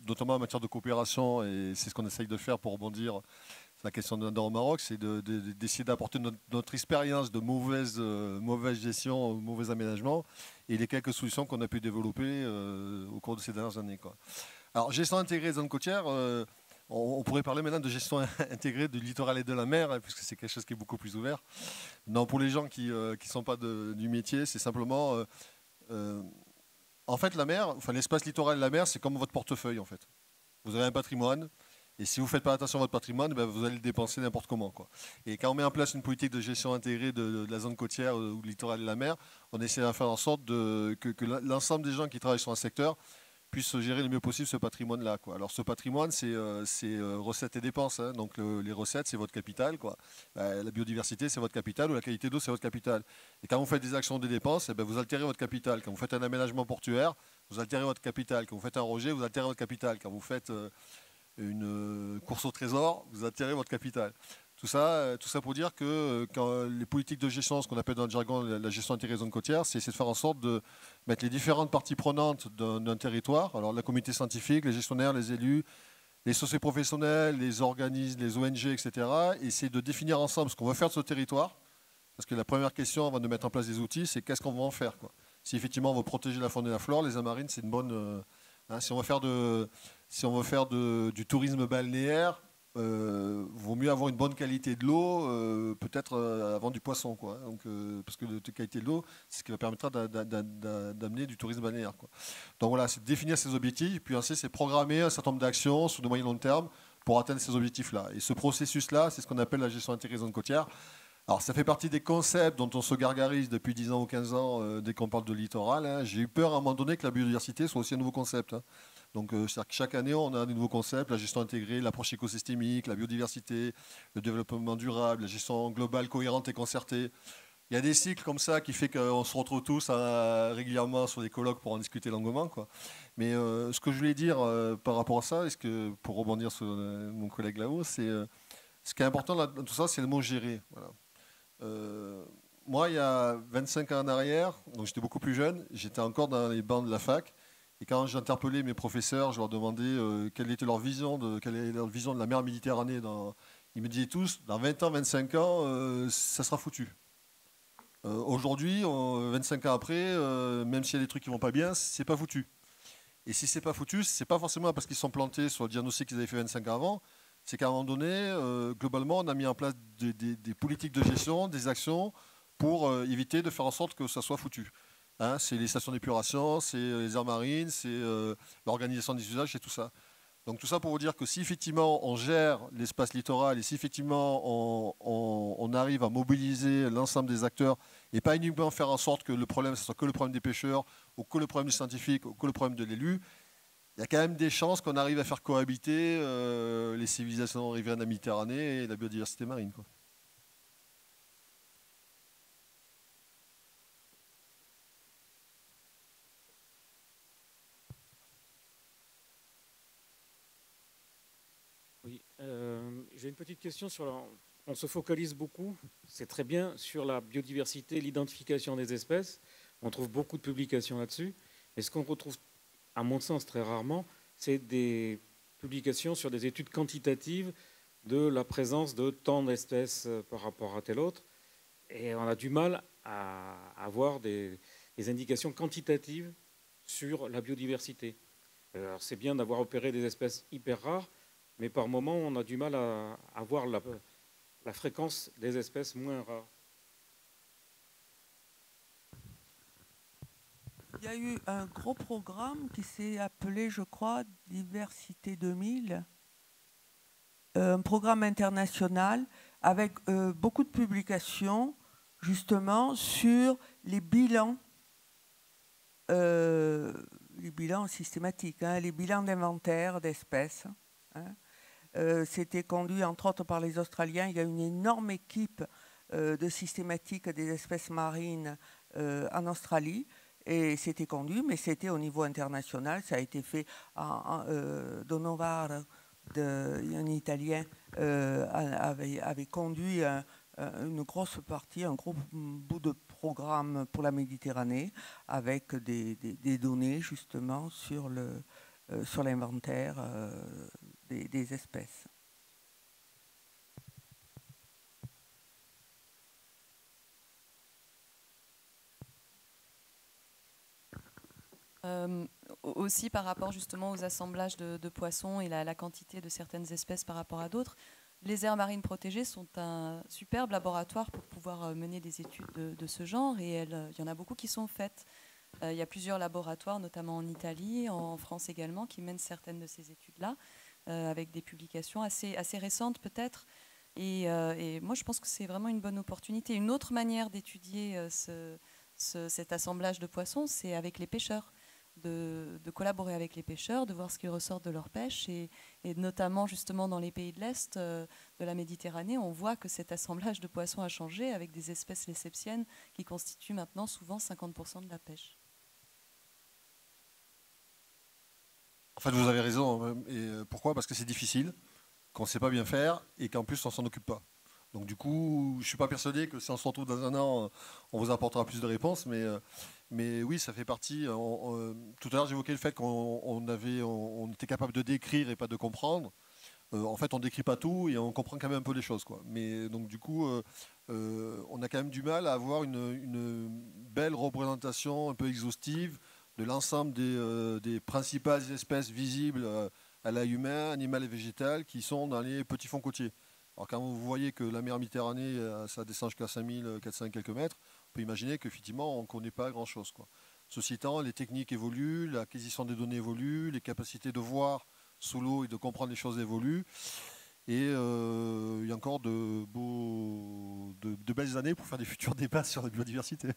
notamment en matière de coopération, et c'est ce qu'on essaye de faire pour rebondir sur la question de au Maroc, c'est d'essayer d'apporter notre expérience de mauvaise gestion, mauvais aménagement, et les quelques solutions qu'on a pu développer au cours de ces dernières années, quoi. Alors, gestion intégrée des zones côtières, on pourrait parler maintenant de gestion intégrée du littoral et de la mer, hein, puisque c'est quelque chose qui est beaucoup plus ouvert. Non, pour les gens qui ne sont pas du métier, c'est simplement... en fait, la mer, enfin l'espace littoral et la mer, c'est comme votre portefeuille, en fait. Vous avez un patrimoine, et si vous ne faites pas attention à votre patrimoine, ben, vous allez le dépenser n'importe comment, quoi. Et quand on met en place une politique de gestion intégrée de la zone côtière ou du littoral et de la mer, on essaie de faire en sorte que l'ensemble des gens qui travaillent sur un secteur puissent gérer le mieux possible ce patrimoine-là, quoi. Alors ce patrimoine, c'est recettes et dépenses, hein. Donc les recettes, c'est votre capital, quoi. La biodiversité, c'est votre capital, ou la qualité d'eau, c'est votre capital. Et quand vous faites des actions de dépenses, eh ben, vous altérez votre capital. Quand vous faites un aménagement portuaire, vous altérez votre capital. Quand vous faites un rejet, vous altérez votre capital. Quand vous faites une course au trésor, vous altérez votre capital. Tout ça pour dire que quand les politiques de gestion, ce qu'on appelle dans le jargon la gestion intégrée des zones côtières, c'est de faire en sorte de mettre les différentes parties prenantes d'un territoire, alors la communauté scientifique, les gestionnaires, les élus, les socioprofessionnels, les organismes, les ONG, etc., et c'est de définir ensemble ce qu'on veut faire de ce territoire, parce que la première question avant de mettre en place des outils, c'est qu'est-ce qu'on va en faire, quoi. Si effectivement on veut protéger la faune et la flore, les aires marines, c'est une bonne... si on veut faire du tourisme balnéaire, vaut mieux avoir une bonne qualité de l'eau, peut-être avant du poisson, quoi. Donc, parce que la qualité de l'eau, c'est ce qui va permettre d'amener du tourisme balnéaire, quoi. Donc voilà, c'est définir ses objectifs, puis ensuite c'est programmer un certain nombre d'actions sur de moyen et long terme pour atteindre ces objectifs-là. Et ce processus-là, c'est ce qu'on appelle la gestion intégrée des zones côtières. Alors ça fait partie des concepts dont on se gargarise depuis 10 ans ou 15 ans dès qu'on parle de littoral, hein. J'ai eu peur à un moment donné que la biodiversité soit aussi un nouveau concept, hein. Donc, c'est-à-dire que chaque année, on a des nouveaux concepts, la gestion intégrée, l'approche écosystémique, la biodiversité, le développement durable, la gestion globale, cohérente et concertée. Il y a des cycles comme ça qui fait qu'on se retrouve tous régulièrement sur des colloques pour en discuter longuement, quoi. Mais ce que je voulais dire par rapport à ça, pour rebondir sur mon collègue là-haut, c'est ce qui est important dans tout ça, c'est le mot gérer. Voilà. Moi, il y a 25 ans en arrière, donc j'étais beaucoup plus jeune, j'étais encore dans les bancs de la fac. Et quand j'interpellais mes professeurs, je leur demandais quelle était leur vision de la mer Méditerranée. Ils me disaient tous, dans 20 ans, 25 ans, ça sera foutu. Aujourd'hui, 25 ans après, même s'il y a des trucs qui ne vont pas bien, c'est pas foutu. Et si c'est pas foutu, c'est pas forcément parce qu'ils sont plantés sur le diagnostic qu'ils avaient fait 25 ans avant. C'est qu'à un moment donné, globalement, on a mis en place des politiques de gestion, des actions pour éviter de faire en sorte que ça soit foutu. Hein, c'est les stations d'épuration, c'est les aires marines, c'est l'organisation des usages, c'est tout ça. Donc tout ça pour vous dire que si effectivement on gère l'espace littoral et si effectivement on arrive à mobiliser l'ensemble des acteurs et pas uniquement faire en sorte que le problème, ce soit que le problème des pêcheurs ou que le problème du scientifique ou que le problème de l'élu, il y a quand même des chances qu'on arrive à faire cohabiter les civilisations riveraines de la Méditerranée et la biodiversité marine, quoi. J'ai une petite question sur on se focalise beaucoup, c'est très bien, sur la biodiversité, l'identification des espèces. On trouve beaucoup de publications là-dessus. Mais ce qu'on retrouve, à mon sens, très rarement, c'est des publications sur des études quantitatives de la présence de tant d'espèces par rapport à telle autre. Et on a du mal à avoir des indications quantitatives sur la biodiversité. Alors c'est bien d'avoir opéré des espèces hyper rares, mais par moment, on a du mal à voir la fréquence des espèces moins rares. Il y a eu un gros programme qui s'est appelé, je crois, Diversité 2000, un programme international avec beaucoup de publications, justement, sur les bilans systématiques, hein, les bilans d'inventaire d'espèces, hein. C'était conduit entre autres par les Australiens. Il y a une énorme équipe de systématique des espèces marines en Australie. Et c'était conduit, mais c'était au niveau international. Ça a été fait Donovaro, un Italien, avait conduit une grosse partie, un gros bout de programme pour la Méditerranée avec des données justement sur l'inventaire des espèces. Aussi par rapport justement aux assemblages de poissons et la quantité de certaines espèces par rapport à d'autres, les aires marines protégées sont un superbe laboratoire pour pouvoir mener des études de ce genre, et il y en a beaucoup qui sont faites. Il y a plusieurs laboratoires, notamment en Italie, en France également, qui mènent certaines de ces études-là, avec des publications assez récentes peut-être. Et moi, je pense que c'est vraiment une bonne opportunité. Une autre manière d'étudier cet assemblage de poissons, c'est avec les pêcheurs. De collaborer avec les pêcheurs, de voir ce qu'ils ressortent de leur pêche, et notamment justement dans les pays de l'Est de la Méditerranée, on voit que cet assemblage de poissons a changé avec des espèces lessepsiennes qui constituent maintenant souvent 50% de la pêche. En fait, vous avez raison. Et pourquoi? Parce que c'est difficile, qu'on ne sait pas bien faire et qu'en plus on ne s'en occupe pas. Donc du coup, je ne suis pas persuadé que si on se retrouve dans un an, on vous apportera plus de réponses, mais oui, ça fait partie. Tout à l'heure, j'évoquais le fait qu'on était capable de décrire et pas de comprendre. En fait, on ne décrit pas tout et on comprend quand même un peu les choses, quoi. Mais donc du coup, on a quand même du mal à avoir une belle représentation un peu exhaustive de l'ensemble des principales espèces visibles à l'œil humain, animales et végétales, qui sont dans les petits fonds côtiers. Alors quand vous voyez que la mer Méditerranée, ça descend jusqu'à 5400 quelques mètres, on peut imaginer qu'effectivement, on ne connaît pas grand-chose, quoi. Ceci étant, les techniques évoluent, l'acquisition des données évolue, les capacités de voir sous l'eau et de comprendre les choses évoluent. Et il y a encore de belles années pour faire des futurs débats sur la biodiversité.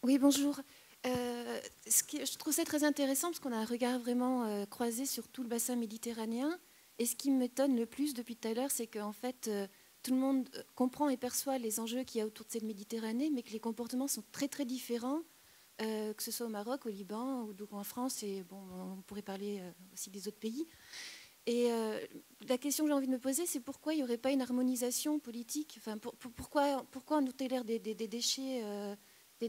Oui, bonjour. Je trouve ça très intéressant parce qu'on a un regard vraiment croisé sur tout le bassin méditerranéen. Et ce qui m'étonne le plus depuis tout à l'heure, c'est qu'en fait, tout le monde comprend et perçoit les enjeux qu'il y a autour de cette Méditerranée, mais que les comportements sont très très différents, que ce soit au Maroc, au Liban ou en France, et bon, on pourrait parler aussi des autres pays. Et la question que j'ai envie de me poser, c'est pourquoi il n'y aurait pas une harmonisation politique, enfin, pourquoi on tolère des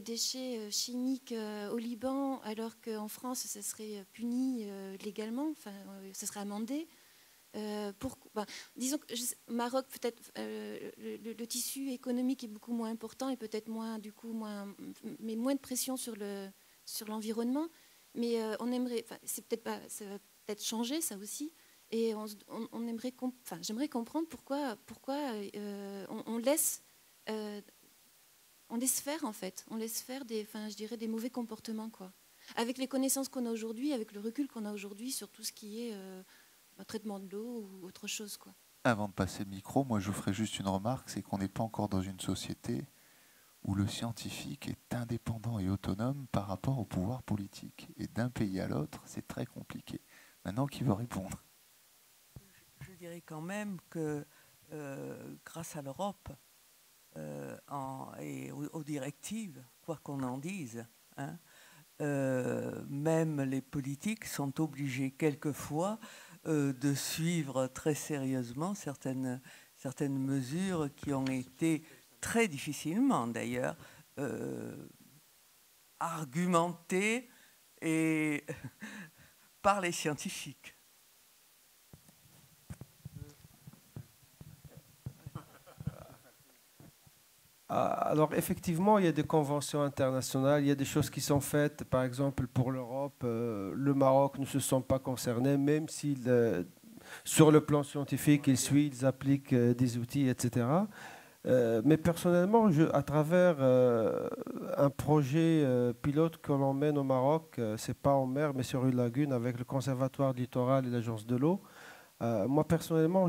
déchets chimiques au Liban, alors qu'en France, ça serait puni légalement, enfin, ça serait amendé. Disons que Maroc, peut-être, le tissu économique est beaucoup moins important et peut-être moins de pression sur l'environnement. Mais on aimerait, c'est peut-être pas, ça va peut-être changer ça aussi. Et j'aimerais comprendre pourquoi on laisse faire, en fait. On laisse faire des mauvais comportements, quoi. Avec les connaissances qu'on a aujourd'hui, avec le recul qu'on a aujourd'hui sur tout ce qui est traitement de l'eau ou autre chose, quoi. Avant de passer le micro, moi je vous ferai juste une remarque, c'est qu'on n'est pas encore dans une société où le scientifique est indépendant et autonome par rapport au pouvoir politique. Et d'un pays à l'autre, c'est très compliqué. Maintenant, qui veut répondre? Je dirais quand même que grâce à l'Europe et aux directives, quoi qu'on en dise, hein, même les politiques sont obligés quelquefois de suivre très sérieusement certaines mesures qui ont été très difficilement d'ailleurs argumentées et par les scientifiques. Alors effectivement, il y a des conventions internationales, il y a des choses qui sont faites, par exemple pour l'Europe, le Maroc ne se sent pas concerné, même si sur le plan scientifique, ils appliquent des outils, etc. Mais personnellement, à travers un projet pilote que l'on mène au Maroc, c'est pas en mer, mais sur une lagune avec le Conservatoire littoral et l'Agence de l'eau. Moi, personnellement,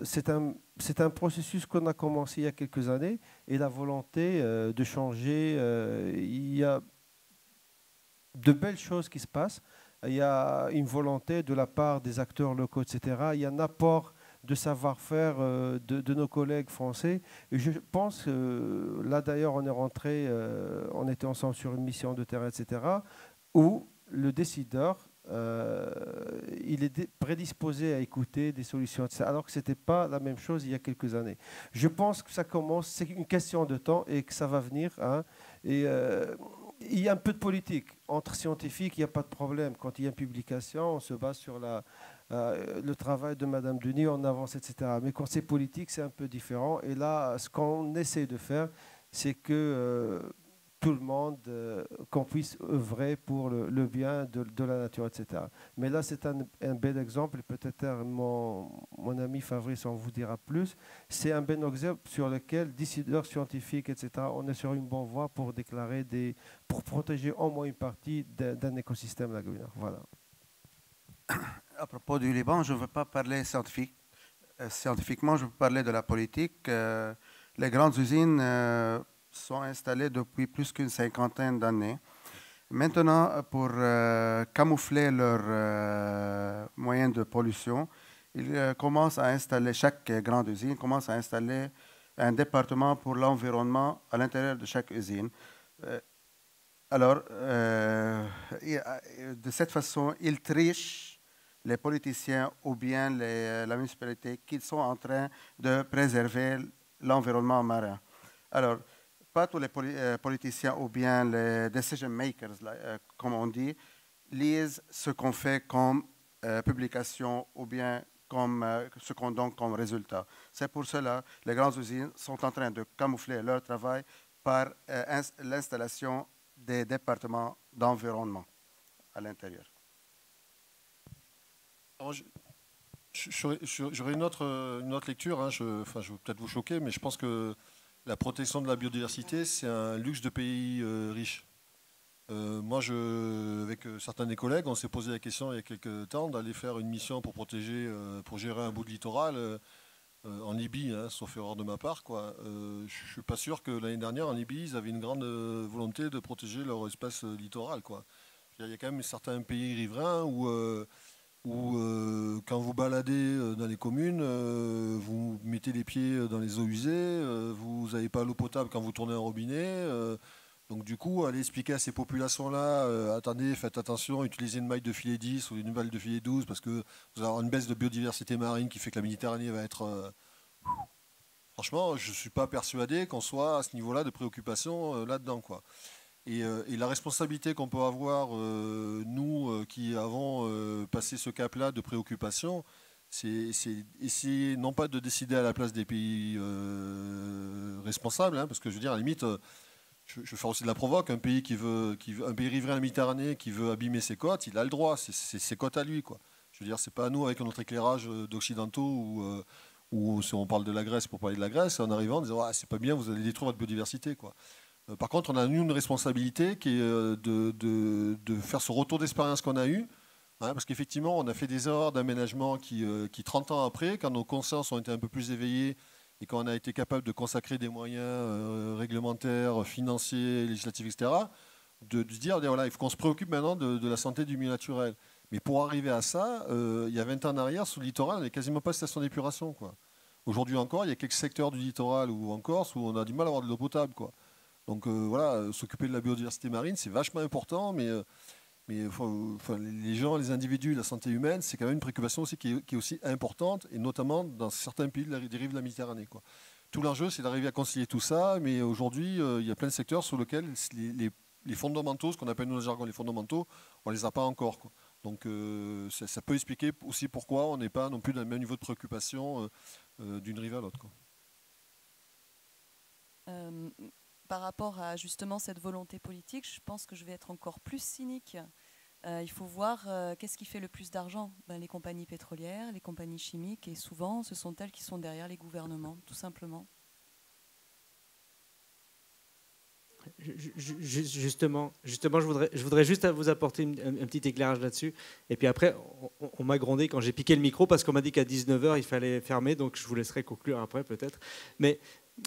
c'est un processus qu'on a commencé il y a quelques années et la volonté de changer, il y a de belles choses qui se passent. Il y a une volonté de la part des acteurs locaux, etc. Il y a un apport de savoir-faire de nos collègues français. Et je pense que là, d'ailleurs, on est rentré, on était ensemble sur une mission de terrain, etc., où le décideur il est prédisposé à écouter des solutions, alors que ce n'était pas la même chose il y a quelques années. Je pense que ça commence, c'est une question de temps et que ça va venir. Hein, et il y a un peu de politique. Entre scientifiques, il n'y a pas de problème. Quand il y a une publication, on se base sur le travail de Madame Denis, on avance, etc. Mais quand c'est politique, c'est un peu différent. Et là, ce qu'on essaie de faire, c'est que tout le monde, qu'on puisse œuvrer pour le bien de la nature, etc. Mais là, c'est un bel exemple. Peut-être mon ami Fabrice en vous dira plus. C'est un bel exemple sur lequel, décideurs scientifiques, etc., on est sur une bonne voie pour pour protéger au moins une partie d'un écosystème lagunaire. Voilà. À propos du Liban, je ne veux pas parler scientifiquement, je veux parler de la politique. Les grandes usines sont installées depuis plus qu'une cinquantaine d'années. Maintenant, pour camoufler leurs moyens de pollution, ils commencent à installer, chaque grande usine commence à installer un département pour l'environnement à l'intérieur de chaque usine. Alors, de cette façon, ils trichent les politiciens ou bien la municipalité qui sont en train de préserver l'environnement marin. Alors, pas tous les politiciens ou bien les decision makers, comme on dit, lisent ce qu'on fait comme publication ou bien comme ce qu'on donne comme résultat. C'est pour cela que les grandes usines sont en train de camoufler leur travail par l'installation des départements d'environnement à l'intérieur. J'aurais une autre lecture. Hein. Je vais peut-être vous choquer, mais je pense que la protection de la biodiversité, c'est un luxe de pays riches. Moi, avec certains des collègues, on s'est posé la question il y a quelques temps d'aller faire une mission pour protéger, pour gérer un bout de littoral en Libye, hein, sauf erreur de ma part, quoi. Je ne suis pas sûr que l'année dernière, en Libye, ils avaient une grande volonté de protéger leur espace littoral, quoi. Il y a quand même certains pays riverains où quand vous baladez dans les communes, vous mettez les pieds dans les eaux usées, vous n'avez pas l'eau potable quand vous tournez un robinet. Donc du coup, aller expliquer à ces populations-là, attendez, faites attention, utilisez une maille de filet 10 ou une maille de filet 12 parce que vous allez avoir une baisse de biodiversité marine qui fait que la Méditerranée va être... Franchement, je ne suis pas persuadé qu'on soit à ce niveau-là de préoccupation là-dedans, quoi. Et la responsabilité qu'on peut avoir, nous qui avons passé ce cap-là de préoccupation, c'est essayer non pas de décider à la place des pays responsables, hein, parce que je veux dire, à la limite, je vais faire aussi de la provoque, un pays un pays riverain à la Méditerranée qui veut abîmer ses côtes, il a le droit, c'est ses côtes à lui, quoi. Je veux dire, c'est pas à nous avec notre éclairage d'occidentaux ou si on parle de la Grèce pour parler de la Grèce, en arrivant en disant ah, c'est pas bien, vous allez détruire votre biodiversité, quoi. Par contre, on a une responsabilité qui est de faire ce retour d'expérience qu'on a eu, hein, parce qu'effectivement, on a fait des erreurs d'aménagement qui 30 ans après, quand nos consciences ont été un peu plus éveillées et quand on a été capable de consacrer des moyens réglementaires, financiers, législatifs, etc., de se dire, voilà, il faut qu'on se préoccupe maintenant de la santé du milieu naturel. Mais pour arriver à ça, il y a 20 ans en arrière, sous le littoral, on n'avait quasiment pas de station d'épuration, quoi. Aujourd'hui encore, il y a quelques secteurs du littoral ou en Corse où on a du mal à avoir de l'eau potable, quoi. Donc voilà, s'occuper de la biodiversité marine, c'est vachement important, mais les gens, les individus, la santé humaine, c'est quand même une préoccupation aussi qui est aussi importante, et notamment dans certains pays des rives de la Méditerranée, quoi. Tout l'enjeu, c'est d'arriver à concilier tout ça, mais aujourd'hui, il y a plein de secteurs sur lesquels les fondamentaux, ce qu'on appelle nous dans le jargon les fondamentaux, on ne les a pas encore, quoi. Donc ça peut expliquer aussi pourquoi on n'est pas non plus dans le même niveau de préoccupation d'une rive à l'autre, quoi. Par rapport à justement cette volonté politique, je pense que je vais être encore plus cynique. Il faut voir qu'est-ce qui fait le plus d'argent. Les compagnies pétrolières, les compagnies chimiques, et souvent ce sont elles qui sont derrière les gouvernements, tout simplement. Justement, je voudrais juste vous apporter un petit éclairage là-dessus. Et puis après, on m'a grondé quand j'ai piqué le micro parce qu'on m'a dit qu'à 19h, il fallait fermer. Donc je vous laisserai conclure après peut-être. Mais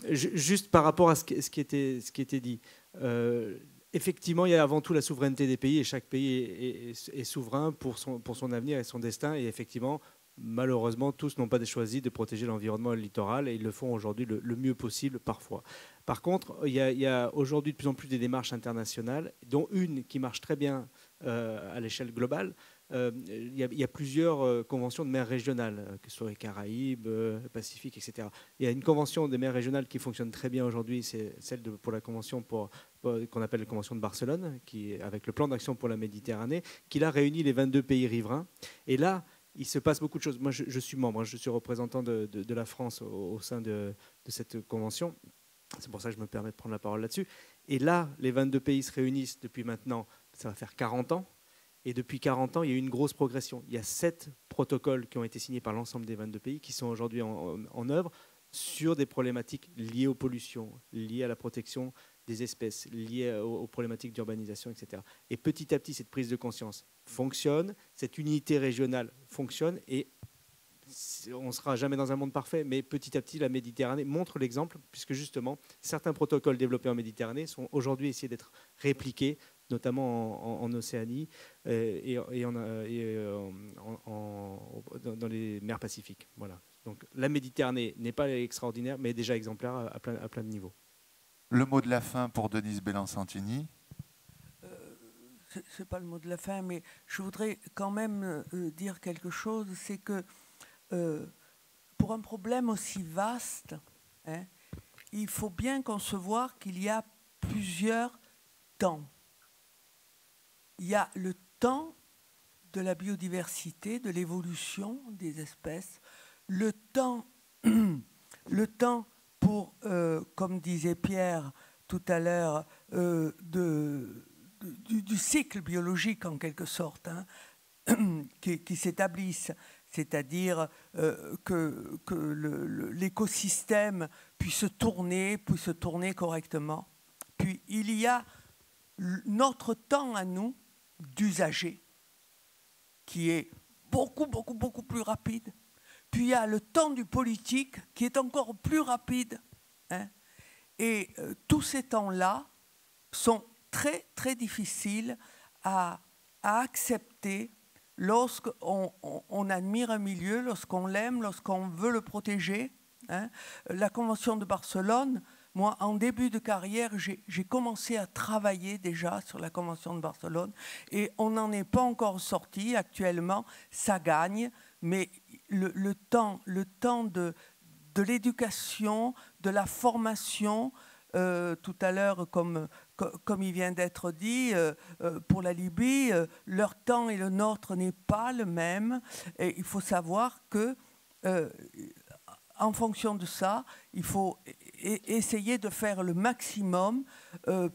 juste par rapport à ce qui était dit, effectivement, il y a avant tout la souveraineté des pays et chaque pays est souverain pour son avenir et son destin. Et effectivement, malheureusement, tous n'ont pas choisi de protéger l'environnement et le littoral et ils le font aujourd'hui le mieux possible parfois. Par contre, il y a aujourd'hui de plus en plus des démarches internationales, dont une qui marche très bien à l'échelle globale, il y a plusieurs conventions de mer régionales, que ce soit les Caraïbes, Pacifique, etc. Il y a une convention des mers régionales qui fonctionne très bien aujourd'hui, c'est celle pour la convention qu'on appelle la convention de Barcelone, qui, avec le plan d'action pour la Méditerranée, qui là réunit les 22 pays riverains. Et là, il se passe beaucoup de choses. Moi, je suis membre, je suis représentant de la France au sein de cette convention. C'est pour ça que je me permets de prendre la parole là-dessus. Et là, les 22 pays se réunissent depuis maintenant, ça va faire 40 ans. Et depuis 40 ans, il y a eu une grosse progression. Il y a 7 protocoles qui ont été signés par l'ensemble des 22 pays qui sont aujourd'hui en œuvre sur des problématiques liées aux pollutions, liées à la protection des espèces, liées aux problématiques d'urbanisation, etc. Et petit à petit, cette prise de conscience fonctionne, cette unité régionale fonctionne, et on ne sera jamais dans un monde parfait, mais petit à petit, la Méditerranée montre l'exemple, puisque justement, certains protocoles développés en Méditerranée sont aujourd'hui essayés d'être répliqués, notamment en Océanie et dans les mers Pacifiques. Voilà. Donc la Méditerranée n'est pas extraordinaire, mais déjà exemplaire à plein de niveaux. Le mot de la fin pour Denise Bellan-Santini. Ce n'est pas le mot de la fin, mais je voudrais quand même dire quelque chose, c'est que pour un problème aussi vaste, hein, il faut bien concevoir qu'il y a plusieurs temps. Il y a le temps de la biodiversité, de l'évolution des espèces, le temps pour, comme disait Pierre tout à l'heure, du cycle biologique en quelque sorte, hein, qui s'établissent, c'est-à-dire que l'écosystème puisse tourner correctement. Puis il y a notre temps à nous, d'usagers, qui est beaucoup plus rapide. Puis il y a le temps du politique qui est encore plus rapide. Hein. Et tous ces temps-là sont très, très difficiles à accepter lorsqu'on admire un milieu, lorsqu'on l'aime, lorsqu'on veut le protéger. Hein. La Convention de Barcelone, moi, en début de carrière, j'ai commencé à travailler déjà sur la Convention de Barcelone et on n'en est pas encore sorti. Actuellement, ça gagne, mais le temps de l'éducation, de la formation, tout à l'heure, comme il vient d'être dit, pour la Libye, leur temps et le nôtre n'est pas le même. Et il faut savoir que, en fonction de ça, il faut essayer de faire le maximum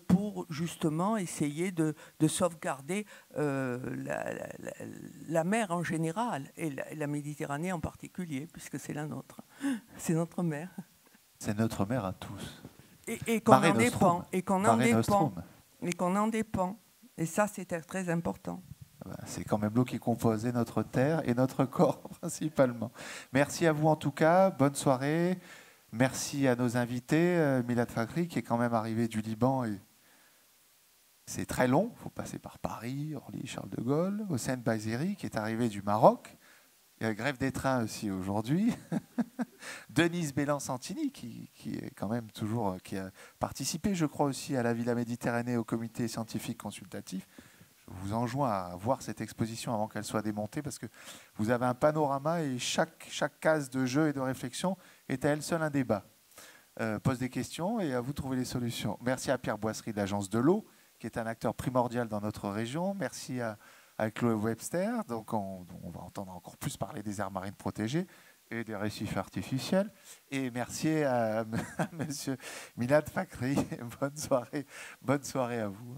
pour justement essayer de sauvegarder la mer en général et la Méditerranée en particulier, puisque c'est la nôtre. C'est notre mer. C'est notre mer à tous. Et qu'on en dépend. Et qu'on en dépend. Et ça, c'est très important. C'est quand même l'eau qui composait notre terre et notre corps principalement. Merci à vous en tout cas, bonne soirée. Merci à nos invités, Milad Fakhri qui est quand même arrivé du Liban. Et c'est très long, il faut passer par Paris, Orly, Charles de Gaulle. Hossein Baizeri qui est arrivé du Maroc. Il y a la grève des trains aussi aujourd'hui. Denise Bellan-Santini qui est quand même toujours, qui a participé je crois aussi à la Villa Méditerranée au comité scientifique consultatif. Je vous enjoins à voir cette exposition avant qu'elle soit démontée parce que vous avez un panorama et chaque case de jeu et de réflexion est à elle seule un débat. Pose des questions et à vous de trouver les solutions. Merci à Pierre Boisserie de l'Agence de l'eau qui est un acteur primordial dans notre région. Merci à Chloé Webster. Donc on va entendre encore plus parler des aires marines protégées et des récifs artificiels. Et merci à Monsieur Milad Fakhri. Bonne soirée à vous.